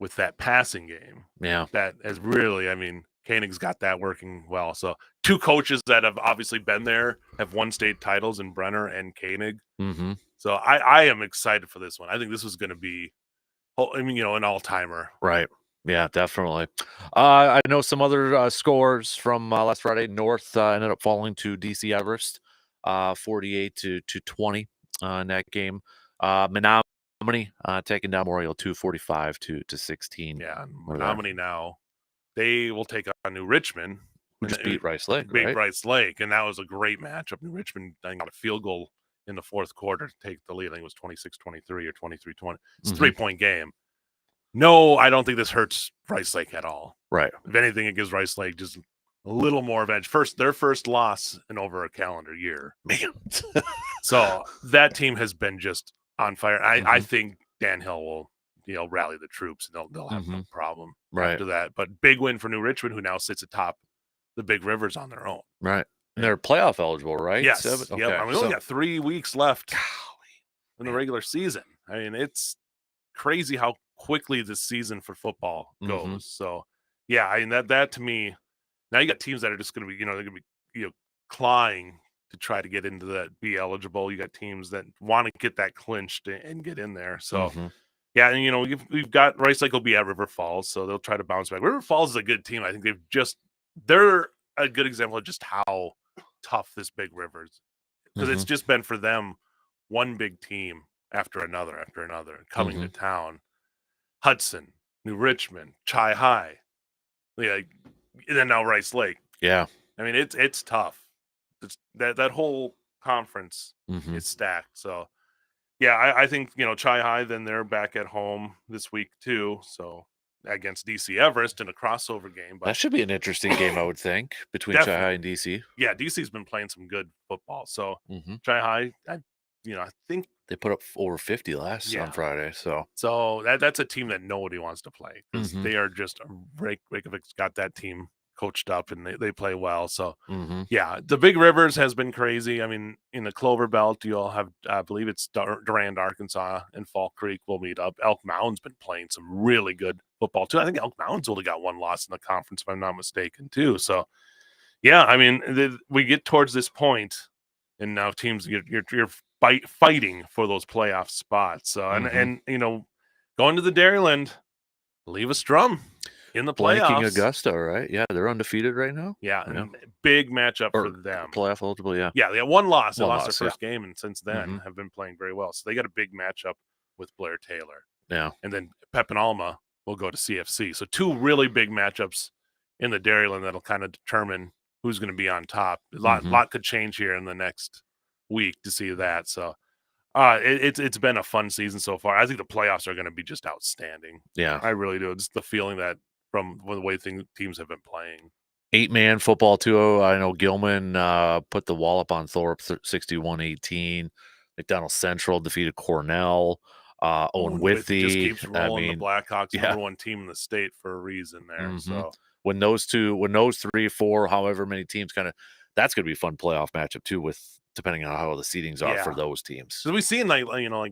with that passing game Yeah. that has really, I mean, Koenig's got that working well. So two coaches that have obviously been there have won state titles in Brenner and Koenig. Mhm. So I am excited for this one. I think this is going to be, I mean, an all-timer. Right. Yeah, definitely. I know some other scores from last Friday. North ended up falling to DC Everest, 48 to 20 in that game. Menominee taking down Memorial 245 to 16. Yeah, over there. Menominee now, they will take on New Richmond. Who just beat Rice Lake, Beat right? Rice Lake, and that was a great matchup. New Richmond, I think, got a field goal in the fourth quarter to take the lead. I think it was 26-23 or 23-20. It's a 3-point game. No, I don't think this hurts Rice Lake at all. Right. If anything, it gives Rice Lake just a little more of edge. Their first loss in over a calendar year. Man. So that team has been just on fire. I think Dan Hill will, rally the troops, and they'll have no problem after that. But big win for New Richmond, who now sits atop the Big Rivers on their own. Right. And they're playoff eligible, right? Yes. Okay. Yep. I mean, we only got 3 weeks left in the regular season. I mean, it's crazy how quickly this season for football goes. So, yeah, I mean, that to me, now you got teams that are just going to be, they're going to be, clawing to try to get into that, be eligible. You got teams that want to get that clinched and get in there. So, yeah, and we've got Rice Lake will be at River Falls, so they'll try to bounce back. River Falls is a good team. I think they're a good example of just how tough this Big River is, because it's just been for them one big team after another coming to town. Hudson, New Richmond, Chi High, and then now Rice Lake. Yeah, I mean it's tough. It's that whole conference is stacked. So yeah, I think Chi High, then they're back at home this week too. So against DC Everest in a crossover game. But that should be an interesting game, I would think, between Chi High and DC. Yeah, DC's been playing some good football. So Chi High, I think they put up over 50 on Friday. So that's a team that nobody wants to play, because they are just Reykjavik's got that team coached up, and they play well. So yeah, the Big Rivers has been crazy. I mean, in the Clover Belt, you'll have, I believe it's Durand, Arkansas, and Fall Creek will meet up. Elk Mound's been playing some really good football too. I think Elk Mound's only got one loss in the conference, if I'm not mistaken, too. So yeah, I mean, we get towards this point, and now teams you're fighting for those playoff spots. So and going to the Dairyland, leave a strum in the playoffs. Blanking Augusta, right? Yeah, they're undefeated right now. Yeah, big matchup for them. Playoff eligible, yeah. Yeah, they had one loss. They lost their first game, and since then have been playing very well. So they got a big matchup with Blair Taylor. Yeah. And then Pep and Alma will go to CFC. So two really big matchups in the Dairyland that'll kind of determine who's going to be on top. A lot could change here in the next week to see that. So It's been a fun season so far. I think the playoffs are going to be just outstanding. Yeah. I really do. Just the feeling that from the way teams have been playing. 8-man football too. I know Gilman put the wallop on Thorpe 61-18. McDonald Central defeated Cornell. Owen Withy just Withy. keeps I rolling. mean, The Blackhawks, yeah. number one team in the state for a reason there. Mhm. So when those 3, 4, however many teams kind of, that's going to be a fun playoff matchup too, with depending on how the seedings are for Yeah. those teams. So we've seen like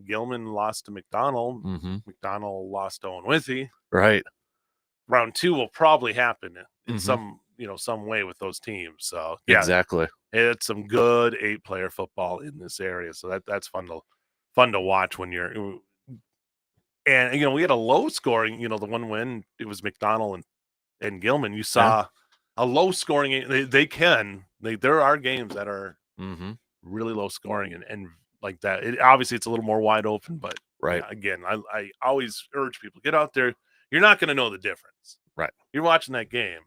Gilman lost to McDonald. Mhm. McDonald lost to Owen Withy. Right. Round 2 will probably happen in Mhm. some way with those teams. So yeah, Exactly. it's some good 8-player football in this area. So that's fun to watch when you're. And we had a low scoring. The one win, it was McDonald and Gilman. You saw a low scoring. There are games that are Mhm. really low scoring and like that. Obviously it's a little more wide open, but Right. yeah, again, I always urge people, get out there. You're not going to know the difference. Right. You're watching that game.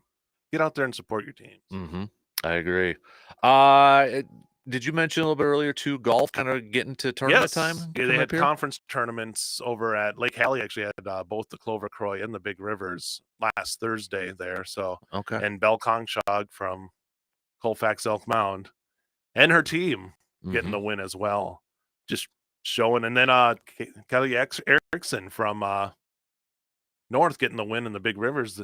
Get out there and support your teams. Mhm. I agree. Did you mention a little bit earlier too, golf kind of getting to tournament time? Yeah, they coming had up here? conference tournaments over at Lake Hallie. Actually had both the Clover Croy and the Big Rivers last Thursday there. So Okay. and Belle Kongshog from Colfax Elk Mound and her team getting Mhm. the win as well. Just showing, and then Kelly Erickson from North getting the win in the Big Rivers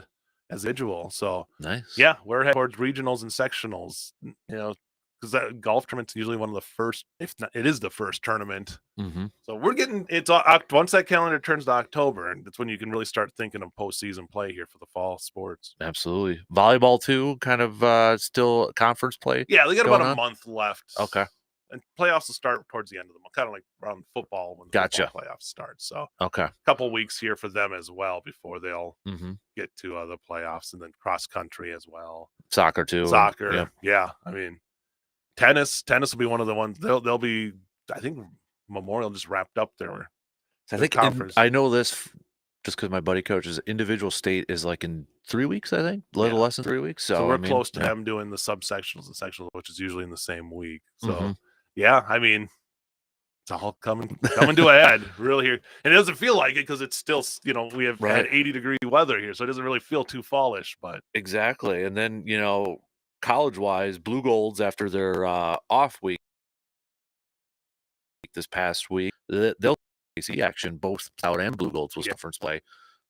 as individual. So Nice. yeah, we're headed towards regionals and sectionals. Because that golf tournament's usually one of the first, if not, it is the first tournament. Mhm. So we're getting once that calendar turns to October, and that's when you can really start thinking of postseason play here for the fall sports. Absolutely. Volleyball too, kind of still conference play. Yeah, they got about going a on? month left. Okay. And playoffs will start towards the end of the month, kind of like around football when the Gotcha. football playoffs start. So Okay. a couple weeks here for them as well before they'll Mhm. get to the playoffs, and then cross country as well. Soccer too. Soccer, yeah. I mean, tennis will be one of the ones. They'll be. I think Memorial just wrapped up their I think conference. I know this just because my buddy coaches. Individual state is like in 3 weeks, I think, a little less than 3 weeks. So we're I mean, close to yeah. them doing the subsectionals and sectionals, which is usually in the same week. So Mhm. yeah, I mean, it's all coming to a head, really here, and it doesn't feel like it because it's still, we have had Right. 80-degree weather here, so it doesn't really feel too fallish. But Exactly. And then college wise, Blue Golds after their off week this past week, they'll see action. Both Stout and Blue Golds was conference play.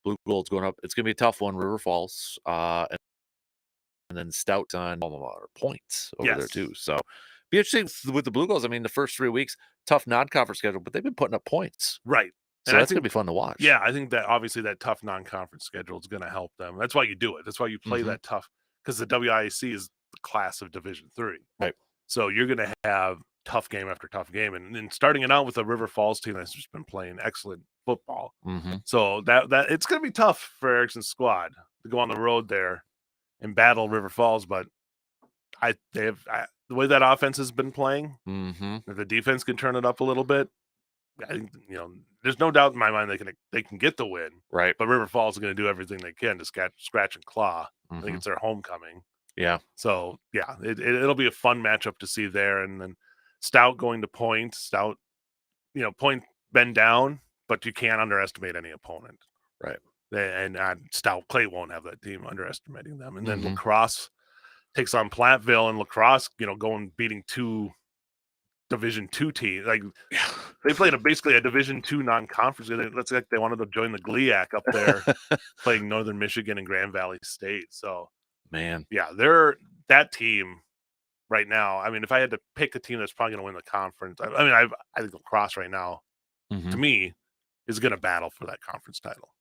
Blue Golds going up. It's gonna be a tough one. River Falls, and then Stout on alma mater points over there too. So be interesting with the Blue Golds. I mean, the first 3 weeks, tough non-conference schedule, but they've been putting up points. right. So And that's gonna be fun to watch. Yeah, I think that obviously that tough non-conference schedule is going to help them. That's why you do it. That's why you play Mhm. that tough, because the WIAC is the class of Division 3. Right. So you're going to have tough game after tough game, and then starting it out with a River Falls team that's just been playing excellent football. Mhm. So that it's going to be tough for Erickson's squad to go on the road there and battle River Falls. But the way that offense has been playing, Mhm. if the defense can turn it up a little bit, I think there's no doubt in my mind they can get the win. Right. But River Falls is going to do everything they can to scratch and claw. I think Mhm. it's their homecoming. Yeah. So yeah, it'll be a fun matchup to see there. And then Stout going to Point. Stout, Point been down, but you can't underestimate any opponent. Right. And Stout Clay won't have that team underestimating them. And then Mhm. Lacrosse takes on Platteville, and Lacrosse, beating 2 Division 2 teams. Like they played basically a Division 2 non-conference. It looks like they wanted to join the GLIAC up there, playing Northern Michigan and Grand Valley State. So Man. yeah, they're that team right now. I mean, if I had to pick a team that's probably going to win the conference, I think Lacrosse right now, Mhm. to me, is going to battle for that conference title.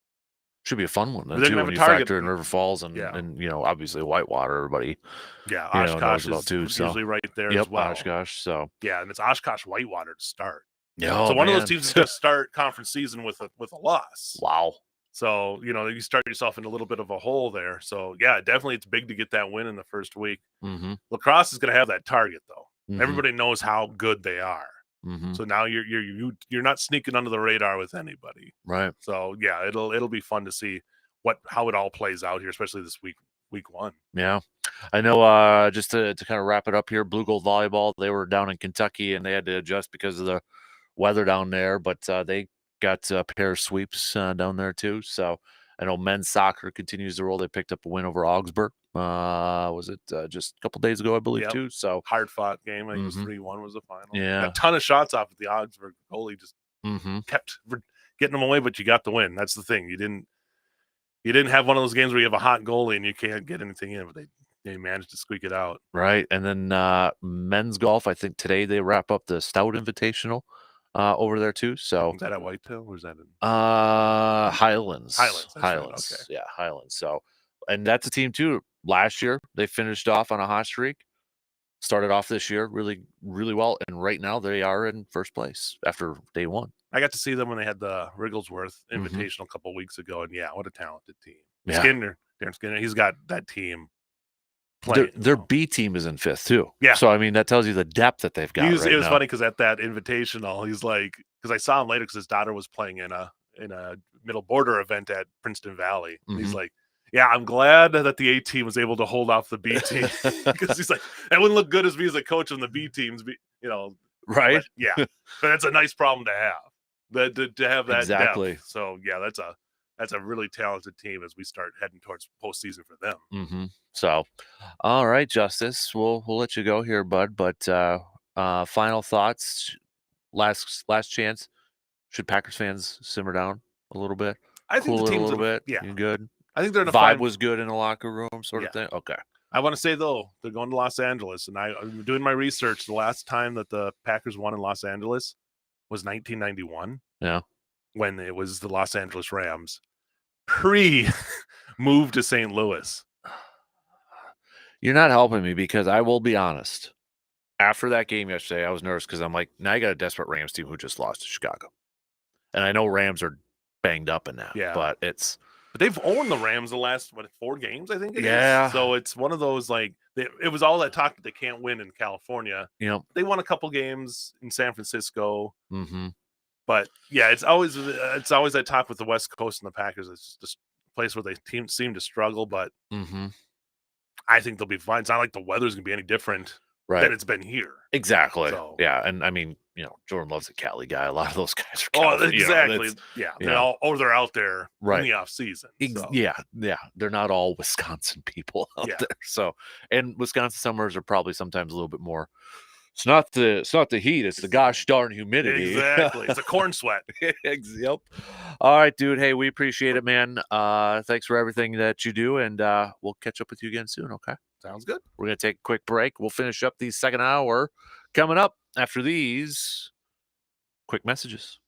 Should be a fun one then They're too gonna when have you a target. factor in River Falls and Yeah. and obviously Whitewater, everybody Yeah, knows Oshkosh about is too. So usually right there yep, as well. Oshkosh. So Yeah, and it's Oshkosh Whitewater to start. yeah, So one of those man. teams is going to start conference season with a loss. Wow. So, you start yourself in a little bit of a hole there. So, yeah, definitely it's big to get that win in the first week. Mm-hmm. Lacrosse is going to have that target, though. Mhm. Everybody knows how good they are. Mhm. So now you're not sneaking under the radar with anybody. Right. So, yeah, it'll be fun to see how it all plays out here, especially this week 1. Yeah. I know just to kind of wrap it up here, Blue Gold Volleyball, they were down in Kentucky and they had to adjust because of the weather down there, but they got a pair of sweeps down there too. So I know men's soccer continues to roll. They picked up a win over Augsburg. Was it just a couple days ago, I believe, Yep. too? So Hard fought game. I think it was Mhm. 3-1 was the final. Yeah. A ton of shots off at the Augsburg goalie just Mm-hmm. kept getting them away, but you got the win. That's the thing. You didn't have one of those games where you have a hot goalie and you can't get anything in, but they managed to squeak it out. Right. And then men's golf, I think today they wrap up the Stout Invitational over there too. So Is that at Whitetail or is that in Highlands. Highlands? That's right. Highlands. Okay. Yeah, Highlands. So and that's a team too. Last year they finished off on a hot streak. Started off this year really, really well. And right now they are in first place after day one. I got to see them when they had the Wrigglesworth Mhm. Invitational a couple weeks ago, and yeah, what a talented team. Yeah. Darren Skinner, he's got that team playing. Their B team is in fifth too. Yeah. So I mean that tells you the depth that they've got. It was right now. funny because at that Invitational, he's like, because I saw him later because his daughter was playing in a middle border event at Princeton Valley. And he's Mhm. like, yeah, I'm glad that the A team was able to hold off the B team because he's like, that wouldn't look good as me as a coach on the B teams, Right? But, yeah, but that's a nice problem to have. To have that Exactly. depth. So yeah, that's a really talented team as we start heading towards postseason for them. Mm-hmm. So, all right, Justice, we'll let you go here, bud. But final thoughts, last chance. Should Packers fans simmer down a little bit, I think cool the it a team's little bit? yeah. You good? I think they're in a Vibe fine. was good in the locker room, sort of Yeah. thing. Okay. I want to say though, they're going to Los Angeles, and I'm doing my research. The last time that the Packers won in Los Angeles was 1991. Yeah. When it was the Los Angeles Rams pre-move to St. Louis. You're not helping me because I will be honest. After that game yesterday, I was nervous because I'm like, now you got a desperate Rams team who just lost to Chicago, and I know Rams are banged up in that. Yeah. But they've owned the Rams the last 4 games, I think. Yeah. So it's one of those like it was all that talk that they can't win in California. You know, they won a couple games in San Francisco. Mm-hmm. But yeah, it's always that talk with the West Coast and the Packers. It's just a place where they seem to struggle, but Mm-hmm. I think they'll be fine. It's not like the weather's gonna be any different than it's been here. Exactly. So. Yeah, and I mean, Jordan Love's a Cali guy. A lot of those guys are Oh, Cali, exactly. Yeah, they're out there in the off season. So. Yeah, they're not all Wisconsin people out there. So, and Wisconsin summers are probably sometimes a little bit more. It's not the heat. It's the gosh darn humidity. Exactly. It's a corn sweat. Yep. All right, dude. Hey, we appreciate it, man. Thanks for everything that you do, and we'll catch up with you again soon. Okay. Sounds good. We're going to take a quick break. We'll finish up the second hour coming up after these quick messages.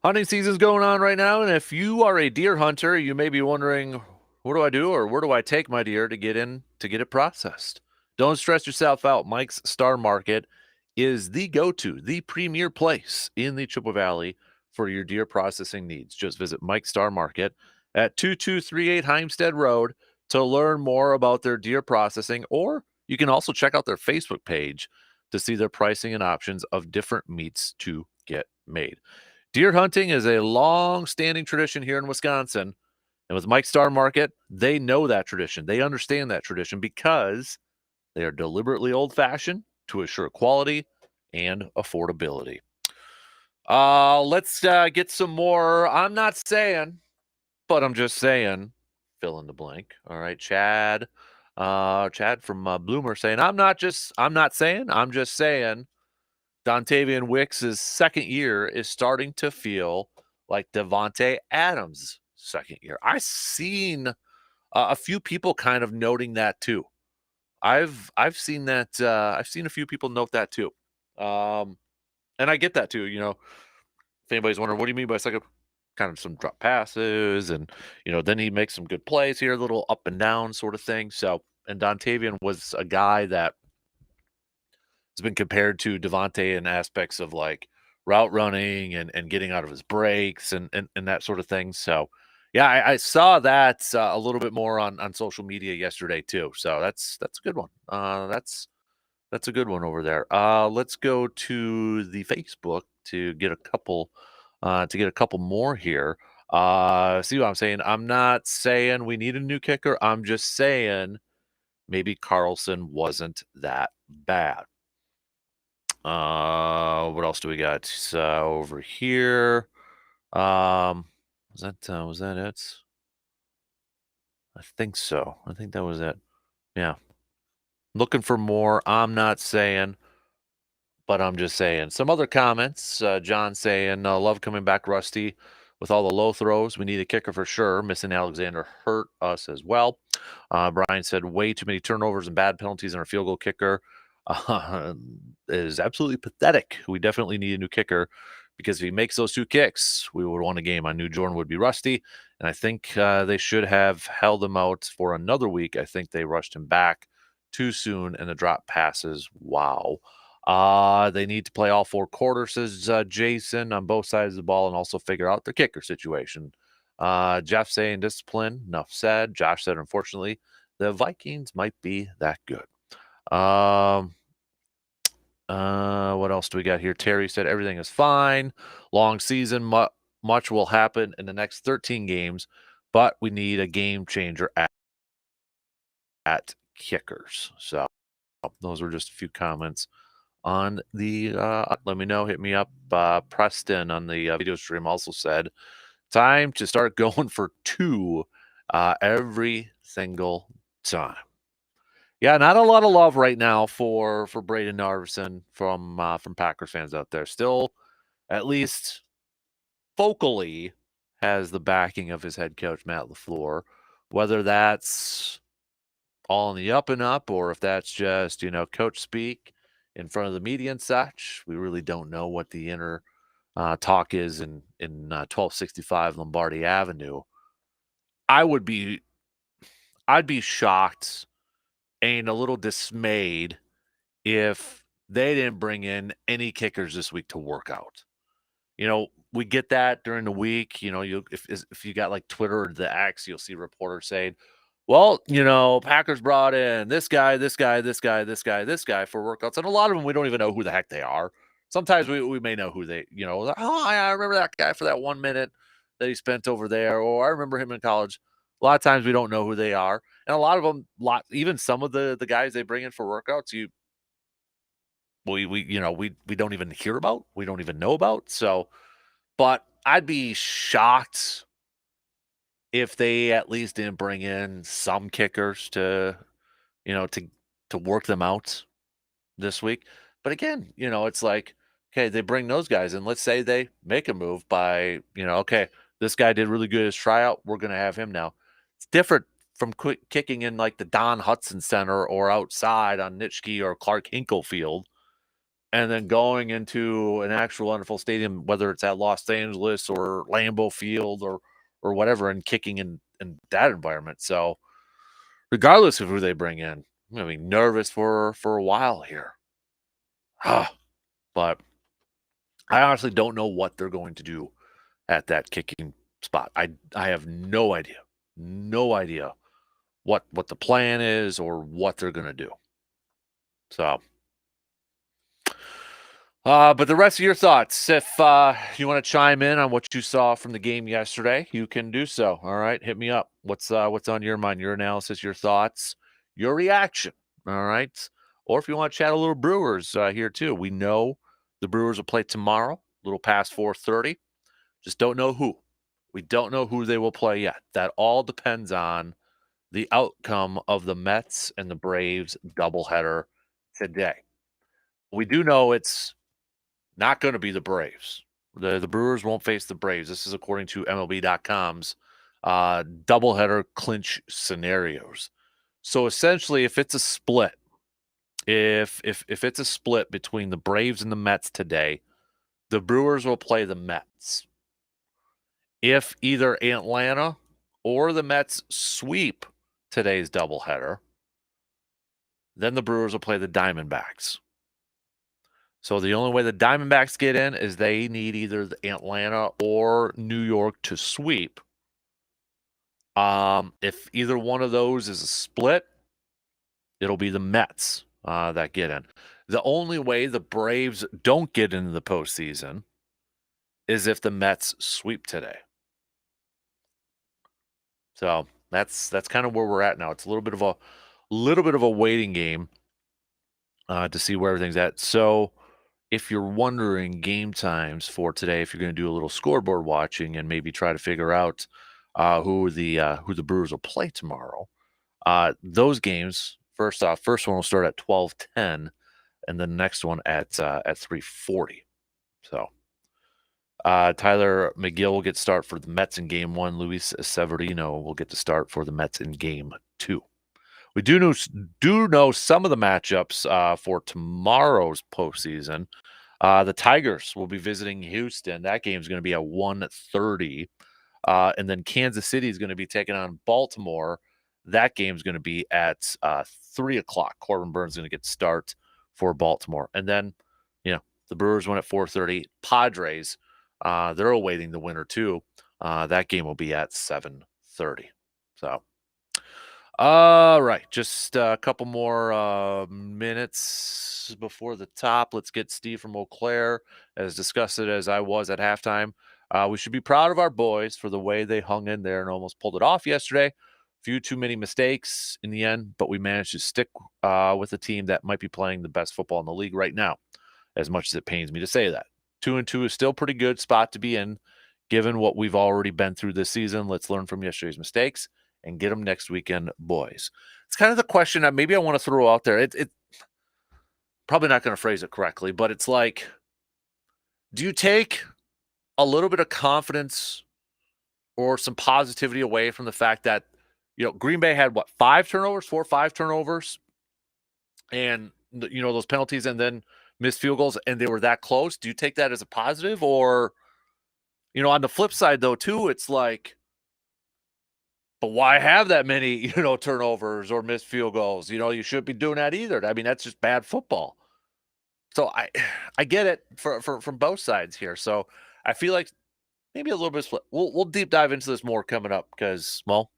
Hunting season's going on right now, and if you are a deer hunter, you may be wondering, what do I do or where do I take my deer to get it processed? Don't stress yourself out. Mike's Star Market is the go-to, the premier place in the Chippewa Valley for your deer processing needs. Just visit Mike's Star Market at 2238 Heimstead Road to learn more about their deer processing, or you can also check out their Facebook page to see their pricing and options of different meats to get made. Deer hunting is a long-standing tradition here in Wisconsin, and with Mike Star Market, they know that tradition. They understand that tradition because they are deliberately old-fashioned to assure quality and affordability. Let's get some more. I'm not saying, but I'm just saying. Fill in the blank. All right, Chad. Chad from Bloomer saying, I'm not saying. I'm just saying. Dontavian Wicks' second year is starting to feel like Devontae Adams' second year. I've seen a few people kind of noting that too. I've seen that. I've seen a few people note that too, and I get that too. If anybody's wondering, what do you mean by second? Kind of some drop passes, and then he makes some good plays here, a little up and down sort of thing. So, and Dontavian was a guy that has been compared to Devontae in aspects of like route running and getting out of his breaks and that sort of thing. So, yeah, I saw that a little bit more on social media yesterday too. So that's a good one. That's a good one over there. Let's go to the Facebook to get a couple more here. See what I'm saying? I'm not saying we need a new kicker. I'm just saying maybe Carlson wasn't that bad. What else do we got over here? Was that it? I think so. I think that was it. Yeah. Looking for more. I'm not saying, but I'm just saying. Some other comments. John saying, love coming back rusty with all the low throws. We need a kicker for sure. Missing Alexander hurt us as well. Brian said, way too many turnovers and bad penalties in our field goal kicker. Is absolutely pathetic. We definitely need a new kicker because if he makes those two kicks, we would win a game. I knew Jordan would be rusty, and I think they should have held him out for another week. I think they rushed him back too soon, and the drop passes. Wow. They need to play all four quarters, says Jason, on both sides of the ball, and also figure out their kicker situation. Jeff saying discipline. Enough said. Josh said, unfortunately, the Vikings might be that good. What else do we got here? Terry said everything is fine. Long season, much will happen in the next 13 games, but we need a game changer at kickers. So those were just a few comments on the let me know, hit me up. Preston on the video stream also said time to start going for two every single time. Yeah, not a lot of love right now for Braden Narveson from Packers fans out there. Still, at least vocally, has the backing of his head coach Matt LaFleur. Whether that's all in the up and up, or if that's just coach speak in front of the media and such, we really don't know what the inner talk is in 1265 Lombardi Avenue. I'd be shocked and a little dismayed if they didn't bring in any kickers this week to work out. We get that during the week. If you got like Twitter or the X, you'll see reporters saying, well, Packers brought in this guy, this guy, this guy, this guy, this guy for workouts. And a lot of them, we don't even know who the heck they are. Sometimes we may know who they, I remember that guy for that 1 minute that he spent over there, or I remember him in college. A lot of times we don't know who they are. And a lot of them, even some of the guys they bring in for workouts, we don't even hear about, we don't even know about. So, but I'd be shocked if they at least didn't bring in some kickers to work them out this week. But again, it's like, okay, they bring those guys in. Let's say they make a move by, okay, this guy did really good as tryout. We're going to have him now. It's different from kicking in like the Don Hudson Center or outside on Nitschke or Clark Hinkle Field. and then going into an actual NFL stadium, whether it's at Los Angeles or Lambeau Field or whatever, and kicking in that environment. So regardless of who they bring in, I'm gonna be nervous for a while here. But I honestly don't know what they're going to do at that kicking spot. I have no idea. No idea what the plan is or what they're gonna do. So but the rest of your thoughts, if you want to chime in on what you saw from the game yesterday, you can do so. All right, hit me up. What's on your mind? Your analysis, your thoughts, your reaction. All right, or if you want to chat a little Brewers here too. We know the Brewers will play tomorrow, a little past 4:30. Just don't know who. We don't know who they will play yet. That all depends on the outcome of the Mets and the Braves doubleheader today. We do know it's not going to be the Braves. The Brewers won't face the Braves. This is according to MLB.com's doubleheader clinch scenarios. So essentially, if it's a split, if it's a split between the Braves and the Mets today, the Brewers will play the Mets. If either Atlanta or the Mets sweep today's doubleheader, then the Brewers will play the Diamondbacks. So the only way the Diamondbacks get in is they need either the Atlanta or New York to sweep. If either one of those is a split, it'll be the Mets that get in. The only way the Braves don't get into the postseason is if the Mets sweep today. So that's kind of where we're at now. It's a little bit of a waiting game to see where everything's at. So if you're wondering game times for today, if you're going to do a little scoreboard watching and maybe try to figure out who the Brewers will play tomorrow, those games first one will start at 12:10, and the next one at 3:40. So Tyler McGill will get start for the Mets in game 1. Luis Severino will get to start for the Mets in game 2. We do know some of the matchups for tomorrow's postseason. The Tigers will be visiting Houston. That game is going to be at 1:30. And then Kansas City is going to be taking on Baltimore. That game is going to be at 3 o'clock. Corbin Burns is going to get start for Baltimore. And then, the Brewers win at 4:30. Padres, they're awaiting the winner too. That game will be at 7:30. So, all right, just a couple more minutes before the top. Let's get Steve from Eau Claire, as disgusted as I was at halftime. We should be proud of our boys for the way they hung in there and almost pulled it off yesterday. Few too many mistakes in the end, but we managed to stick with a team that might be playing the best football in the league right now, as much as it pains me to say that. 2-2 is still a pretty good spot to be in, given what we've already been through this season. Let's learn from yesterday's mistakes and get them next weekend, boys. It's kind of the question that maybe I want to throw out there. It probably not going to phrase it correctly, but it's like, do you take a little bit of confidence or some positivity away from the fact that, Green Bay had 5 turnovers, 4 or 5 turnovers, and those penalties, and then missed field goals, and they were that close? Do you take that as a positive? Or, on the flip side though too, it's like, but why have that many, turnovers or missed field goals? You shouldn't be doing that either. I mean, that's just bad football. So I get it from both sides here. So I feel like maybe a little bit split. We'll deep dive into this more coming up because, well,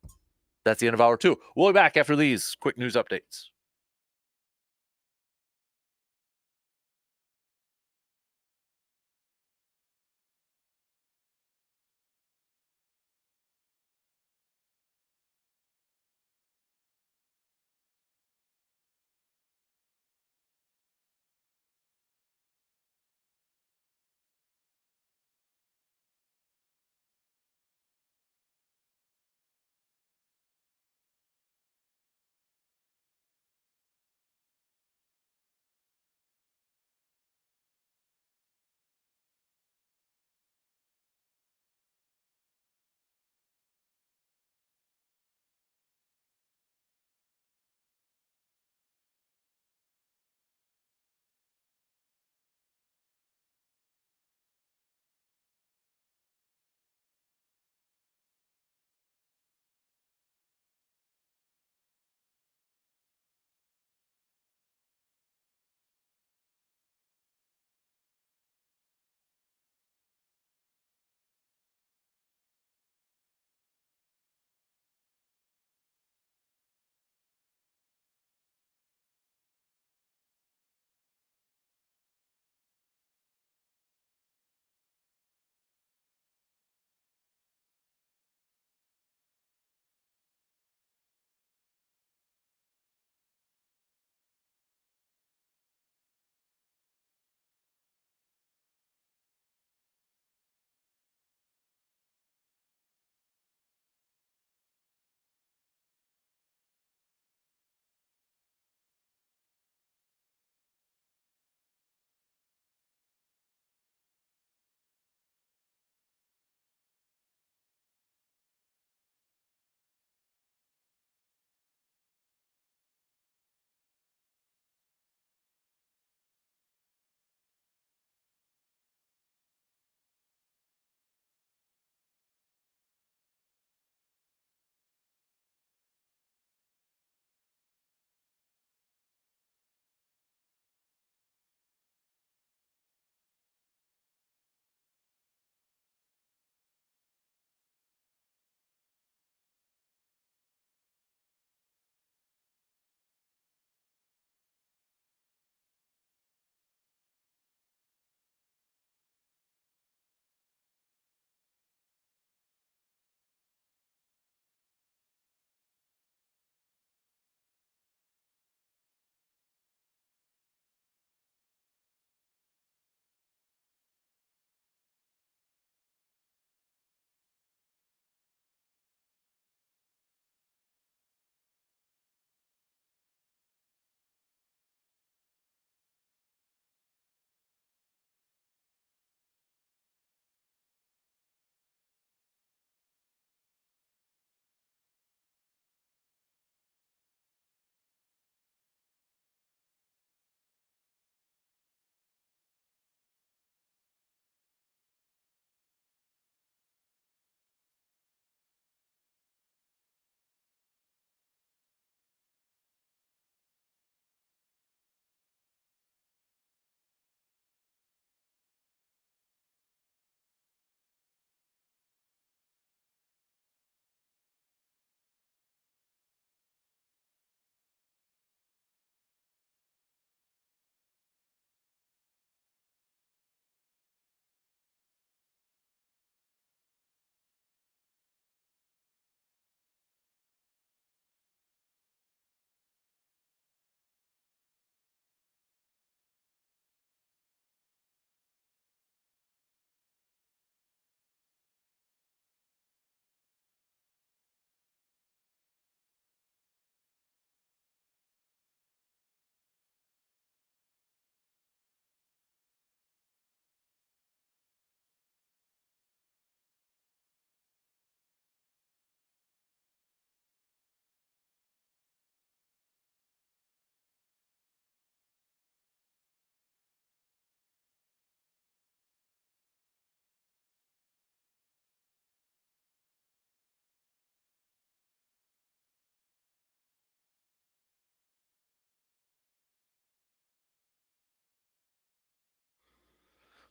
that's the end of hour 2. We'll be back after these quick news updates.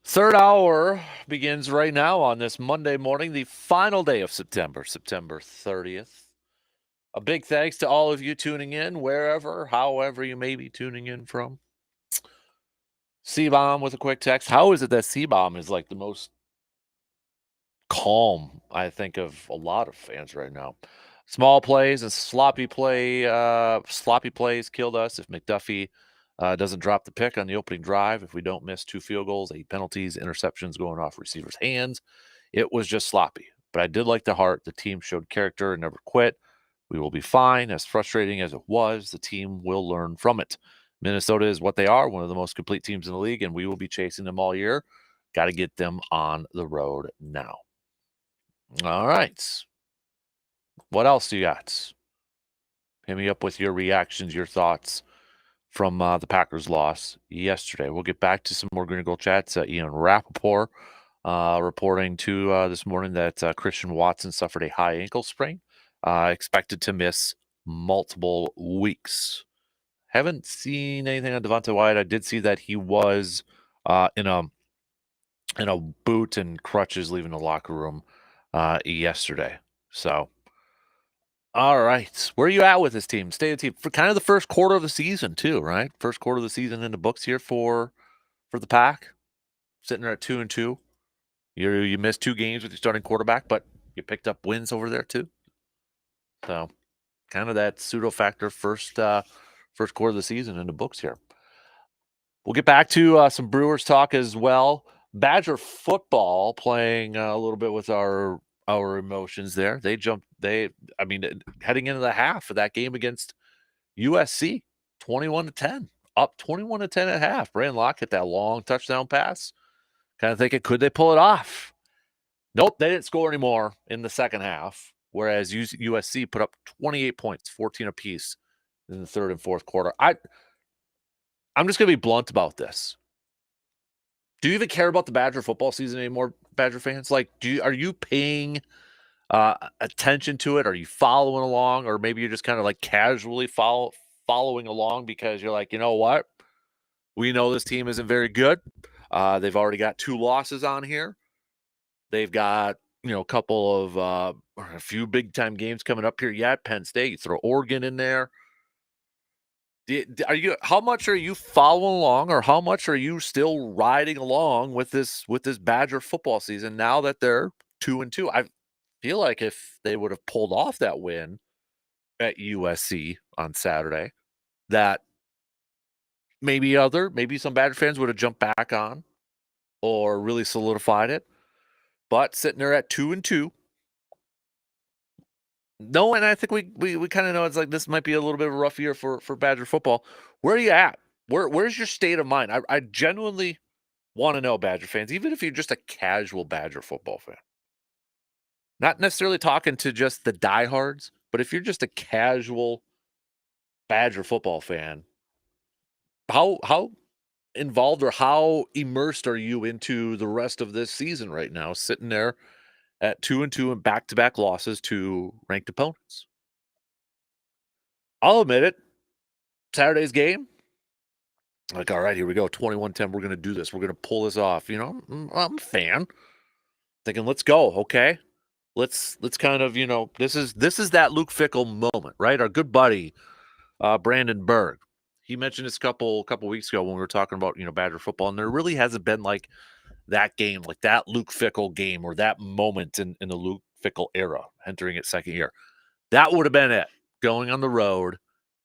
Third hour begins right now on this Monday morning, the final day of September 30th. A big thanks to all of you tuning in, wherever, however you may be tuning in from. C-Bomb with a quick text. How is it that C-Bomb is like the most calm, I think, of a lot of fans right now? Small plays and sloppy plays killed us. If McDuffie doesn't drop the pick on the opening drive, if we don't miss 2 field goals, 8 penalties, interceptions going off receivers' hands, it was just sloppy. But I did like the heart. The team showed character and never quit. We will be fine. As frustrating as it was, the team will learn from it. Minnesota is what they are, one of the most complete teams in the league, and we will be chasing them all year. Got to get them on the road now. All right. What else do you got? Hit me up with your reactions, your thoughts from the Packers' loss yesterday. We'll get back to some more Green and Gold chats. Ian Rappaport reporting this morning that Christian Watson suffered a high ankle sprain, expected to miss multiple weeks. Haven't seen anything on Devonta Wyatt. I did see that he was in a boot and crutches leaving the locker room yesterday. So, all right, where are you at with this team? Stay the team for kind of the first quarter of the season too, right? First quarter of the season in the books here for the Pack, sitting there at 2-2. You missed 2 games with your starting quarterback, but you picked up wins over there too. So, kind of that pseudo factor first quarter of the season in the books here. We'll get back to some Brewers talk as well. Badger football playing a little bit with our emotions there. Heading into the half of that game against USC, 21-10, up 21-10 at half. Brandon Locke hit that long touchdown pass. Kind of thinking, could they pull it off? Nope, they didn't score anymore in the second half, whereas USC put up 28 points, 14 apiece in the third and fourth quarter. I'm just going to be blunt about this. Do you even care about the Badger football season anymore, Badger fans? Like, are you paying attention to it? Are you following along? Or maybe you're just kind of like casually following along because you're like, you know what? We know this team isn't very good. They've already got 2 losses on here. They've got, a few big time games coming up here yet. Penn State, you throw Oregon in there. How much are you following along, or how much are you still riding along with this Badger football season now that they're 2-2? I feel like if they would have pulled off that win at USC on Saturday, that maybe some Badger fans would have jumped back on or really solidified it. But sitting there at 2-2. No, and I think we kind of know it's like this might be a little bit of a rough year for Badger football. Where are you at? Where's your state of mind? I genuinely want to know, Badger fans, even if you're just a casual Badger football fan. Not necessarily talking to just the diehards, but if you're just a casual Badger football fan, how involved or how immersed are you into the rest of this season right now, sitting there at 2-2 and back-to-back losses to ranked opponents? I'll admit it. Saturday's game, like, all right, here we go, 21-10. We're going to do this. We're going to pull this off. I'm a fan. Thinking, let's go, okay? Let's kind of, this is that Luke Fickell moment, right? Our good buddy, Brandon Berg. He mentioned this a couple weeks ago when we were talking about, Badger football, and there really hasn't been like that game, like that Luke Fickell game or that moment in the Luke Fickell era, entering its second year. That would have been it, going on the road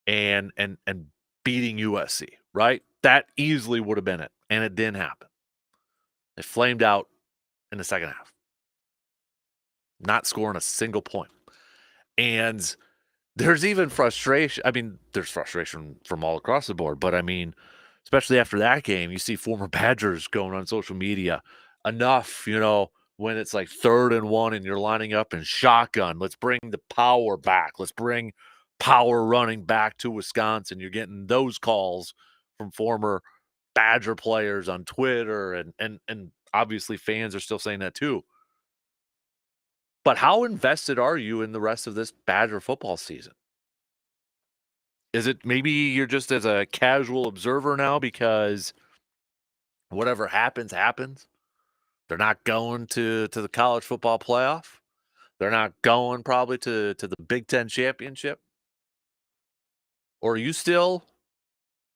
and beating USC, right? That easily would have been it, and it didn't happen. They flamed out in the second half, not scoring a single point. And there's even frustration. I mean, there's frustration from all across the board, but I mean, especially after that game, you see former Badgers going on social media. Enough, when it's like 3rd and 1 and you're lining up in shotgun. Let's bring the power back. Let's bring power running back to Wisconsin. You're getting those calls from former Badger players on Twitter, and obviously fans are still saying that too. But how invested are you in the rest of this Badger football season? Is it maybe you're just as a casual observer now because Whatever happens, happens. They're not going to the college football playoff. They're not going probably to the Big Ten championship. Or are you still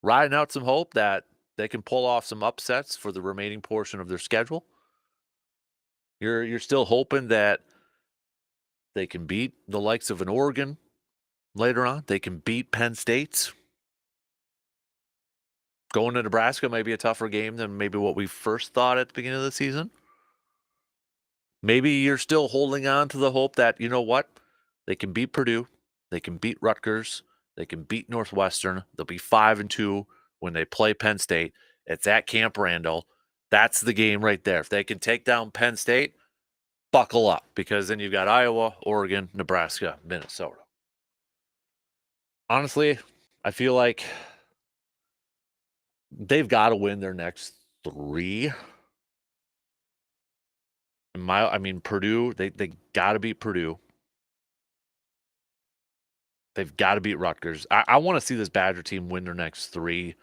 riding out some hope that they can pull off some upsets for the remaining portion of their schedule? You're still hoping that they can beat the likes of an Oregon later on. They can beat Penn State. Going to Nebraska may be a tougher game than maybe what we first thought at the beginning of the season. Maybe you're still holding on to the hope that, you know what? They can beat Purdue. They can beat Rutgers. They can beat Northwestern. They'll be 5-2 when they play Penn State. It's at Camp Randall. That's the game right there. If they can take down Penn State, buckle up, because then you've got Iowa, Oregon, Nebraska, Minnesota. Honestly, I feel like they've got to win their next 3. Purdue, they got to beat Purdue. They've got to beat Rutgers. I want to see this Badger team win their next 3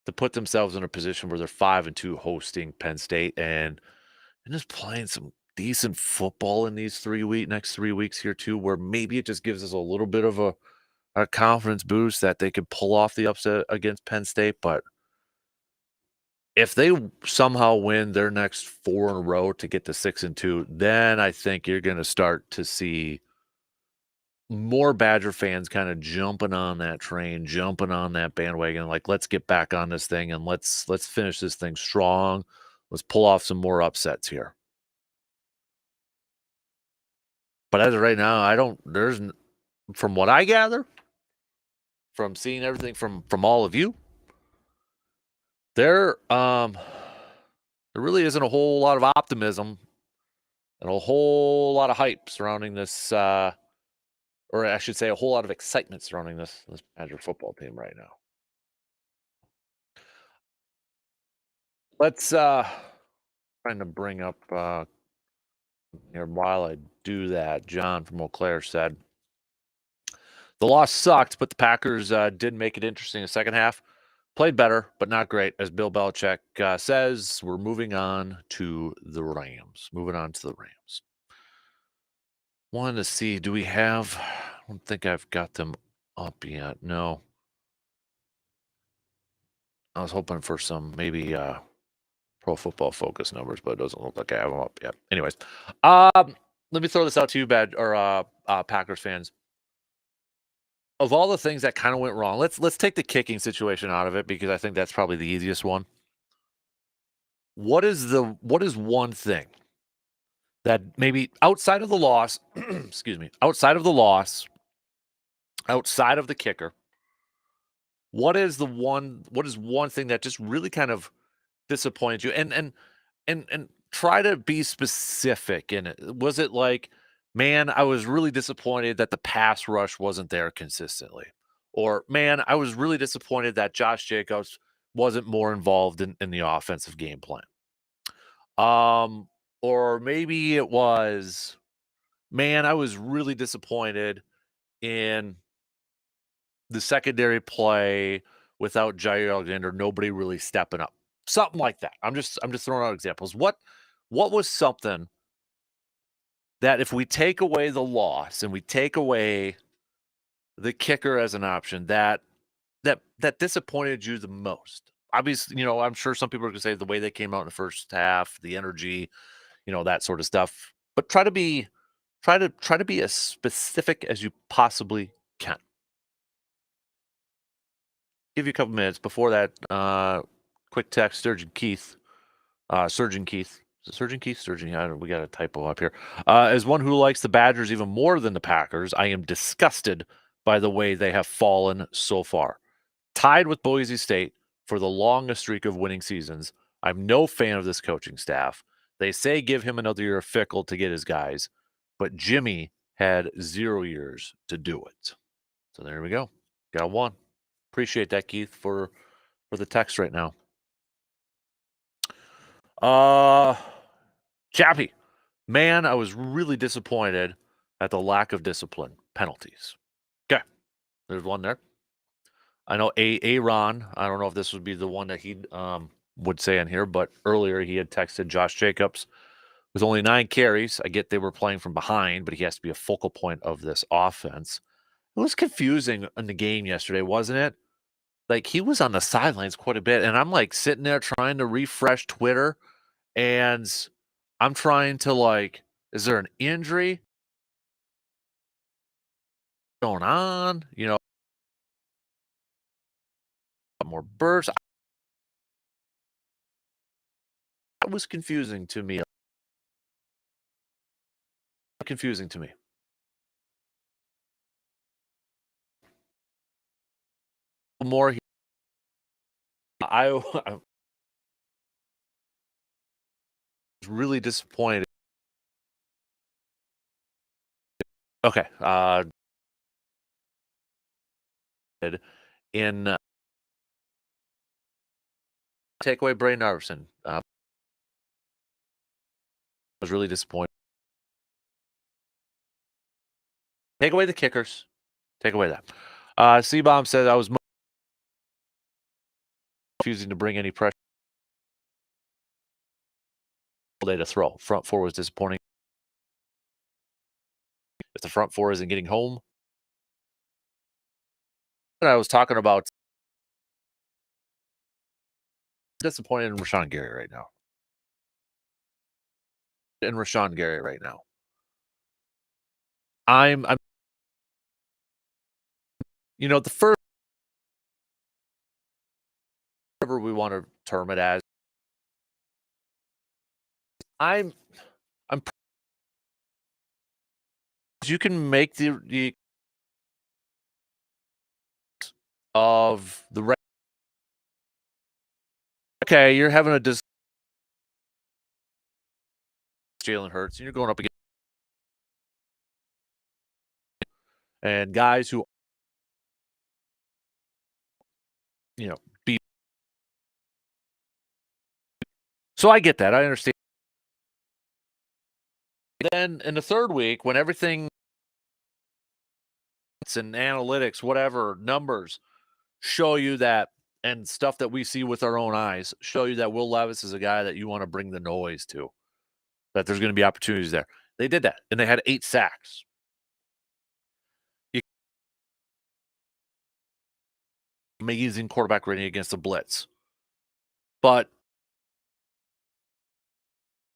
to put themselves in a position where they're 5-2 hosting Penn State and just playing some decent football in these next 3 weeks here too, where maybe it just gives us a little bit of a confidence boost that they could pull off the upset against Penn State. But if they somehow win their next 4 in a row to get to 6-2, then I think you're going to start to see more Badger fans kind of jumping on that train, jumping on that bandwagon. Like, let's get back on this thing and let's finish this thing strong. Let's pull off some more upsets here. But as of right now, from what I gather, from seeing everything from all of you, there really isn't a whole lot of optimism and a whole lot of hype surrounding this, or I should say a whole lot of excitement surrounding this Badger football team right now. Let's trying to bring up here while I do that. John from Eau Claire said the loss sucked, but the Packers did make it interesting in the second half. Played better, but not great, as Bill Belichick says. We're moving on to the Rams. Wanted to see, do we have? I don't think I've got them up yet. No. I was hoping for some maybe Pro Football Focus numbers, but it doesn't look like I have them up yet. Anyways, let me throw this out to you, Packers fans. Of all the things that kind of went wrong, let's take the kicking situation out of it, because I think that's probably the easiest one. What is one thing that maybe outside of the loss, outside of the kicker, what is one thing that just really kind of disappointed you? And try to be specific in it. Was it like, man, I was really disappointed that the pass rush wasn't there consistently? Or, man, I was really disappointed that Josh Jacobs wasn't more involved in the offensive game plan. Or maybe it was, man, I was really disappointed in the secondary play without Jair Alexander, nobody really stepping up. Something like that. I'm just throwing out examples. What was something that, if we take away the loss and we take away the kicker as an option, that disappointed you the most? Obviously, I'm sure some people are going to say the way they came out in the first half, the energy, that sort of stuff. But try to be as specific as you possibly can. Give you a couple minutes before that. Quick text, Surgeon Keith. Surgeon Keith. Surgeon Keith? Surgeon. We got a typo up here. As one who likes the Badgers even more than the Packers, I am disgusted by the way they have fallen so far. Tied with Boise State for the longest streak of winning seasons. I'm no fan of this coaching staff. They say give him another year of Fickle to get his guys, but Jimmy had 0 years to do it. So there we go. Got one. Appreciate that, Keith, for the text right now. Chappie, man, I was really disappointed at the lack of discipline penalties. Okay, there's one there. I know Aaron. I don't know if this would be the one that he'd would say on here, but earlier he had texted Josh Jacobs with only 9 carries. I get they were playing from behind, but he has to be a focal point of this offense. It was confusing in the game yesterday, wasn't it? Like, he was on the sidelines quite a bit, and I'm, like, sitting there trying to refresh Twitter, and I'm trying to, like, is there an injury going on? You know, more bursts. That was confusing to me. Confusing to me. More, I was really disappointed. Okay, in take away Braden Iverson. I was really disappointed. Take away the kickers. Take away that. C-Bomb said I was refusing to bring any pressure day to throw. Front four was disappointing. If the front four isn't getting home, and I was talking about disappointed in Rashawn Gary right now. I'm the first, whatever we want to term it as, I'm you can make the of the okay, you're having a Jalen Hurts, and you're going up against and guys who beat. So I get that. I understand. Then in the third week, when everything and analytics, whatever numbers show you that, and stuff that we see with our own eyes show you that Will Levis is a guy that you want to bring the noise to, that there's going to be opportunities there. They did that, and they had 8 sacks. Amazing quarterback rating against the blitz. But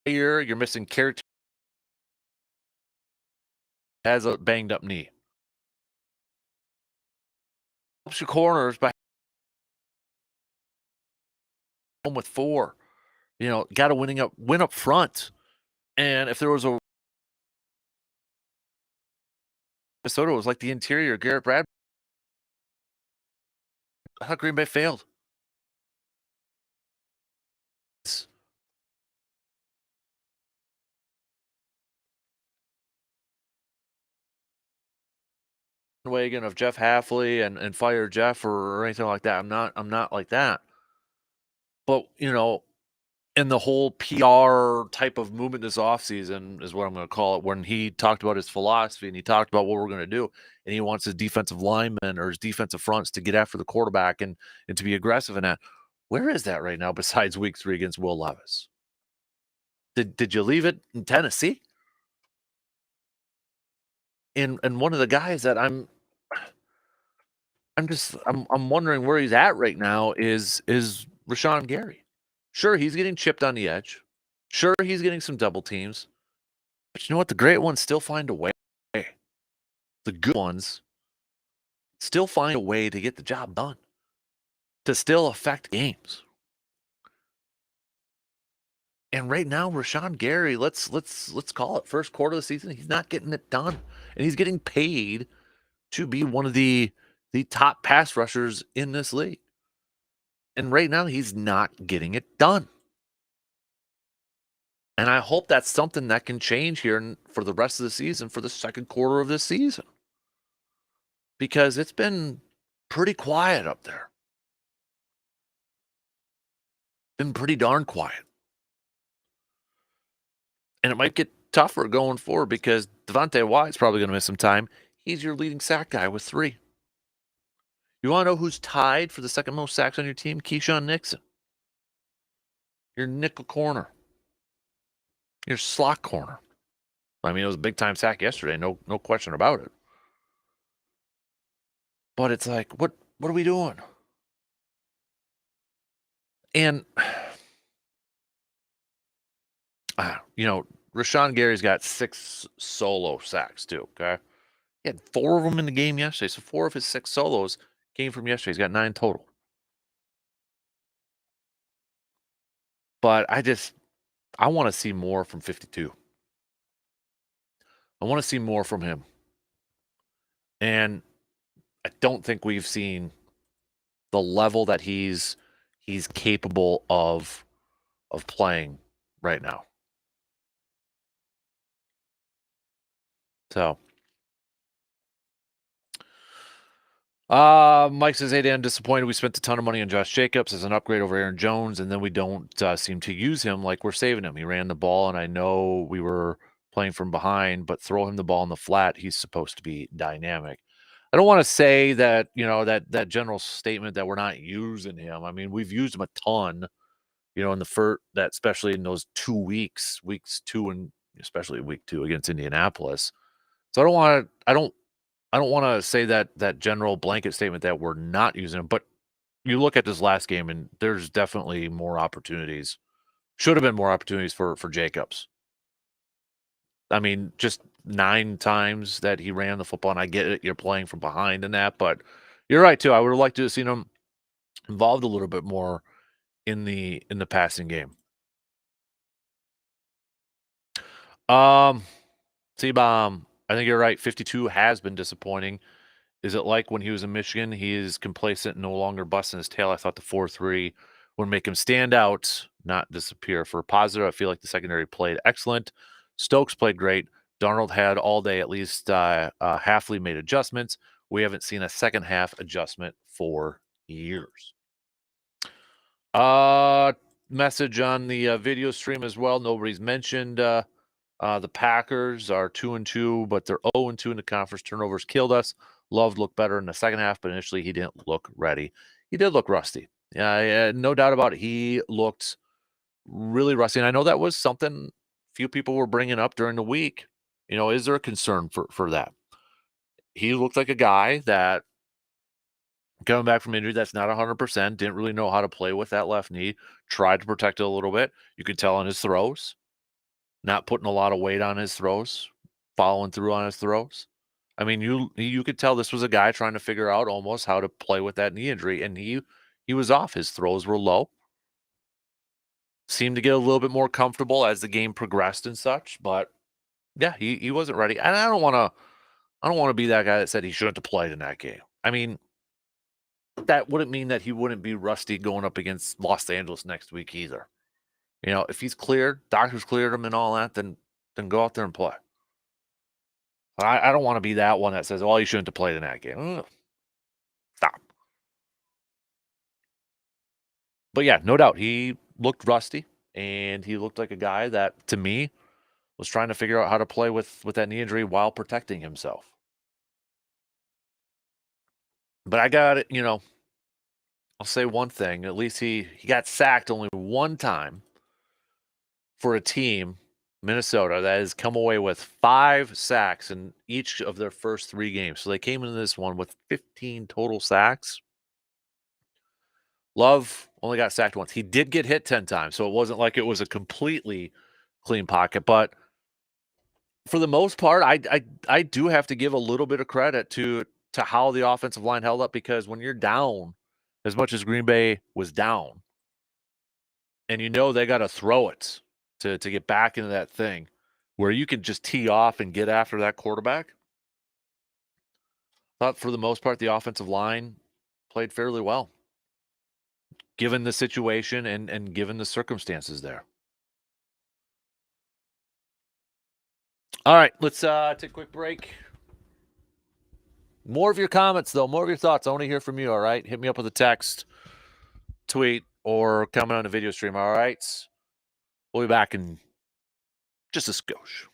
here you're missing Carrot, has a banged up knee. Helps your corners by home with 4. Got to win up front. And if there was a Minnesota was like the interior, Garrett Bradbury. I thought Green Bay failed. Wagon of Jeff Halfley and fire Jeff or anything like that. I'm not like that. But in the whole PR type of movement this offseason is what I'm going to call it, when he talked about his philosophy and he talked about what we're going to do, and he wants his defensive linemen or his defensive fronts to get after the quarterback and to be aggressive in that. Where is that right now besides week 3 against Will Levis? Did you leave it in Tennessee? And one of the guys that I'm wondering where he's at right now is Rashawn Gary. Sure, he's getting chipped on the edge. Sure, he's getting some double teams. But you know what? The great ones still find a way. The good ones still find a way to get the job done, to still affect games. And right now, Rashawn Gary, let's call it first quarter of the season, he's not getting it done. And he's getting paid to be one of the top pass rushers in this league. And right now, he's not getting it done. And I hope that's something that can change here for the rest of the season, for the second quarter of this season. Because it's been pretty quiet up there. Been pretty darn quiet. And it might get tougher going forward because Devontae Wyatt's probably going to miss some time. He's your leading sack guy with 3. You want to know who's tied for the second most sacks on your team? Keyshawn Nixon. your nickel corner, your slot corner. I mean, it was a big time sack yesterday, no question about it. But it's like, what are we doing? And Rashawn Gary's got 6 solo sacks too. Okay, he had 4 of them in the game yesterday, so 4 of his 6 solos came from yesterday. He's got 9 total. But I want to see more from 52. I want to see more from him. And I don't think we've seen the level that he's capable of playing right now. So Mike says, "Hey Dan, disappointed we spent a ton of money on Josh Jacobs as an upgrade over Aaron Jones, and then we don't seem to use him like we're saving him. He ran the ball, and I know we were playing from behind, but throw him the ball in the flat. He's supposed to be dynamic." I don't want to say that, that general statement that we're not using him. I mean, we've used him a ton, in the first, that especially in those 2 weeks, weeks 2 and especially week 2 against Indianapolis. So I don't want to say that general blanket statement that we're not using him, but you look at this last game and there's definitely more opportunities. Should have been more opportunities for Jacobs. I mean, just 9 times that he ran the football, and I get it, you're playing from behind in that, but you're right too. I would have liked to have seen him involved a little bit more in the passing game. T-Bomb, I think you're right. 52 has been disappointing. Is it like when he was in Michigan? He is complacent, no longer busting his tail. I thought the 4-3 would make him stand out, not disappear. For a positive, I feel like the secondary played excellent. Stokes played great. Darnold had all day, at least Halfley made adjustments. We haven't seen a second half adjustment for years. Message on the video stream as well. Nobody's mentioned the Packers are 2-2, but they're 0-2 in the conference. Turnovers killed us. Love looked better in the second half, but initially he didn't look ready. He did look rusty. Yeah, no doubt about it. He looked really rusty, and I know that was something few people were bringing up during the week. Is there a concern for that? He looked like a guy that coming back from injury that's not 100%, didn't really know how to play with that left knee, tried to protect it a little bit. You could tell on his throws, not putting a lot of weight on his throws, following through on his throws. I mean, you could tell this was a guy trying to figure out almost how to play with that knee injury, and he was off. His throws were low. Seemed to get a little bit more comfortable as the game progressed and such, but yeah, he wasn't ready. And I don't want to be that guy that said he shouldn't have played in that game. I mean, that wouldn't mean that he wouldn't be rusty going up against Los Angeles next week either. If he's cleared, doctors cleared him and all that, then go out there and play. I don't want to be that one that says, "Well, you shouldn't have played in that game." Stop. But yeah, no doubt he looked rusty, and he looked like a guy that, to me, was trying to figure out how to play with that knee injury while protecting himself. But I got it. I'll say one thing. At least he got sacked only one time for a team, Minnesota, that has come away with 5 sacks in each of their first 3 games. So they came into this one with 15 total sacks. Love only got sacked once. He did get hit 10 times, so it wasn't like it was a completely clean pocket. But for the most part, I do have to give a little bit of credit to how the offensive line held up, because when you're down as much as Green Bay was down, and they got to throw it to get back into that thing where you can just tee off and get after that quarterback. Thought for the most part the offensive line played fairly well, given the situation and given the circumstances there. All right, let's take a quick break. More of your comments, though. More of your thoughts. I want to hear from you, all right? Hit me up with a text, tweet, or comment on the video stream, all right? We'll be back in just a skosh.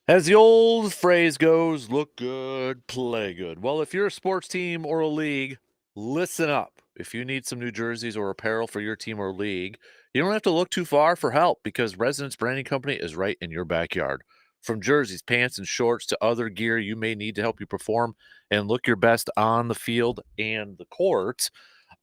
As the old phrase goes, look good, play good. Well, if you're a sports team or a league, listen up. If you need some new jerseys or apparel for your team or league, you don't have to look too far for help because Residence Branding Company is right in your backyard. From jerseys, pants, and shorts to other gear you may need to help you perform and look your best on the field and the court,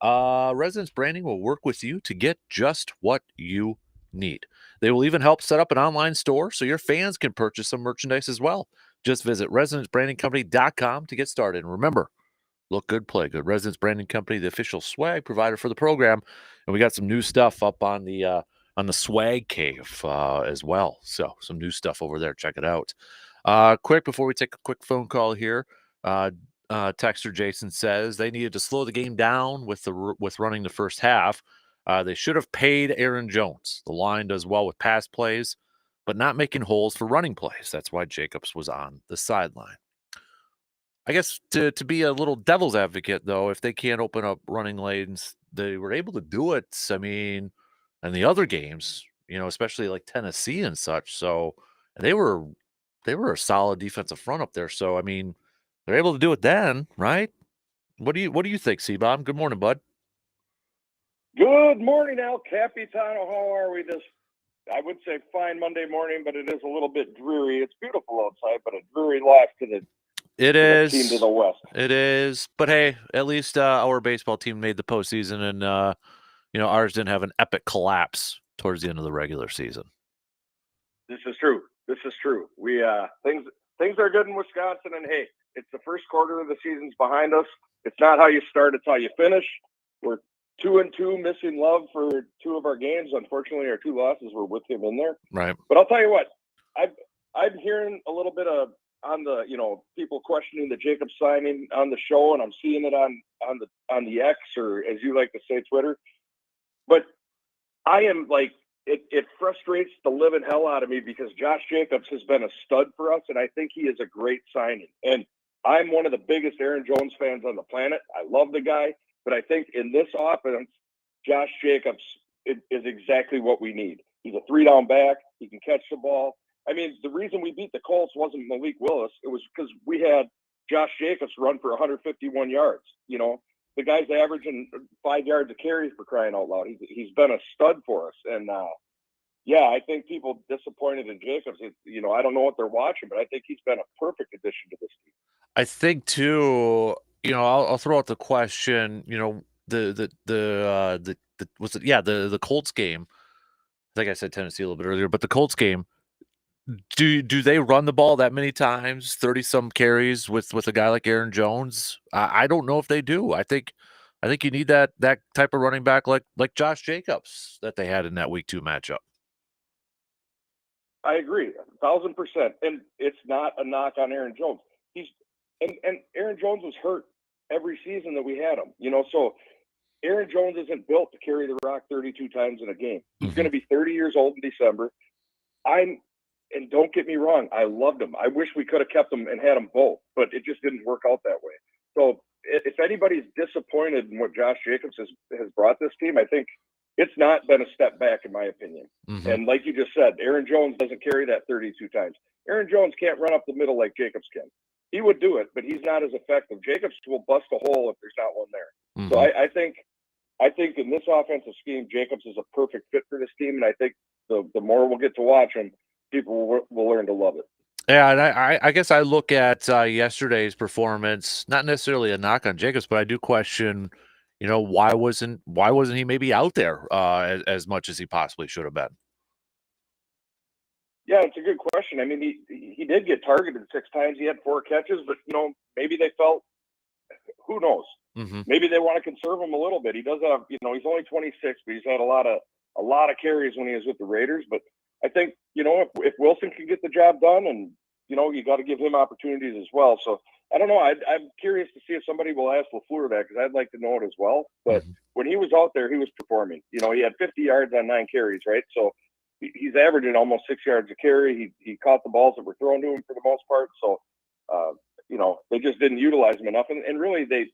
Residence Branding will work with you to get just what you need. They will even help set up an online store so your fans can purchase some merchandise as well. Just visit residencebrandingcompany.com to get started. And remember, look good, play good. Residence Branding Company, the official swag provider for the program, and we got some new stuff up on the swag cave as well. So some new stuff over there. Check it out. Quick before we take a quick phone call here. Texter Jason says they needed to slow the game down with running the first half. They should have paid Aaron Jones. The line does well with pass plays, but not making holes for running plays. That's why Jacobs was on the sideline. I guess to be a little devil's advocate, though, if they can't open up running lanes, they were able to do it. I mean, in the other games, especially like Tennessee and such. So they were a solid defensive front up there. So I mean, they're able to do it then, right? What do you think, C-Bob? Good morning, bud. Good morning, El Capitano. How are we this, I would say fine Monday morning, but it is a little bit dreary. It's beautiful outside, but a dreary loss to the team to the west. It is. But hey, at least our baseball team made the postseason, and ours didn't have an epic collapse towards the end of the regular season. This is true. We things are good in Wisconsin, and hey, it's the first quarter of the season's behind us. It's not how you start, it's how you finish. We're 2-2, missing Love for 2 of our games. Unfortunately, our 2 losses were with him in there. Right. But I'll tell you what, I'm hearing a little bit of on the people questioning the Jacobs signing on the show, and I'm seeing it on the X, or as you like to say, Twitter. But I am like, it frustrates the living hell out of me because Josh Jacobs has been a stud for us, and I think he is a great signing. And I'm one of the biggest Aaron Jones fans on the planet. I love the guy, but I think in this offense, Josh Jacobs is exactly what we need. He's a 3-down back. He can catch the ball. I mean, the reason we beat the Colts wasn't Malik Willis. It was because we had Josh Jacobs run for 151 yards. The guy's averaging 5 yards a carry, for crying out loud. He's been a stud for us. And, I think people disappointed in Jacobs. I don't know what they're watching, but I think he's been a perfect addition to this team. I think too. I'll throw out the question. The Colts game. I think I said Tennessee a little bit earlier, but the Colts game. Do they run the ball that many times, 30-some carries with a guy like Aaron Jones? I don't know if they do. I think you need that type of running back like Josh Jacobs that they had in that week 2 matchup. I agree, 1,000%. And it's not a knock on Aaron Jones. And Aaron Jones was hurt every season that we had him. So Aaron Jones isn't built to carry the rock 32 times in a game. He's going to be 30 years old in December. And don't get me wrong, I loved him. I wish we could have kept him and had them both, but it just didn't work out that way. So if anybody's disappointed in what Josh Jacobs has brought this team, I think it's not been a step back, in my opinion. And like you just said, Aaron Jones doesn't carry that 32 times. Aaron Jones can't run up the middle like Jacobs can. He would do it, but he's not as effective. Jacobs will bust a hole if there's not one there. So I think in this offensive scheme, Jacobs is a perfect fit for this team, and I think the more we'll get to watch him, people will learn to love it. Yeah, and I guess I look at yesterday's performance, not necessarily a knock on Jacobs, but I do question, why wasn't he maybe out there as much as he possibly should have been? Yeah, it's a good question. I mean, he did get targeted 6 times. He had 4 catches, but maybe they felt, who knows? Maybe they want to conserve him a little bit. He does have, he's only 26, but he's had a lot of carries when he was with the Raiders. But I think, if Wilson can get the job done, and you got to give him opportunities as well. So I don't know. I'm curious to see if somebody will ask LaFleur that, because I'd like to know it as well. But when he was out there, he was performing. He had 50 yards on 9 carries, right? So he's averaging almost 6 yards a carry. He caught the balls that were thrown to him for the most part. So they just didn't utilize him enough, and really they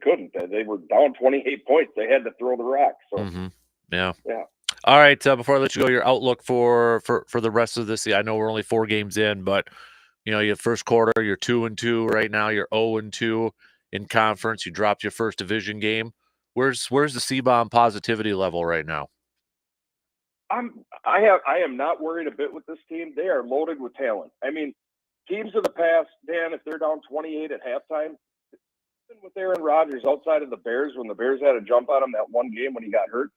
couldn't. They were down 28 points. They had to throw the rock. So yeah. All right, before I let you go, your outlook for the rest of this. I know we're only 4 games in, but you have first quarter, you're 2-2 right now. You're 0-2 in conference. You dropped your first division game. Where's the C-bomb positivity level right now? I am not worried a bit with this team. They are loaded with talent. I mean, teams of the past, Dan, if they're down 28 at halftime, with Aaron Rodgers outside of the Bears, when the Bears had to jump on him that one game when he got hurt,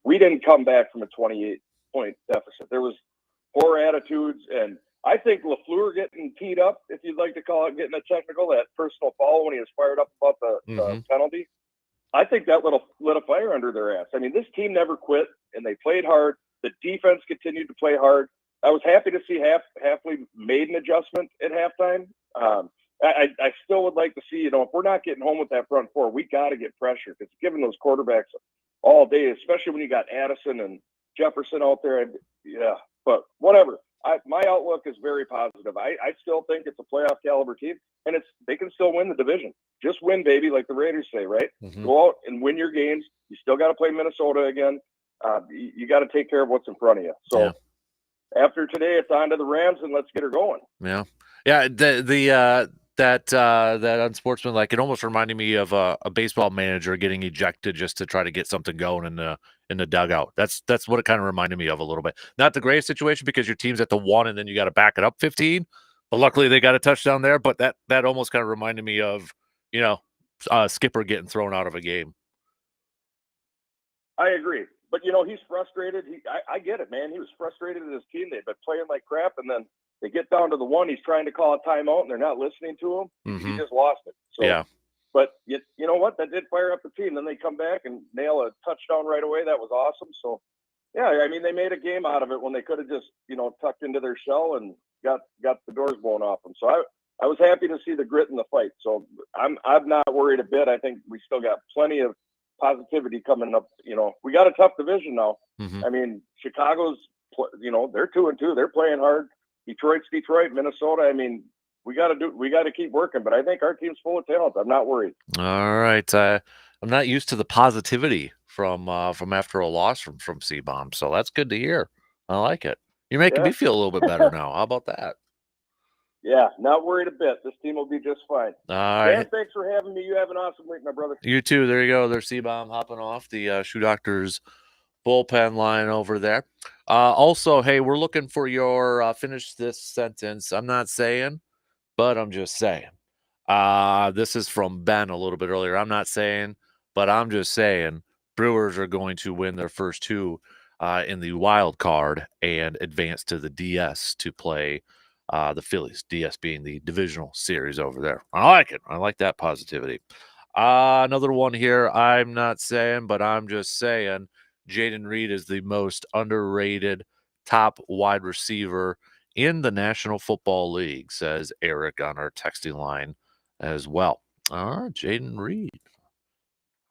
we didn't come back from a 28-point deficit. There was poor attitudes, and I think LaFleur getting teed up, if you'd like to call it, getting a technical, that personal foul when he was fired up about the penalty, I think that lit a fire under their ass. I mean, this team never quit, and they played hard. The defense continued to play hard. I was happy to see Hafley made an adjustment at halftime. I still would like to see, if we're not getting home with that front four, we got to get pressure because giving those quarterbacks all day, especially when you got Addison and Jefferson out there, yeah. But whatever. My outlook is very positive. I still think it's a playoff caliber team, and they can still win the division. Just win, baby, like the Raiders say, right? Mm-hmm. Go out and win your games. You still got to play Minnesota again. You got to take care of what's in front of you. So after today, it's on to the Rams, and let's get her going. Yeah. That unsportsmanlike, it almost reminded me of a baseball manager getting ejected just to try to get something going in the dugout. That's what it kind of reminded me of a little bit. Not the greatest situation because your team's at the 1 and then you got to back it up 15. But luckily they got a touchdown there. But that almost kind of reminded me of Skipper getting thrown out of a game. I agree. But, he's frustrated. I get it, man. He was frustrated at his team. They've been playing like crap, and then they get down to the 1. He's trying to call a timeout, and they're not listening to him. Mm-hmm. He just lost it. So, yeah. But you know what? That did fire up the team. Then they come back and nail a touchdown right away. That was awesome. So, yeah, I mean, they made a game out of it when they could have just, tucked into their shell and got the doors blown off them. So I was happy to see the grit in the fight. So I'm not worried a bit. I think we still got plenty of positivity coming up. We got a tough division now. Mm-hmm. I mean, Chicago's, they're 2-2. They're playing hard. Detroit's Detroit. Minnesota. I mean, we got to keep working. But I think our team's full of talent. I'm not worried. All right. I'm not used to the positivity from after a loss from C-bomb, so that's good to hear. I like it. You're making me feel a little bit better now. How about that? Yeah, not worried a bit. This team will be just fine. All right. Dan, thanks for having me. You have an awesome week, my brother. You too. There you go. There's C-bomb hopping off the Shoe Doctors bullpen line over there. Also, hey, we're looking for your finish this sentence. I'm not saying, but I'm just saying. This is from Ben a little bit earlier. I'm not saying, but I'm just saying Brewers are going to win their first 2 in the wild card and advance to the DS to play the Phillies. DS being the divisional series over there. I like it. I like that positivity. Another one here. I'm not saying, but I'm just saying Jayden Reed is the most underrated top wide receiver in the National Football League, says Eric on our texting line as well. Jayden Reed.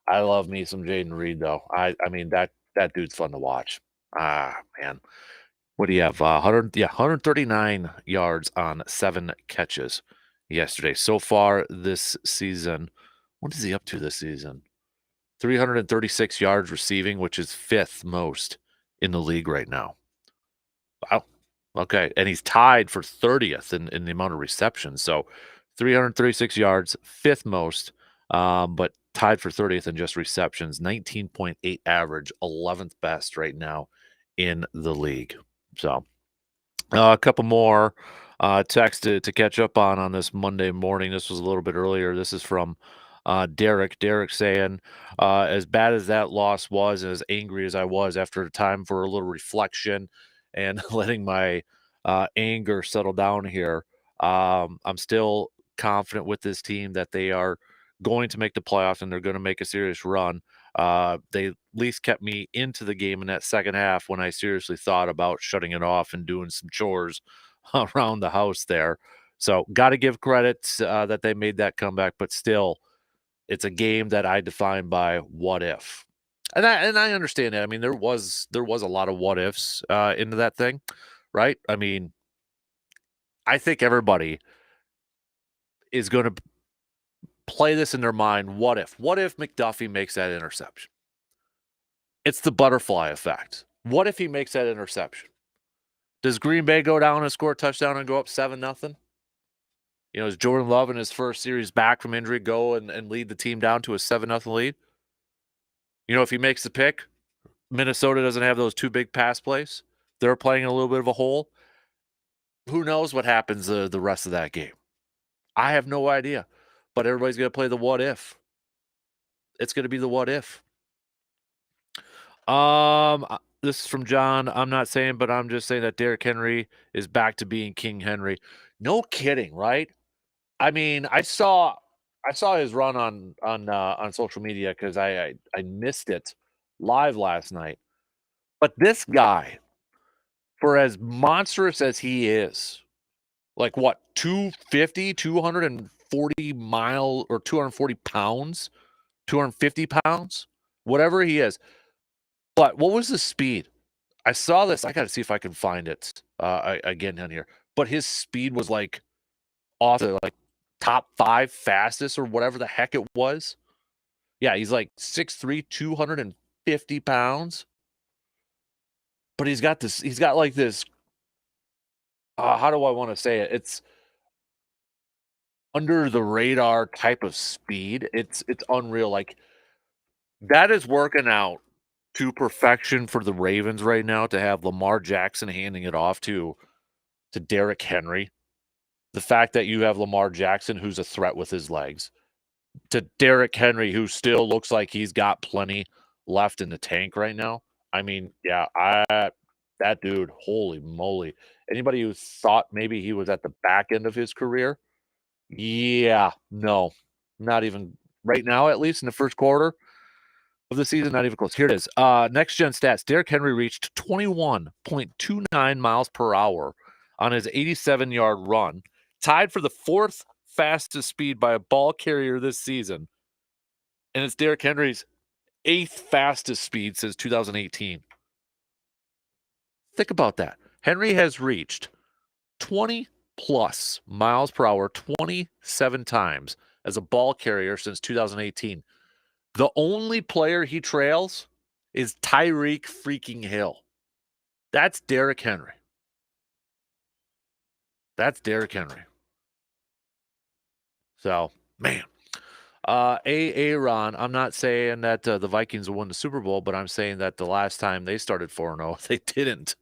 I love me some Jayden Reed, though. I mean, that dude's fun to watch. Man. What do you have? 139 yards on 7 catches yesterday. So far this season, what is he up to this season? 336 yards receiving, which is 5th most in the league right now. Wow. Okay. And he's tied for 30th in the amount of receptions. So 336 yards, 5th most, but tied for 30th in just receptions, 19.8 average, 11th best right now in the league. So a couple more texts to catch up on this Monday morning. This was a little bit earlier. This is from Derek. Derek saying, as bad as that loss was, and as angry as I was after a time for a little reflection and letting my anger settle down here, I'm still confident with this team that they are going to make the playoffs and they're going to make a serious run. They at least kept me into the game in that second half when I seriously thought about shutting it off and doing some chores around the house there. So got to give credit that they made that comeback, but still, it's a game that I define by what if. And I understand that. I mean, there was a lot of what ifs into that thing, right? I mean, I think everybody is going to play this in their mind. What if? What if McDuffie makes that interception? It's the butterfly effect. What if he makes that interception? Does Green Bay go down and score a touchdown and go up 7-0? Is Jordan Love in his first series back from injury go and lead the team down to a 7-0 lead? If he makes the pick, Minnesota doesn't have those two big pass plays. They're playing in a little bit of a hole. Who knows what happens the rest of that game? I have no idea. But everybody's going to play the what if. It's going to be the what if. This is from John. I'm not saying, but I'm just saying that Derrick Henry is back to being King Henry. No kidding, right? I mean, I saw his run on social media because I missed it live last night. But this guy, for as monstrous as he is, like what, 250, 240 mile or 240 pounds, 250 pounds, whatever he is. But what was the speed? I saw this. I got to see if I can find it again on here. But his speed was like off the top 5 fastest or whatever the heck it was. Yeah, he's like 6'3", 250 pounds. But he's got like this. How do I want to say it? It's under the radar type of speed. It's unreal. Like that is working out to perfection for the Ravens right now to have Lamar Jackson handing it off to Derrick Henry. The fact that you have Lamar Jackson, who's a threat with his legs, to Derrick Henry, who still looks like he's got plenty left in the tank right now. I mean, yeah, that dude, holy moly. Anybody who thought maybe he was at the back end of his career, yeah, no, not even right now, at least in the first quarter of the season, not even close. Here it is. Next gen stats. Derrick Henry reached 21.29 miles per hour on his 87-yard run, tied for the 4th fastest speed by a ball carrier this season. And it's Derrick Henry's 8th fastest speed since 2018. Think about that. Henry has reached 20 plus miles per hour 27 times as a ball carrier since 2018. The only player he trails is Tyreek freaking Hill. That's Derrick Henry. That's Derrick Henry. So, man. Ron, I'm not saying that the Vikings will win the Super Bowl, but I'm saying that the last time they started 4-0, they didn't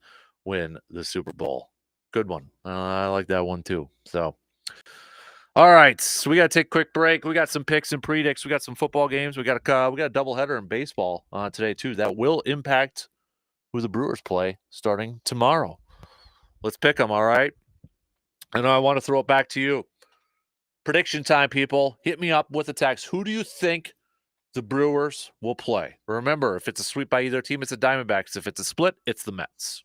win the Super Bowl. Good one. I like that one too. So, all right. So we got to take a quick break. We got some picks and predicts. We got some football games. We got a doubleheader in baseball today too. That will impact who the Brewers play starting tomorrow. Let's pick them. All right. And I want to throw it back to you. Prediction time, people. Hit me up with a text. Who do you think the Brewers will play? Remember, if it's a sweep by either team, it's the Diamondbacks. If it's a split, it's the Mets.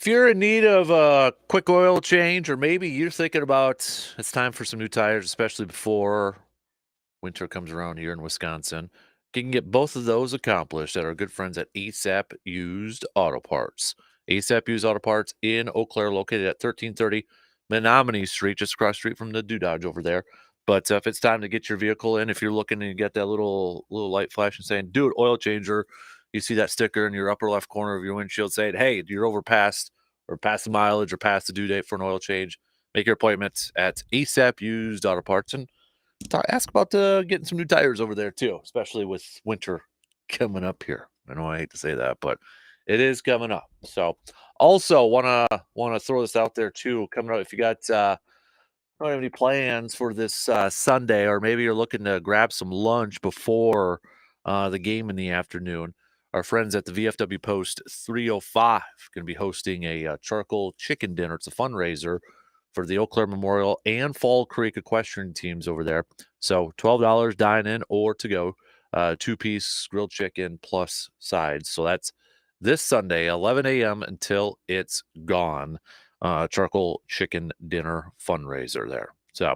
If you're in need of a quick oil change, or maybe you're thinking about it's time for some new tires, especially before winter comes around here in Wisconsin, you can get both of those accomplished at our good friends at ASAP Used Auto Parts. ASAP Used Auto Parts in Eau Claire, located at 1330 Menominee Street, just across the street from the Dodge over there. But if it's time to get your vehicle in, if you're looking to get that little light flashing saying, dude, oil changer, you see that sticker in your upper left corner of your windshield saying, hey, you're over past the mileage or past the due date for an oil change, make your appointment at ASAP Used Auto Parts and ask about getting some new tires over there too, especially with winter coming up here. I know I hate to say that, but it is coming up. So also wanna throw this out there too. Coming up, if you got don't have any plans for this Sunday, or maybe you're looking to grab some lunch before the game in the afternoon. Our friends at the VFW Post 305 going to be hosting a charcoal chicken dinner. It's a fundraiser for the Eau Claire Memorial and Fall Creek equestrian teams over there. So $12 dine in or to go, 2-piece grilled chicken plus sides. So that's this Sunday, 11 a.m. until it's gone. Charcoal chicken dinner fundraiser there. So,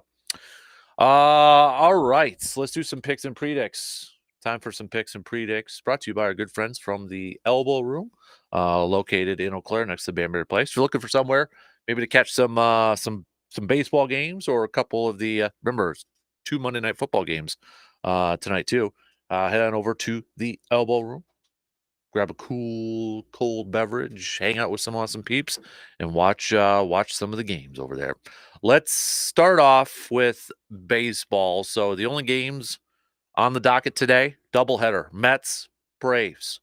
all right, let's do some picks and predicts. Time for some picks and predicts, brought to you by our good friends from the Elbow Room, located in Eau Claire next to Banbury Place. If you're looking for somewhere maybe to catch some baseball games, or a couple of the remember 2 Monday Night Football games tonight too, head on over to the Elbow Room. Grab a cool cold beverage, hang out with some awesome peeps, and watch some of the games over there. Let's start off with baseball. So the only games on the docket today, doubleheader, Mets, Braves.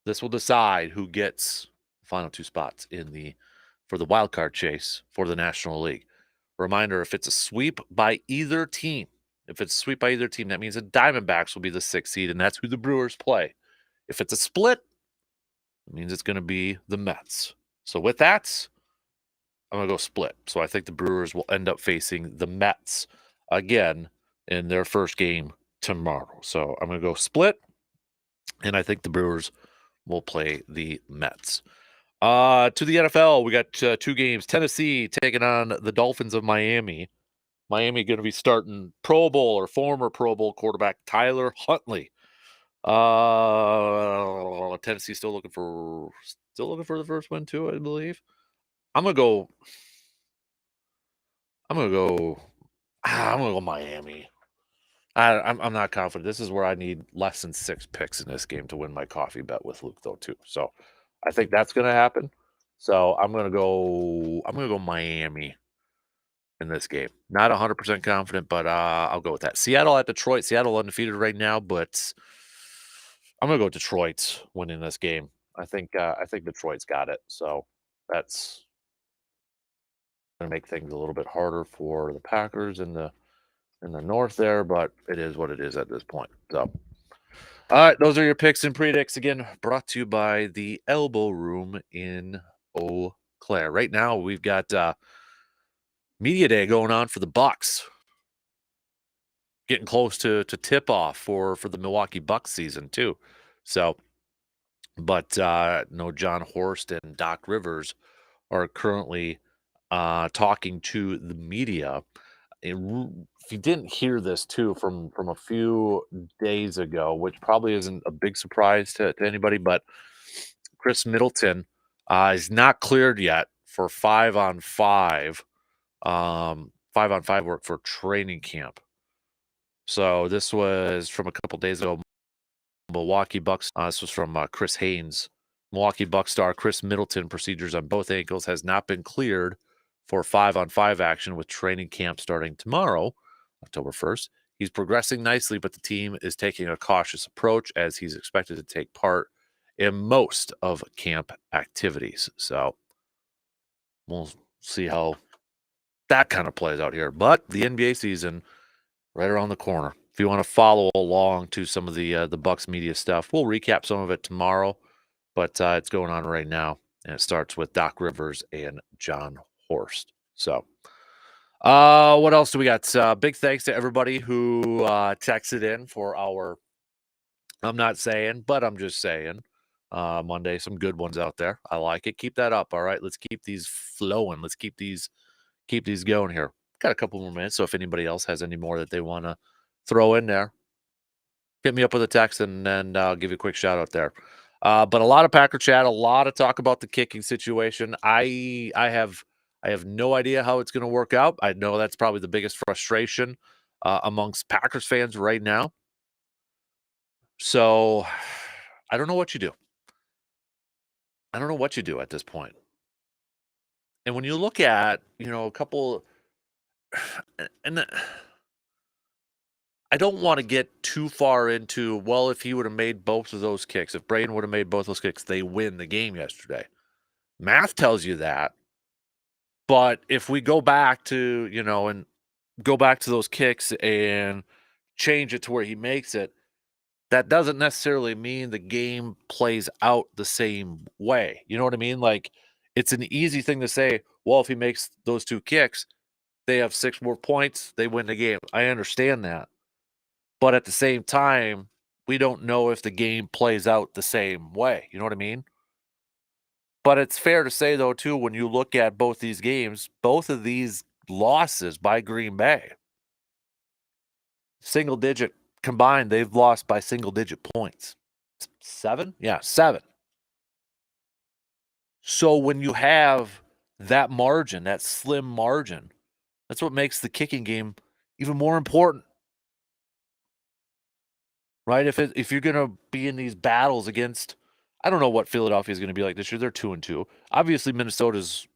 This will decide who gets the final 2 spots for the wild card chase for the National League. Reminder, if it's a sweep by either team, that means the Diamondbacks will be the 6th seed, and that's who the Brewers play. If it's a split, it means it's going to be the Mets. So with that, I'm going to go split. So I think the Brewers will end up facing the Mets again in their first game tomorrow. So I'm going to go split, and I think the Brewers will play the Mets. To the NFL, we got 2 games. Tennessee taking on the Dolphins of Miami. Miami going to be starting Pro Bowl or former Pro Bowl quarterback Tyler Huntley. Tennessee still looking for the first win too, I believe. I'm gonna go Miami. I'm not confident. This is where I need less than 6 picks in this game to win my coffee bet with Luke though too. So I think that's gonna happen. So I'm gonna go Miami in this game. Not 100% confident, but I'll go with that. Seattle at Detroit. Seattle undefeated right now, but I'm gonna go Detroit winning this game. I think Detroit's got it. So that's gonna make things a little bit harder for the Packers in the north there, but it is what it is at this point. So all right, those are your picks and predicts. Again, brought to you by the Elbow Room in Eau Claire. Right now, we've got Media Day going on for the Bucks. Getting close to tip off for the Milwaukee Bucks season too. So, but no, John Horst and Doc Rivers are currently talking to the media. If you didn't hear this too from a few days ago, which probably isn't a big surprise to anybody, but Chris Middleton is not cleared yet for 5-on-5 work for training camp. So this was from a couple days ago. Milwaukee Bucks. This was from Chris Haynes. Milwaukee Bucks star Chris Middleton procedures on both ankles has not been cleared for 5-on-5 action with training camp starting tomorrow, October 1st. He's progressing nicely, but the team is taking a cautious approach as he's expected to take part in most of camp activities. So we'll see how that kind of plays out here. But the NBA season right around the corner. If you want to follow along to some of the Bucks media stuff, we'll recap some of it tomorrow, but it's going on right now, and it starts with Doc Rivers and John Horst. So, what else do we got? Big thanks to everybody who texted in for our, I'm not saying, but I'm just saying, Monday. Some good ones out there. I like it. Keep that up. All right. Let's keep these flowing. Let's keep these going here. Got a couple more minutes. So if anybody else has any more that they want to throw in there, hit me up with a text and then I'll give you a quick shout out there. But a lot of Packer chat, a lot of talk about the kicking situation. I have no idea how it's going to work out. I know that's probably the biggest frustration amongst Packers fans right now. So I don't know what you do. I don't know what you do at this point. And when you look at, a couple, and I don't want to get too far into, well, if he would have made both of those kicks, if Braden would have made both those kicks, they win the game yesterday. Math tells you that. But if we go back to, and go back to those kicks and change it to where he makes it, that doesn't necessarily mean the game plays out the same way. You know what I mean? Like, it's an easy thing to say, well, if he makes those two kicks, they have 6 more points, they win the game. I understand that. But at the same time, we don't know if the game plays out the same way. You know what I mean? But it's fair to say, though, too, when you look at both these games, both of these losses by Green Bay, single digit combined, they've lost by single digit points. 7? Yeah, 7. So when you have that margin, that slim margin, that's what makes the kicking game even more important. Right? If you're going to be in these battles against, I don't know what Philadelphia is going to be like this year. They're 2-2. Obviously, Minnesota's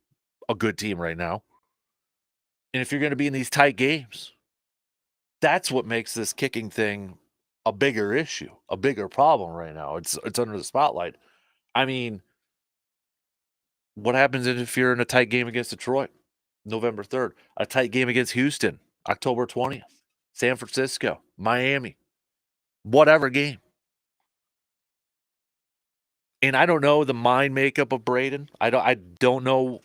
a good team right now. And if you're going to be in these tight games, that's what makes this kicking thing a bigger issue, a bigger problem right now. It's under the spotlight. I mean, what happens if you're in a tight game against Detroit, November 3rd? A tight game against Houston, October 20th. San Francisco, Miami, whatever game. And I don't know the mind makeup of Braden. I don't know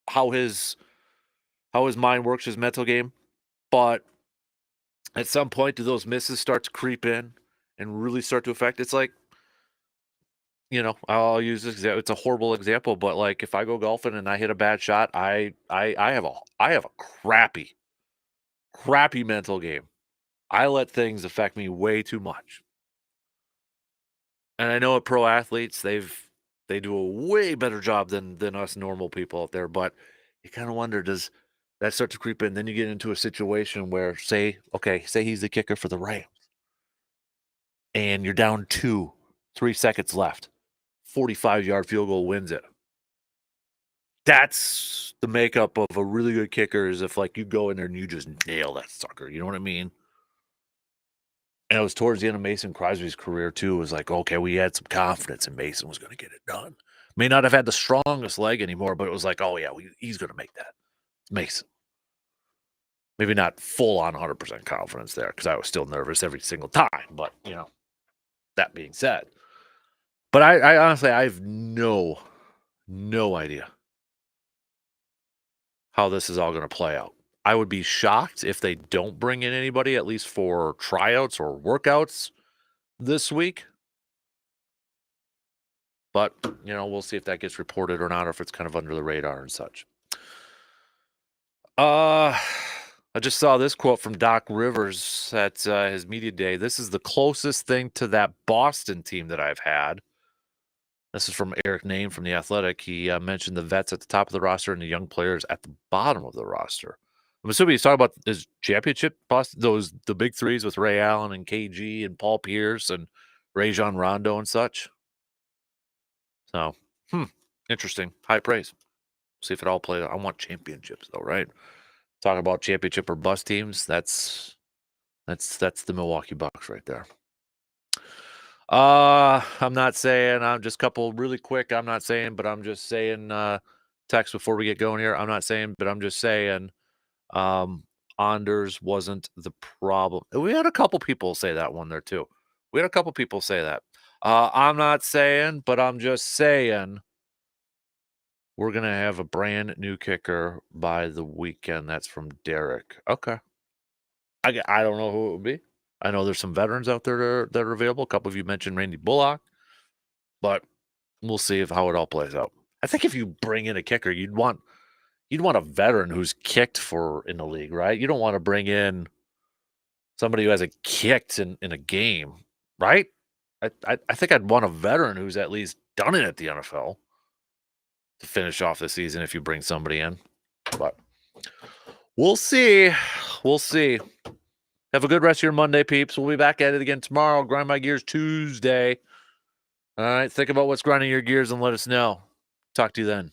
how his mind works, his mental game. But at some point, do those misses start to creep in and really start to affect? It's like, I'll use this example. It's a horrible example, but like if I go golfing and I hit a bad shot, I have a crappy mental game. I let things affect me way too much. And I know at pro athletes, they do a way better job than us normal people out there, but you kind of wonder, does that start to creep in? Then you get into a situation where say he's the kicker for the Rams and you're down 3 seconds left. 45-yard field goal wins it. That's the makeup of a really good kicker, is if like you go in there and you just nail that sucker. You know what I mean? And it was towards the end of Mason Crosby's career, too. It was like, okay, we had some confidence and Mason was going to get it done. May not have had the strongest leg anymore, but it was like, oh, yeah, he's going to make that. It's Mason. Maybe not full on 100% confidence there because I was still nervous every single time. But, that being said. But I honestly, I have no idea how this is all going to play out. I would be shocked if they don't bring in anybody, at least for tryouts or workouts this week. But, we'll see if that gets reported or not, or if it's kind of under the radar and such. I just saw this quote from Doc Rivers at his media day. This is the closest thing to that Boston team that I've had. This is from Eric Name from The Athletic. He mentioned the vets at the top of the roster and the young players at the bottom of the roster. I'm assuming he's talking about his championship, the big threes with Ray Allen and KG and Paul Pierce and Rajon Rondo and such. So, interesting. High praise. See if it all plays. I want championships, though, right? Talking about championship or bust teams. That's the Milwaukee Bucks right there. I'm not saying. I'm just couple really quick. I'm not saying, but I'm just saying. Text before we get going here. I'm not saying, but I'm just saying. Anders wasn't the problem. We had a couple people say that one there too. We had a couple people say that. I'm not saying, but I'm just saying. We're going to have a brand new kicker by the weekend. That's from Derek. Okay. I don't know who it would be. I know there's some veterans out there that are available. A couple of you mentioned Randy Bullock. but we'll see how it all plays out. I think if you bring in a kicker, you'd want a veteran who's kicked in the league, right? You don't want to bring in somebody who hasn't kicked in a game, right? I think I'd want a veteran who's at least done it at the NFL to finish off the season if you bring somebody in. But we'll see. We'll see. Have a good rest of your Monday, peeps. We'll be back at it again tomorrow. Grind My Gears Tuesday. All right. Think about what's grinding your gears and let us know. Talk to you then.